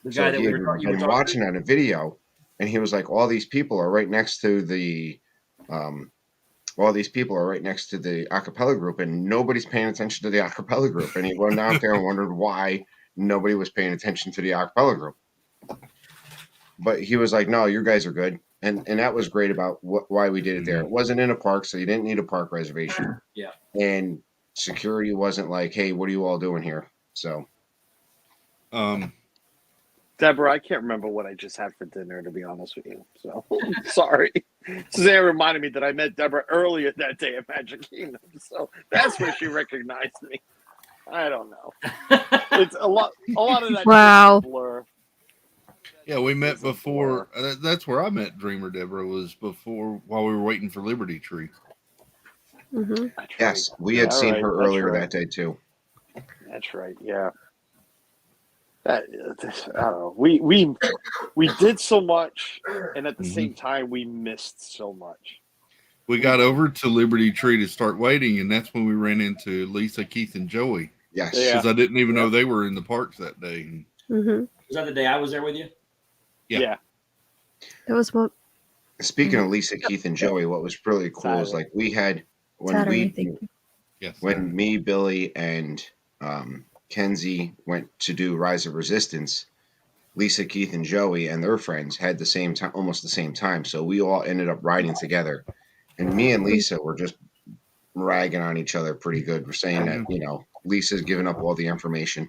The So guy that he we had were talking been watching on a video, and he was like, all these people are right next to the acapella group, and nobody's paying attention to the acapella group. And he went out there and wondered why nobody was paying attention to the acapella group. But he was like, no, you guys are good. And that was great about why we did it there. It wasn't in a park, so you didn't need a park reservation. Yeah. And security wasn't like, hey, what are you all doing here? So. Deborah, I can't remember what I just had for dinner, to be honest with you. So, sorry. Suzanne reminded me that I met Deborah earlier that day at Magic Kingdom. So, that's where she recognized me. I don't know. It's a lot of that. Wow. Blur. Yeah, we met before. That's where I met Dreamer Deborah, was before, while we were waiting for Liberty Tree. Mm-hmm. Yes, we had seen her earlier that day too. That's right. Yeah. I don't know. We did so much, and at the same time, we missed so much. We got over to Liberty Tree to start waiting, and that's when we ran into Lisa, Keith, and Joey. Yes, because I didn't even know they were in the parks that day. Mm-hmm. Was that the day I was there with you? Yeah. That was what. Speaking of Lisa, Keith, and Joey, what was really cool is like we had when me, Billy, and Kenzie went to do Rise of Resistance. Lisa, Keith, and Joey and their friends had the same time, almost the same time. So we all ended up riding together, and me and Lisa were just ragging on each other pretty good. We're saying that Lisa's giving up all the information.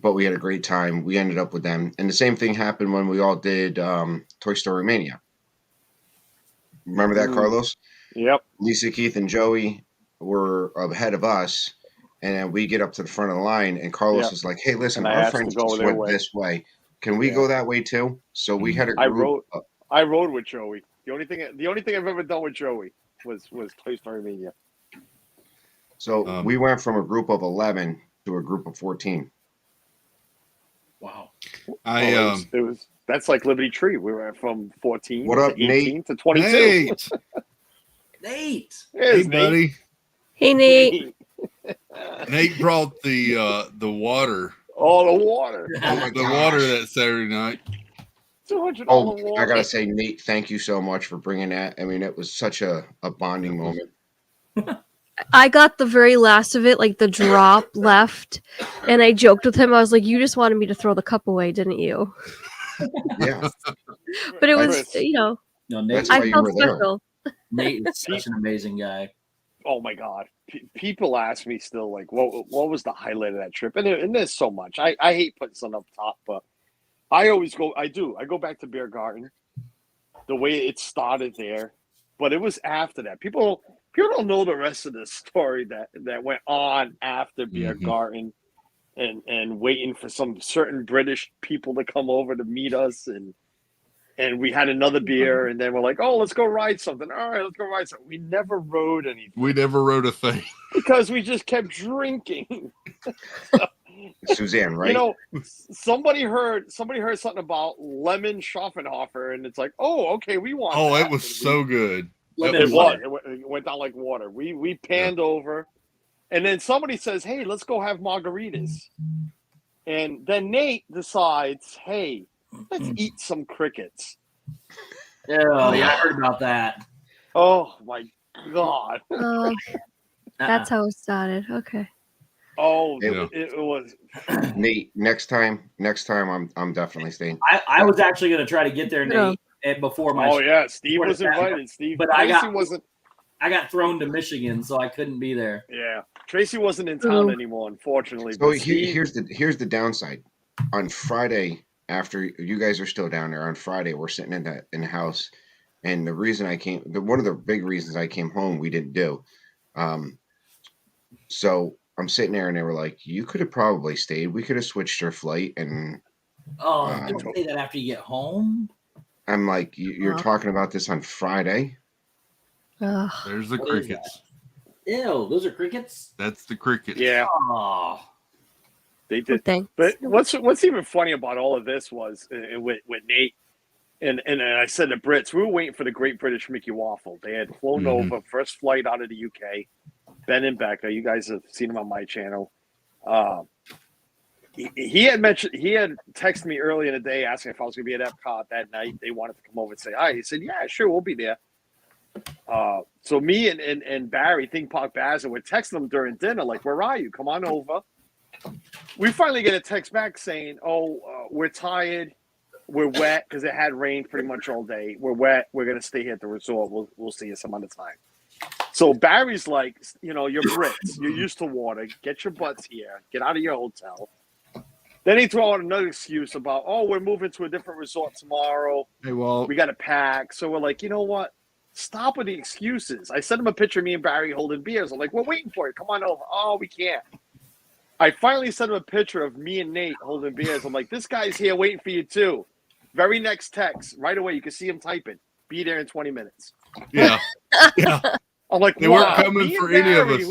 But we had a great time. We ended up with them. And the same thing happened when we all did Toy Story Mania. Remember that, Carlos? Yep. Lisa, Keith, and Joey were ahead of us. And then we get up to the front of the line, and Carlos was like, hey, listen, our friends just went this way. Can we go that way too? So we had a group. I rode with Joey. The only thing I've ever done with Joey was Toy Story Mania. So we went from a group of 11 to a group of 14. Wow. That's like Liberty Tree. We went from 14 what up, to 18 Nate? to 22. Nate. Nate. Hey, buddy. Hey, Nate. Nate brought the water. Oh, the water. Oh my the gosh. water that Saturday night. $200 Oh, water. I gotta say, Nate, thank you so much for bringing that. I mean, it was such a bonding moment. I got the very last of it, like the drop left, and I joked with him. I was like, "You just wanted me to throw the cup away, didn't you?" Yeah. But it was, Chris. No, Nate, That's why I you felt were there. special. Nate is such an amazing guy. Oh my God! People ask me still, like, what was the highlight of that trip? And there's so much. I hate putting something up top, but I always go. I go back to Beer Garden, the way it started there, but it was after that. People don't know the rest of the story that went on after Beer Garden, and waiting for some certain British people to come over to meet us, and we had another beer, and then we're like, oh, let's go ride something. All right, let's go ride something. We never rode anything We never wrote a thing. because we just kept drinking. Suzanne, right? You know, somebody heard something about lemon Schaffenhofer, and it's like, oh, okay, we want. Oh, that. it was so good. It was. It went down like water. We panned over, and then somebody says, "Hey, let's go have margaritas." And then Nate decides, hey, let's eat some crickets. Oh, yeah, I heard about that. Oh my God. That's how it started. Okay. Oh, Yeah. it was. Nate, next time I'm definitely staying. I was actually going to try to get there, No. Nate, before my. Oh yeah, Steve before was the- invited. Steve, but Tracy wasn't. I got thrown to Michigan, so I couldn't be there. Yeah, Tracy wasn't in town anymore, unfortunately. So But Steve, here's the downside. On Friday, after you guys are still down there, on Friday we're sitting in the house, and the reason I came, one of the big reasons I came home, we didn't do. So I'm sitting there, and they were like, "You could have probably stayed. We could have switched your flight." And Oh, don't say that after you get home. I'm like, "You're talking about this on Friday." There's the What is crickets. Ew, those are crickets? That's the crickets. yeah, Oh. they did. Thanks. But what's even funny about all of this was with Nate and I said to Brits, we were waiting for the Great British Mickey Waffle. They had flown over, first flight out of the UK. Ben and Becca, you guys have seen him on my channel. He had texted me early in the day asking if I was going to be at Epcot that night. They wanted to come over and say hi. He said, "Yeah, sure, we'll be there." So me and Barry, Think Park Baza, would text them during dinner, like, "Where are you? Come on over." We finally get a text back saying, we're tired. We're wet because it had rained pretty much all day. We're wet. We're going to stay here at the resort. We'll see you some other time. So Barry's like, you're Brits. You're used to water. Get your butts here. Get out of your hotel. Then he throw out another excuse about, we're moving to a different resort tomorrow. Hey, Walt. We got to pack. So we're like, you know what? Stop with the excuses. I sent him a picture of me and Barry holding beers. I'm like, we're waiting for you. Come on over. Oh, we can't. I finally sent him a picture of me and Nate holding beers. I'm like, this guy's here waiting for you too. Very next text, right away, you can see him typing. Be there in 20 minutes. Yeah. Yeah. I'm like, They weren't coming for any of us.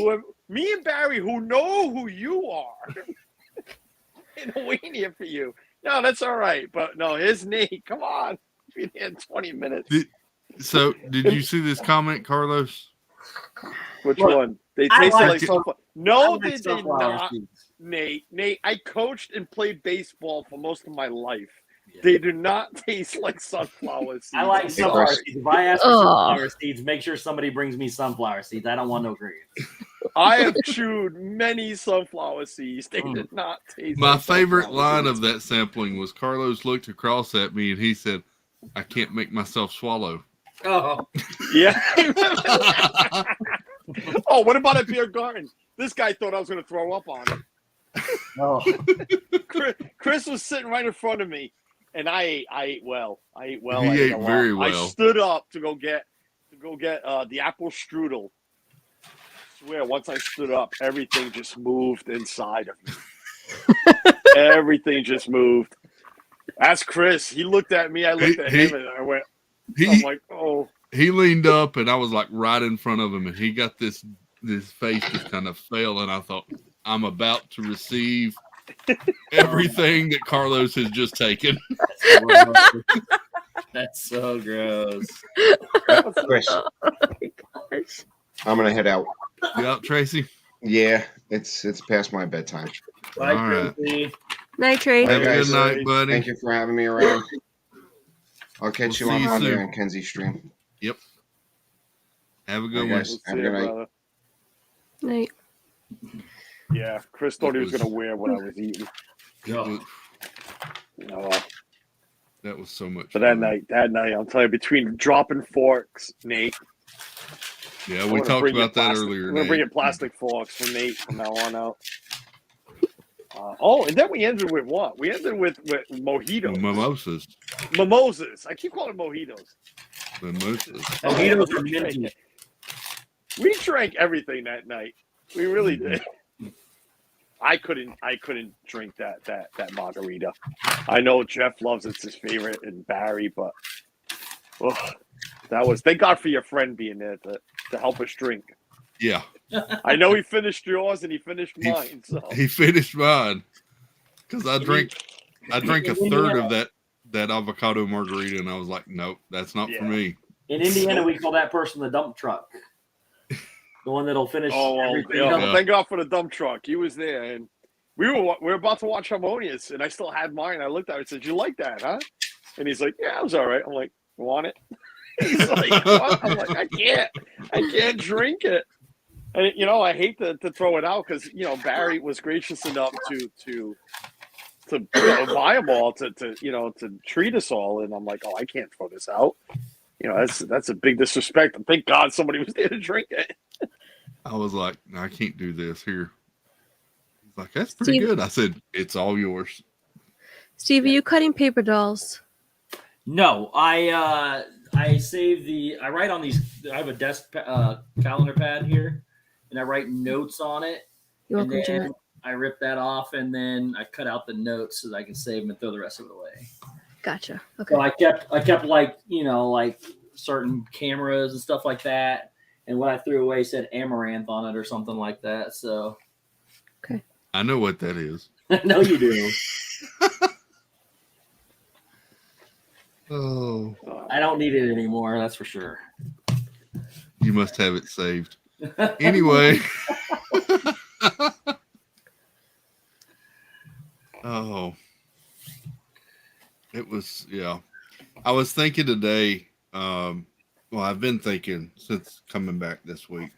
Me and Barry, who know who you are, and waiting here for you. No, that's all right. But no, here's Nate. Come on. Be there in 20 minutes. So, did you see this comment, Carlos? Which Look, one? They I taste like like- sunflower. No, I they like did sunflower not. seeds. Nate, I coached and played baseball for most of my life. They do not taste like sunflower seeds. I like sunflower seeds. If I ask for sunflower seeds, make sure somebody brings me sunflower seeds. I don't want no crickets. I have chewed many sunflower seeds. They did not taste My like favorite sunflower line seeds. of that sampling was Carlos looked across at me and he said, "I can't make myself swallow." Oh, Yeah. Oh, what about at Beer Garden? This guy thought I was going to throw up on him. oh. Chris was sitting right in front of me, and I ate well. I ate well. He I ate a lot. very I well. stood up to go get the apple strudel. I swear, once I stood up, everything just moved inside of me. Everything just moved. Ask Chris. He looked at me. I looked at him, and I went. I'm like, oh. He leaned up and I was like right in front of him and he got this face just kind of fell and I thought, I'm about to receive everything that Carlos has just taken. That's so gross. Chris, I'm gonna head out. You out, Tracy? Yeah, it's past my bedtime. Bye, All right. Tracy. Night, Trace. Have a guys. good night, buddy. Thank you for having me around. I'll catch We'll you on see you Monday soon. on Kenzie stream. Yep. Have a Bye, good one. guys. Have a good night. Night. Yeah, Chris thought he was going to wear what I was eating. Oh. That was so much But fun. that night, I'll tell you, between dropping forks, Nate. Yeah, I'm we gonna talked bring you about that plastic- earlier. I'm going to bring you Nate. plastic forks from Nate from now on out. And then we ended with what? We ended with mojitos. Mimosas. Mimosas. I keep calling them mojitos. Mimosas. Mojitos are minty. We drank everything that night. We really did. I couldn't drink that margarita. I know Jeff loves it. It's his favorite, and Barry, but that was, thank God for your friend being there to help us drink. Yeah. I know he finished yours and he finished mine. So He finished mine because I drank a third of that avocado margarita and I was like, nope, that's not for me. In Indiana, we call that person the dump truck. The one that'll finish everything. Thank God for the dump truck. He was there, and we were about to watch Harmonious, and I still had mine. I looked at it and said, "You like that, huh?" And he's like, "Yeah, it was all right." I'm like, "Want it?" He's like, "What?" I'm like, I can't drink it." And I hate to throw it out because Barry was gracious enough to buy them all to treat us all, and I'm like, "Oh, I can't throw this out." That's a big disrespect. And thank God somebody was there to drink it. I was like, no, I can't do this here. He's like, that's pretty Steve- good. I said, it's all yours. Steve, are you cutting paper dolls? No, I save I write on these. I have a desk calendar pad here, and I write notes on it. You're and welcome, then Janet. I rip that off, and then I cut out the notes so that I can save them and throw the rest of it away. Gotcha. Okay. So I kept like certain cameras and stuff like that. And what I threw away said Amaranth on it or something like that. So I know what that is. no, you do. Oh, I don't need it anymore. That's for sure. you must have it saved. Anyway. Oh, it was, yeah. I was thinking today, well, I've been thinking since coming back this week.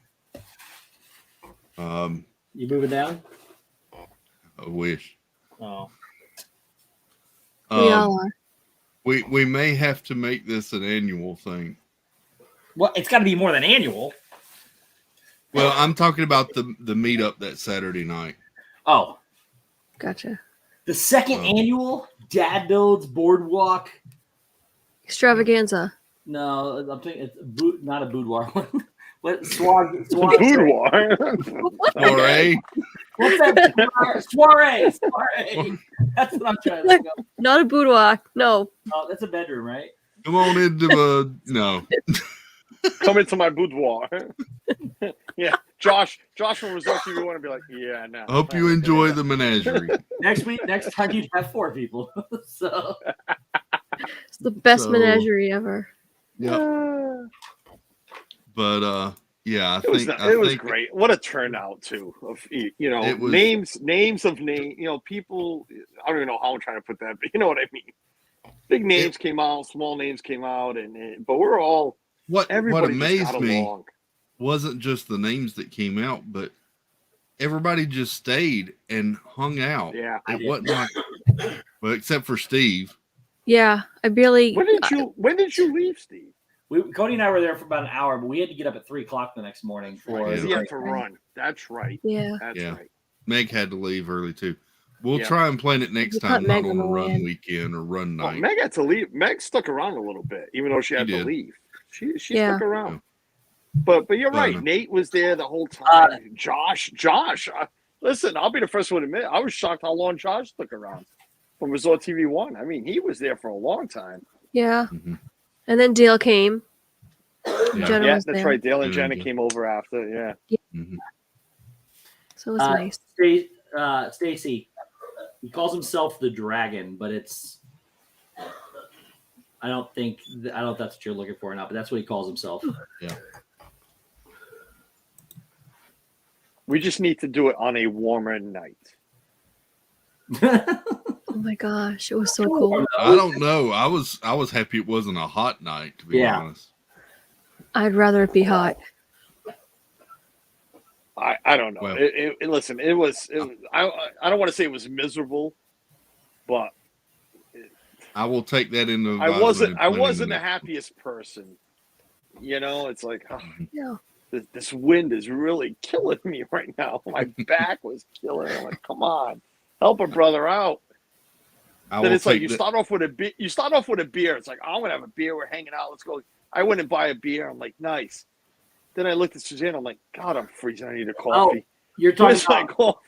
You moving down? I wish. Oh. We all are. We may have to make this an annual thing. Well, it's got to be more than annual. Well, I'm talking about the meetup that Saturday night. Oh, Gotcha. the second annual Dad Builds Boardwalk. Extravaganza. No, I'm thinking it's not a boudoir one. What swag? Boudoir. Soiree. What's that? Soiree. That's what I'm trying to think of. Not a boudoir. No. Oh, that's a bedroom, right? Come on into no. Come into my boudoir. Yeah, Josh from Resort TV want to be like, yeah, no. I hope you enjoy the menagerie. Next time you'd have 4 people. So It's the best So- menagerie ever. Yep. But yeah, It was I think great. What a turnout too of It was- names of people. I don't even know how I'm trying to put that, but you know what I mean. Big names came out, small names came out, but we're all what everybody amazed just got me along. wasn't just the names that came out, but everybody just stayed and hung out. Yeah. It wasn't like, well, except for Steve. Yeah, I barely. When did you leave, Steve? Cody and I were there for about an hour, but we had to get up at 3:00 the next morning for. Because Yeah. he had to run. That's right. Yeah. That's Yeah. right. Meg had to leave early too. We'll Yeah. try and plan it next You time, caught not Meg on on a the run way in. weekend or run Well, night. Meg had to leave. Meg stuck around a little bit, even though she had to did. leave. She Yeah. stuck around. But you're right. Uh, Nate was there the whole time. Josh. Listen, I'll be the first one to admit I was shocked how long Josh stuck around from Resort TV 1. I mean, he was there for a long time. Yeah. Mhm. And then Dale came. Yeah. Jenna Yeah, was that's there. right. Dale and Yeah, Jenna yeah. came over after. Yeah. Mhm. So it was nice. Stacy, he calls himself the Dragon, but it's. I don't know if that's what you're looking for or not, but that's what he calls himself. Yeah. We just need to do it on a warmer night. Oh my gosh, it was so cool. I don't know. I was happy it wasn't a hot night, to be Yeah. honest. I'd rather it be hot. I don't know. Well- Listen, it was. I don't want to say it was miserable, but I will take that into I advisement wasn't in planning the next- happiest person. It's like Yeah. this wind is really killing me right now. My back was killing. I'm like, come on, help a brother out. I Then will it's like take you that- start off with a beer. You start off with a beer. It's like, I'm gonna have a beer. We're hanging out. Let's go. I went and buy a beer. I'm like, nice. Then I looked at Suzanne. I'm like, God, I'm freezing. I need a coffee. You're talking It's like, about.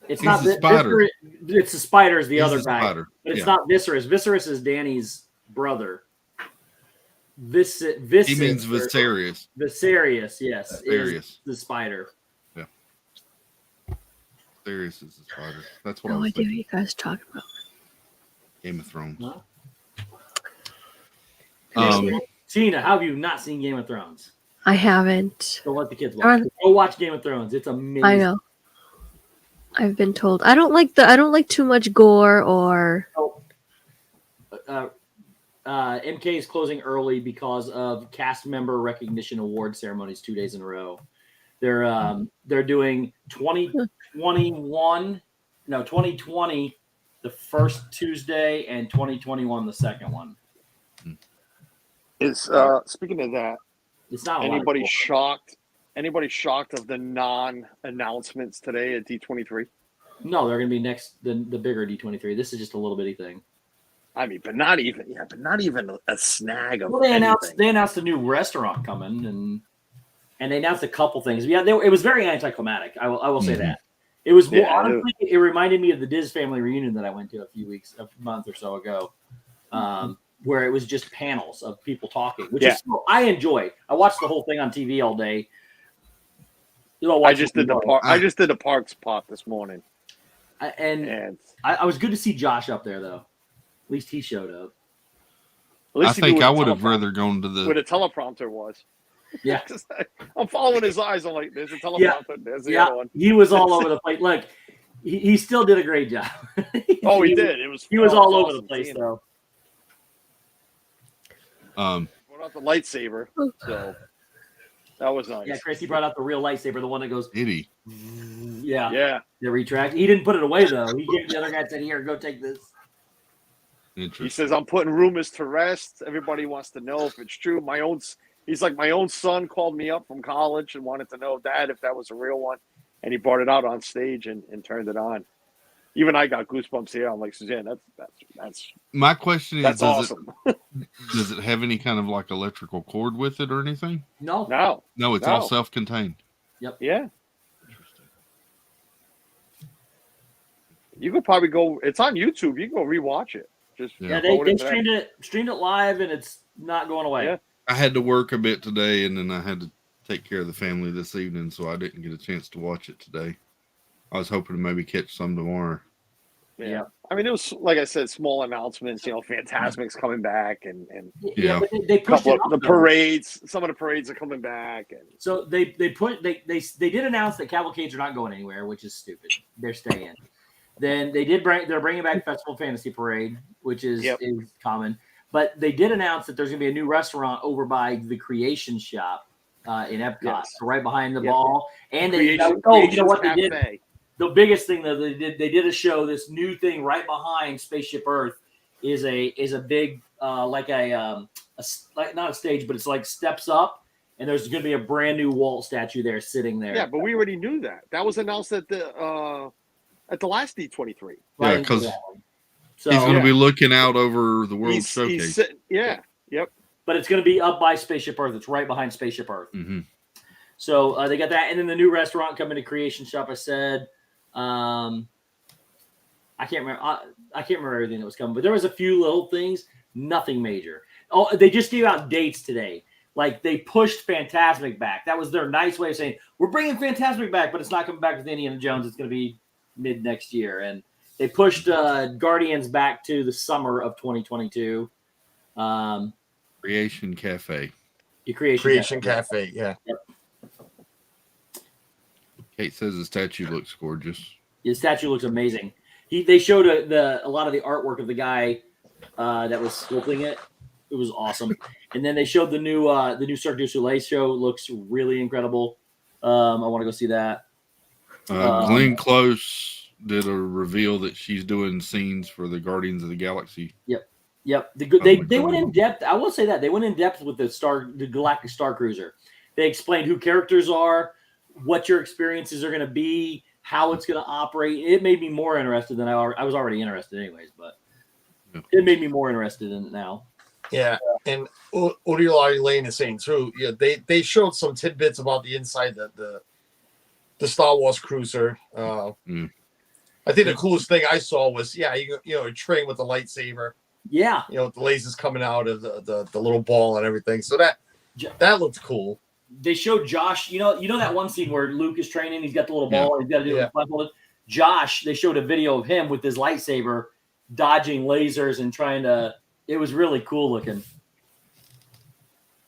It's He's not the spider. It's the spider is the He's other the guy, spider. but it's Yeah. not Viserys. Viserys is Danny's brother. He means Viserys. Viserys, yes, Viserys. is the spider. Viserys is the spider. That's what I No was idea what thinking. you guys talking about. Game of Thrones. Huh? Tina, how have you not seen Game of Thrones? I haven't. Don't let the kids watch. Darn. Go watch Game of Thrones. It's amazing. I know. I've been told. I don't like too much gore or. MK is closing early because of cast member recognition award ceremonies 2 days in a row. They're doing 2020 the first Tuesday and 2021 the second one. Is speaking of that, It's not a lot of anybody gore. shocked? Anybody shocked of the non-announcements today at D23? No, they're going to be next the bigger D23. This is just a little bitty thing. I mean, but not even a snag of. Well, they announced anything. they announced a new restaurant coming, and they announced a couple things. Yeah, it was very anticlimactic. I will say that. It was more, honestly, it reminded me of the Diz family reunion that I went to a month or so ago, where it was just panels of people talking, which is I enjoy. I watched the whole thing on TV all day. I just did the Parks pop this morning, and I was good to see Josh up there though. At least he showed up. I think I would have rather gone to the where the teleprompter was. Yeah, I'm following his eyes. I'm like, there's a teleprompter. There's the other one. He was all over the place. Look, he still did a great job. He did. He was all over the place though. Brought out the lightsaber, so that was nice. Yeah, Chris, he brought out the real lightsaber, the one that goes. Did Yeah. The retract. He didn't put it away though. He gave the other guy said, "Here, go take this." He says, "I'm putting rumors to rest. Everybody wants to know if it's true." He's like, my own son called me up from college and wanted to know, Dad, if that was a real one, and he brought it out on stage and turned it on. Even I got goosebumps here. I'm like, Suzanne, that's my question is, that's awesome. Does it have any kind of like electrical cord with it or anything? No, it's all self-contained. Yep. Yeah. You could probably go. It's on YouTube. You can go rewatch it. Just they streamed it live, and it's not going away. Yeah. I had to work a bit today, and then I had to take care of the family this evening, so I didn't get a chance to watch it today. I was hoping to maybe catch some tomorrow. Yeah. I mean, it was, like I said, small announcements. Fantasmic's coming back, and but they pushed it up, the parades. Some of the parades are coming back, and so they did announce that cavalcades are not going anywhere, which is stupid. They're staying. Then they're bringing back Festival Fantasy Parade, which is common. But they did announce that there's going to be a new restaurant over by the Creation Shop in Epcot, so right behind the ball. And you know what they did? The biggest thing that they did a show. This new thing right behind Spaceship Earth is a big not a stage, but it's like steps up, and there's going to be a brand new Walt statue there sitting there. Yeah, but we already knew that. That was announced at the last D23. Yeah, because he's going to be looking out over the World Showcase. But it's going to be up by Spaceship Earth. It's right behind Spaceship Earth. Mm-hmm. So they got that, and then the new restaurant coming to Creation Shop. I said, I can't remember. I can't remember everything that was coming, but there was a few little things. Nothing major. Oh, they just gave out dates today. Like they pushed Fantasmic back. That was their nice way of saying we're bringing Fantasmic back, but it's not coming back with Indiana Jones. It's going to be mid next year, and they pushed Guardians back to the summer of 2022. Creation Cafe. Creation Cafe. Yeah. Yep. Kate says the statue looks gorgeous. The statue looks amazing. They showed a lot of the artwork of the guy that was sculpting it. It was awesome. And then they showed the new Cirque du Soleil show. It looks really incredible. I want to go see that. Glenn Close did a reveal that she's doing scenes for the Guardians of the Galaxy. Yep. They went in depth. I will say that they went in depth with the Galactic Star Cruiser. They explained who characters are, what your experiences are going to be, how it's going to operate. It made me more interested than I was already interested anyways, but it made me more interested in it now. Yeah, and Uriel Lane is saying too. Yeah, they showed some tidbits about the inside the Star Wars cruiser. I think the coolest thing I saw was a train with the lightsaber. Yeah, the lasers coming out of the little ball and everything. So that looked cool. They showed Josh. You know that one scene where Luke is training. He's got the little ball. And he's got to do it blindfolded. Josh. They showed a video of him with his lightsaber dodging lasers and trying to. It was really cool looking.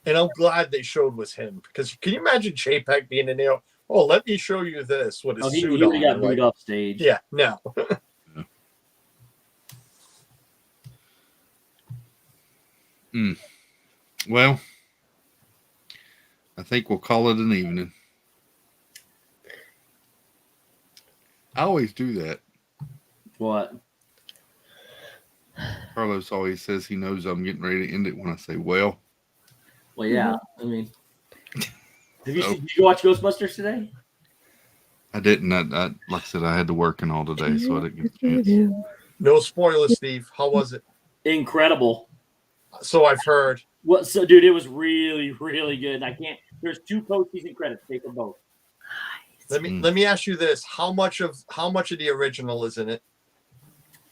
And I'm glad they showed was him because can you imagine Chapek being in there Oh, let me show you this. What is He suit already got on? booed Like, off stage. yeah, no. Well, I think we'll call it an evening. I always do that. What? Carlos always says he knows I'm getting ready to end it when I say, well. Well, yeah. I mean, did you watch Ghostbusters today? I didn't. I like I said, I had to work and all today, so I didn't get a chance. No spoilers, Steve. How was it? Incredible. So I've heard. What? So, dude, it was really, really good. I can't. There's 2 post-season credits. Take them both. Let me ask you this: how much of the original is in it?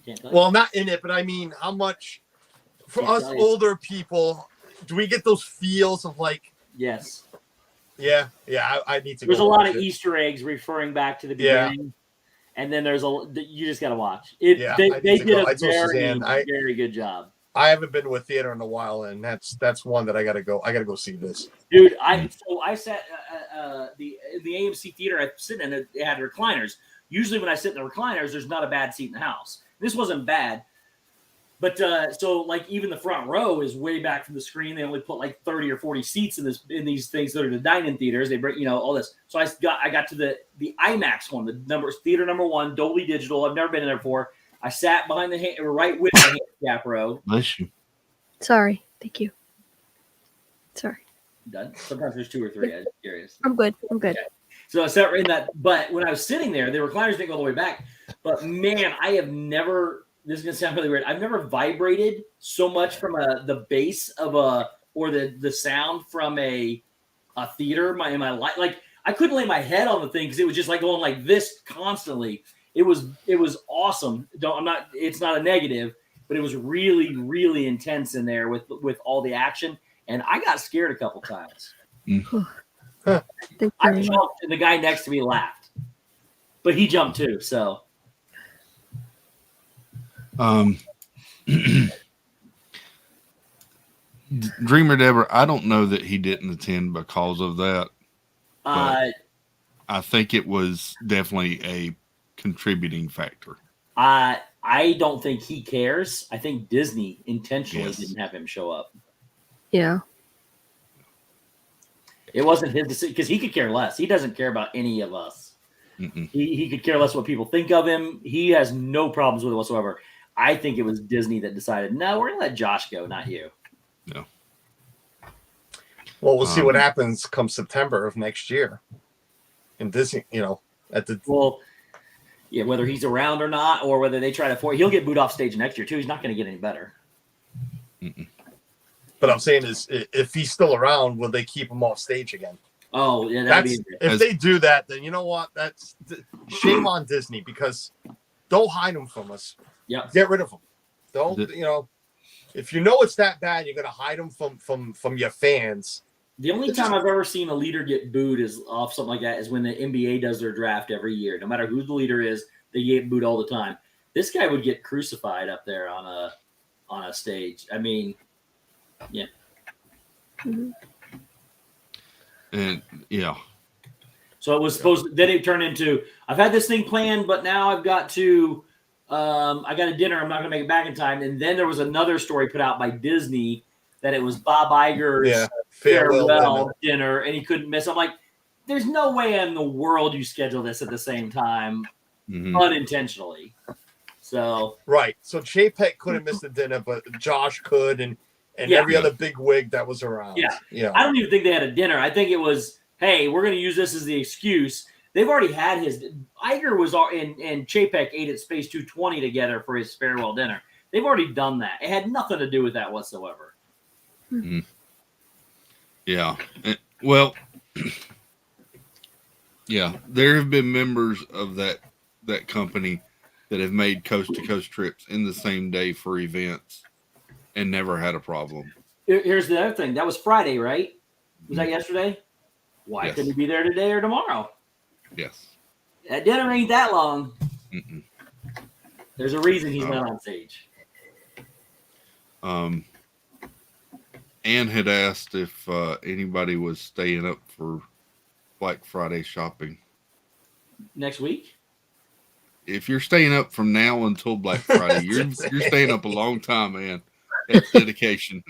Can't tell you. Well, not in it, but I mean, how much for Can't us tell you. older people? Do we get those feels of like? Yes. Yeah. I need to. There's go a lot watch of it. Easter eggs referring back to the Yeah. beginning, and then there's you just got to watch it. Yeah, they I need to did go. a I told Suzanne, very good job. I haven't been to a theater in a while, and that's one that I gotta go. I gotta go see this. Dude, I sat in the AMC theater. I sit in it. It had recliners. Usually, when I sit in the recliners, there's not a bad seat in the house. This wasn't bad, but so like even the front row is way back from the screen. They only put like 30 or 40 seats in these things that are the dining theaters. They bring all this. So I got to the IMAX one, theater number 1, Dolby Digital. I've never been in there before. I sat behind right with the handicap row. Bless you. Sorry. Thank you. Sorry. Done. Sometimes there's 2 or 3. I'm curious. I'm good. Okay. So I sat right in that. But when I was sitting there, the recliners didn't go all the way back. But man, I have never. This is gonna sound really weird. I've never vibrated so much from the bass of the sound from a theater in my life. Like I couldn't lay my head on the thing because it was just like going like this constantly. It was awesome. It's not a negative, but it was really, really intense in there with all the action. And I got scared a couple times. I jumped and the guy next to me laughed. But he jumped too, so Dreamer Deborah, I don't know that he didn't attend because of that. I think it was definitely a contributing factor. I don't think he cares. I think Disney intentionally didn't have him show up. Yeah. It wasn't his decision because he could care less. He doesn't care about any of us. He could care less what people think of him. He has no problems with it whatsoever. I think it was Disney that decided, no, we're going to let Josh go, not you. No. Well, we'll see what happens come September of next year. And Disney, whether he's around or not, or whether they try to he'll get booed off stage next year too. He's not going to get any better. But I'm saying is, if he's still around, will they keep him off stage again? Oh, yeah, if they do that, then you know what? That's shame on Disney because don't hide him from us. Yeah, get rid of him. Don't if you know it's that bad, you're gonna hide him from your fans. The only time I've ever seen a leader get booed is off something like that is when the NBA does their draft every year. No matter who the leader is, they get booed all the time. This guy would get crucified up there on a stage. I mean, yeah. And yeah. So it was then it turned into, I've had this thing planned, but now I've got to, I got a dinner. I'm not going to make it back in time. And then there was another story put out by Disney that it was Bob Iger's farewell dinner and he couldn't miss. I'm like, there's no way in the world you schedule this at the same time unintentionally. So right. So JPEG couldn't miss the dinner, but Josh could, and every other big wig that was around. Yeah. I don't even think they had a dinner. I think it was, hey, we're going to use this as the excuse. They've already had Iger was and Chapek ate at Space 220 together for his farewell dinner. They've already done that. It had nothing to do with that whatsoever. Yeah. Well, yeah, there have been members of that company that have made coast to coast trips in the same day for events and never had a problem. Here's the other thing. That was Friday, right? Was that yesterday? Why couldn't he be there today or tomorrow? Yes. That dinner ain't that long. There's a reason he's not on stage. Ann had asked if anybody was staying up for Black Friday shopping. Next week? If you're staying up from now until Black Friday, you're staying up a long time, man. That's dedication.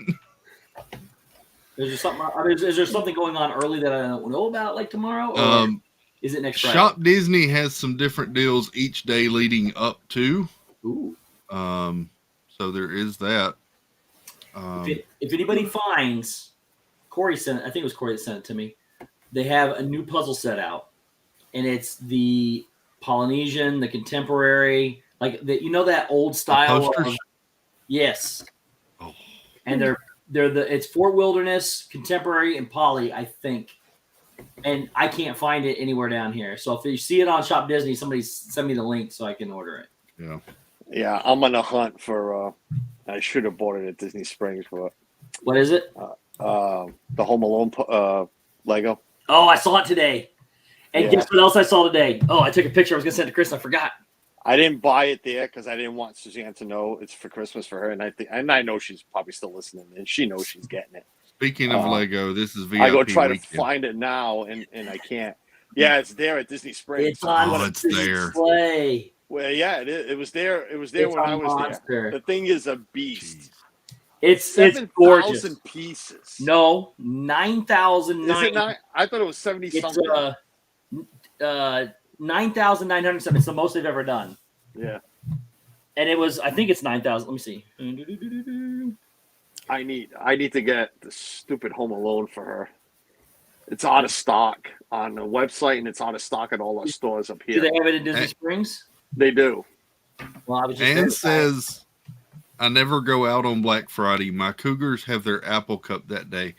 Is there something? I mean, is there something going on early that I don't know about, like tomorrow? Or is it next Friday? Shop Disney has some different deals each day leading up to. Ooh. So there is that. If anybody finds, Corey sent. I think it was Corey that sent it to me. They have a new puzzle set out, and it's the Polynesian, the contemporary, like that old style. Yes. Oh. And it's Fort Wilderness, contemporary, and poly, I think. And I can't find it anywhere down here. So if you see it on Shop Disney, somebody send me the link so I can order it. Yeah. Yeah, I'm on a hunt for. I should have bought it at Disney Springs, but what is it? The Home Alone Lego. Oh, I saw it today. And guess what else I saw today? Oh, I took a picture. I was gonna send it to Chris. And I forgot. I didn't buy it there because I didn't want Suzanne to know it's for Christmas for her, and I know she's probably still listening, and she knows she's getting it. Speaking of Lego, this is VIP I go try weekend. to find it now, and I can't. Yeah, it's there at Disney Springs. It's on it's there. display. Well, yeah, it was there. It was there It's when I a was monster. there. The thing is a beast. It's gorgeous. 7,000 pieces. No, 9,000. Is it not? I thought it was 70 something. It's 9,907. It's the most they've ever done. Yeah. And it was, I think it's 9,000. Let me see. I need to get the stupid Home Alone for her. It's out of stock on the website, and it's out of stock at all our stores up here. Do they have it in Disney Springs? They do. Well, I was just Ann says, I never go out on Black Friday. My Cougars have their Apple Cup that day.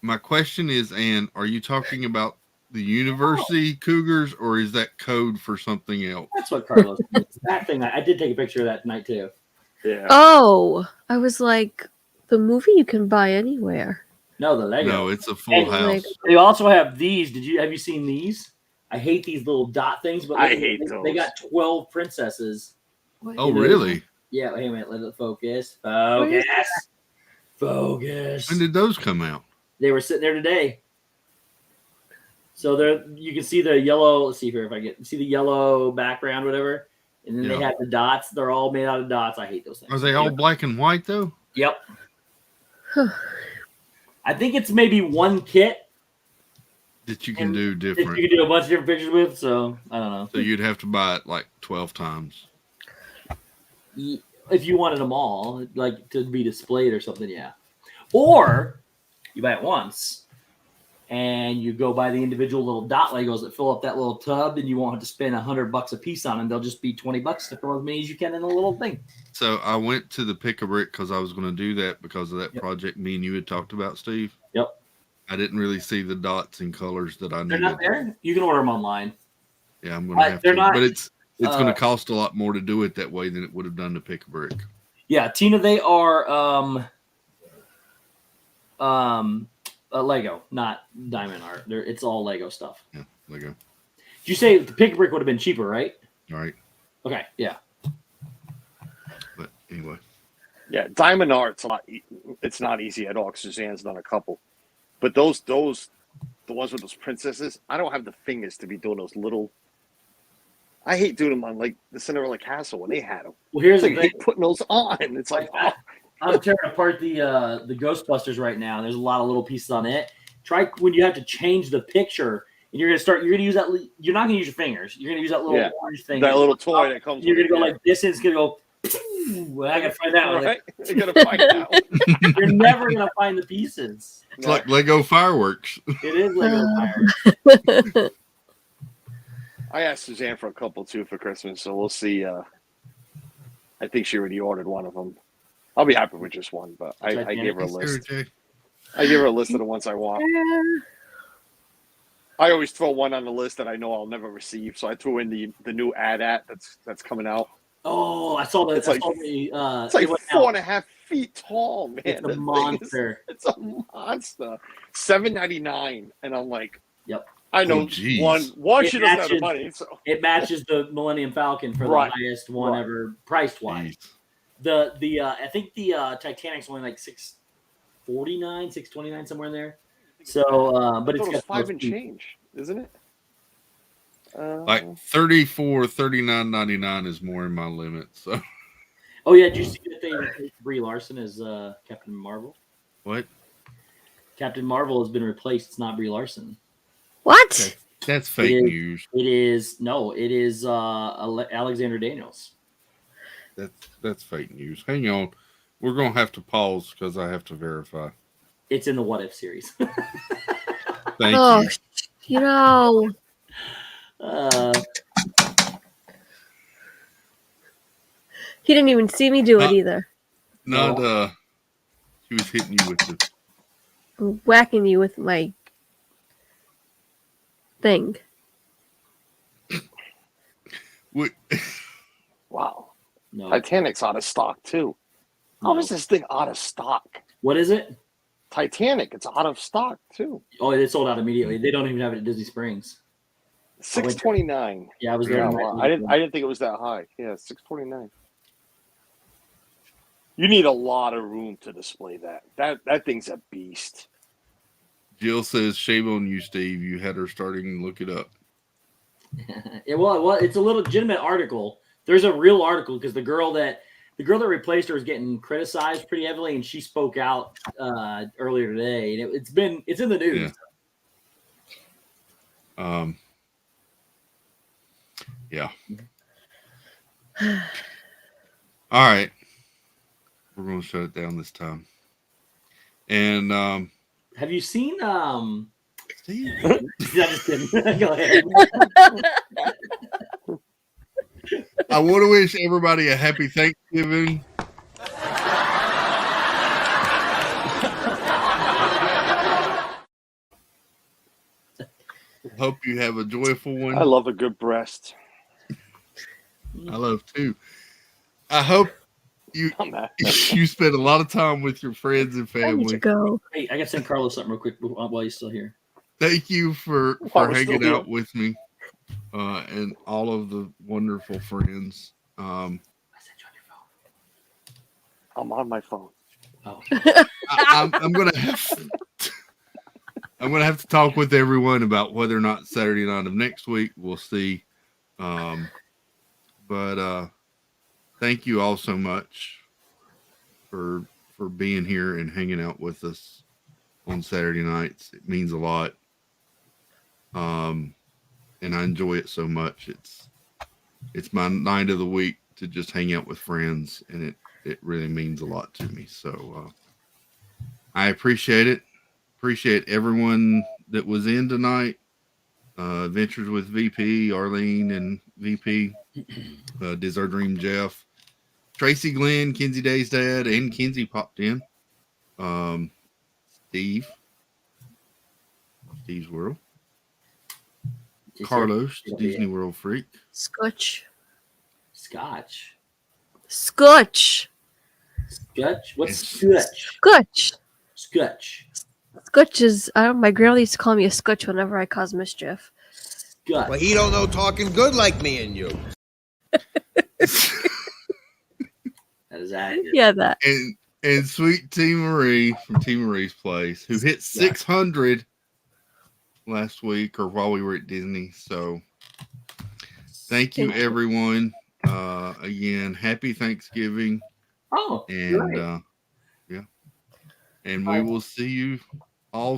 My question is, Ann, are you talking about the university Cougars, or is that code for something else? That's what Carlos is. That thing, I did take a picture of that tonight, too. Yeah. Oh, I was like, the movie you can buy anywhere. No, the Lego. No, it's a full house. They also have these. Have you seen these? I hate these little dot things, but I hate those. They got 12 princesses. Oh, really? Yeah, wait a minute. Let it focus. Focus. Focus. When did those come out? They were sitting there today. So there, you can see the yellow. Let's see here if I see the yellow background, whatever. And then they have the dots. They're all made out of dots. I hate those things. Are they all black and white though? Yep. I think it's maybe one kit that you can do that different. you can do a bunch of different pictures with. So I don't know. So you'd have to buy it like 12 times. If you wanted them all, like to be displayed or something, yeah. Or you buy it once and you go buy the individual little dot Legos that fill up that little tub, and you won't have to spend $100 a piece on them. They'll just be $20 to throw as many as you can in a little thing. So I went to the Pick-a-Brick because I was going to do that because of that project me and you had talked about, Steve. Yep. I didn't really see the dots and colors that I needed. They're not there. You can order them online. Yeah, I'm going to have they're to. not- But it's going to cost a lot more to do it that way than it would have done to Pick-a-Brick. Yeah, Tina, they are Lego, not Diamond Art. It's all Lego stuff. Yeah, Lego. Did you say the Pick-a-Brick would have been cheaper, right? All right. Okay, yeah. But anyway. Yeah, Diamond Art's it's not easy at all because Suzanne's done a couple. But the ones with those princesses, I don't have the fingers to be doing those little. I hate doing them on like the Cinderella Castle when they had them. Well, here's It's the like thing. putting those on. It's like, oh. I'm tearing apart the Ghostbusters right now. There's a lot of little pieces on it. Try when you have to change the picture, and you're gonna use that. You're not gonna use your fingers. You're gonna use that little orange thing. That little toy that comes. You're with gonna go it, like this, and it's gonna go. Well, I gotta find that one. Right? You gotta find that one. You're never gonna find the pieces. It's like Lego fireworks. It is Lego fire. I asked Suzanne for a couple too for Christmas, so we'll see. I think she already ordered one of them. I'll be happy with just one, but I gave her a list. I give her a list of the ones I want. I always throw one on the list that I know I'll never receive, so I threw in the new AT-AT that's coming out. Oh, I saw that. It's like, it's like 4.5 feet tall, man. It's a That thing monster. It's a monster. $7.99, and I'm like, yep. I know one It she doesn't have the matches- money, so It matches the Millennium Falcon for Right. the highest one ever priced wise. The I think the Titanic's only like $649, $629 somewhere in there. So, but I it's thought it was got five those and feet. change. isn't it? Like 34, 39.99 is more in my limit. So Oh yeah, did you see that they replaced Brie Larson as Captain Marvel? what? Captain Marvel has been replaced. It's not Brie Larson. What? That's fake news. It is Alexander Daniels. That's fake news. Hang on. We're gonna have to pause because I have to verify. It's in the What If series. Thank Oh, you. you know. He didn't even see me do it either. Not he was hitting you with the I'm whacking you with my thing. what Wow. No. Titanic's out of stock too. How is this thing out of stock? What is it? Titanic. It's out of stock too. Oh, it sold out immediately. They don't even have it at Disney Springs. $6.29. Yeah, I was there. Yeah, wow. I didn't think it was that high. Yeah, $6.29. You need a lot of room to display that. That thing's a beast. Jill says, shame on you, Steve. You had her starting to look it up. Well, it's a legitimate article. There's a real article because the girl that replaced her is getting criticized pretty heavily, and she spoke out earlier today, and it's in the news. Yeah. All right. We're going to shut it down this time. And have you seen Steve? I'm just kidding. Go ahead. I want to wish everybody a happy Thanksgiving. Hope you have a joyful one. I love a good breast. I love too. I hope you spend a lot of time with your friends and I need family. to go. Hey, I got to send Carlos something real quick while he's still here. Thank you for While we're hanging still out with me and all of the wonderful friends. I sent you on your phone. I'm on my phone. Oh. I'm gonna have to talk with everyone about whether or not Saturday night of next week. We'll see. But thank you all so much for being here and hanging out with us on Saturday nights. It means a lot. And I enjoy it so much. It's my night of the week to just hang out with friends, and it really means a lot to me. So I appreciate it. Appreciate everyone that was in tonight. Adventures with VP, Arlene and VP, Diz Our Dream Jeff, Tracy Glenn, Kinsey Day's dad, and Kinsey popped in. Steve's World. Carlos, Disney World Freak. Scotch. Scotch. Scotch. Scotch? What's Scotch? Scotch. Scotch. Scotch is, my grandma used to call me a scotch whenever I caused mischief. Scotch. Well, he don't know talking good like me and you. That is accurate. Yeah, that. And sweet T Marie from T Marie's Place, who hit 600 last week or while we were at Disney. So thank you, everyone. Again, happy Thanksgiving. Oh, and right. yeah. And we will see you all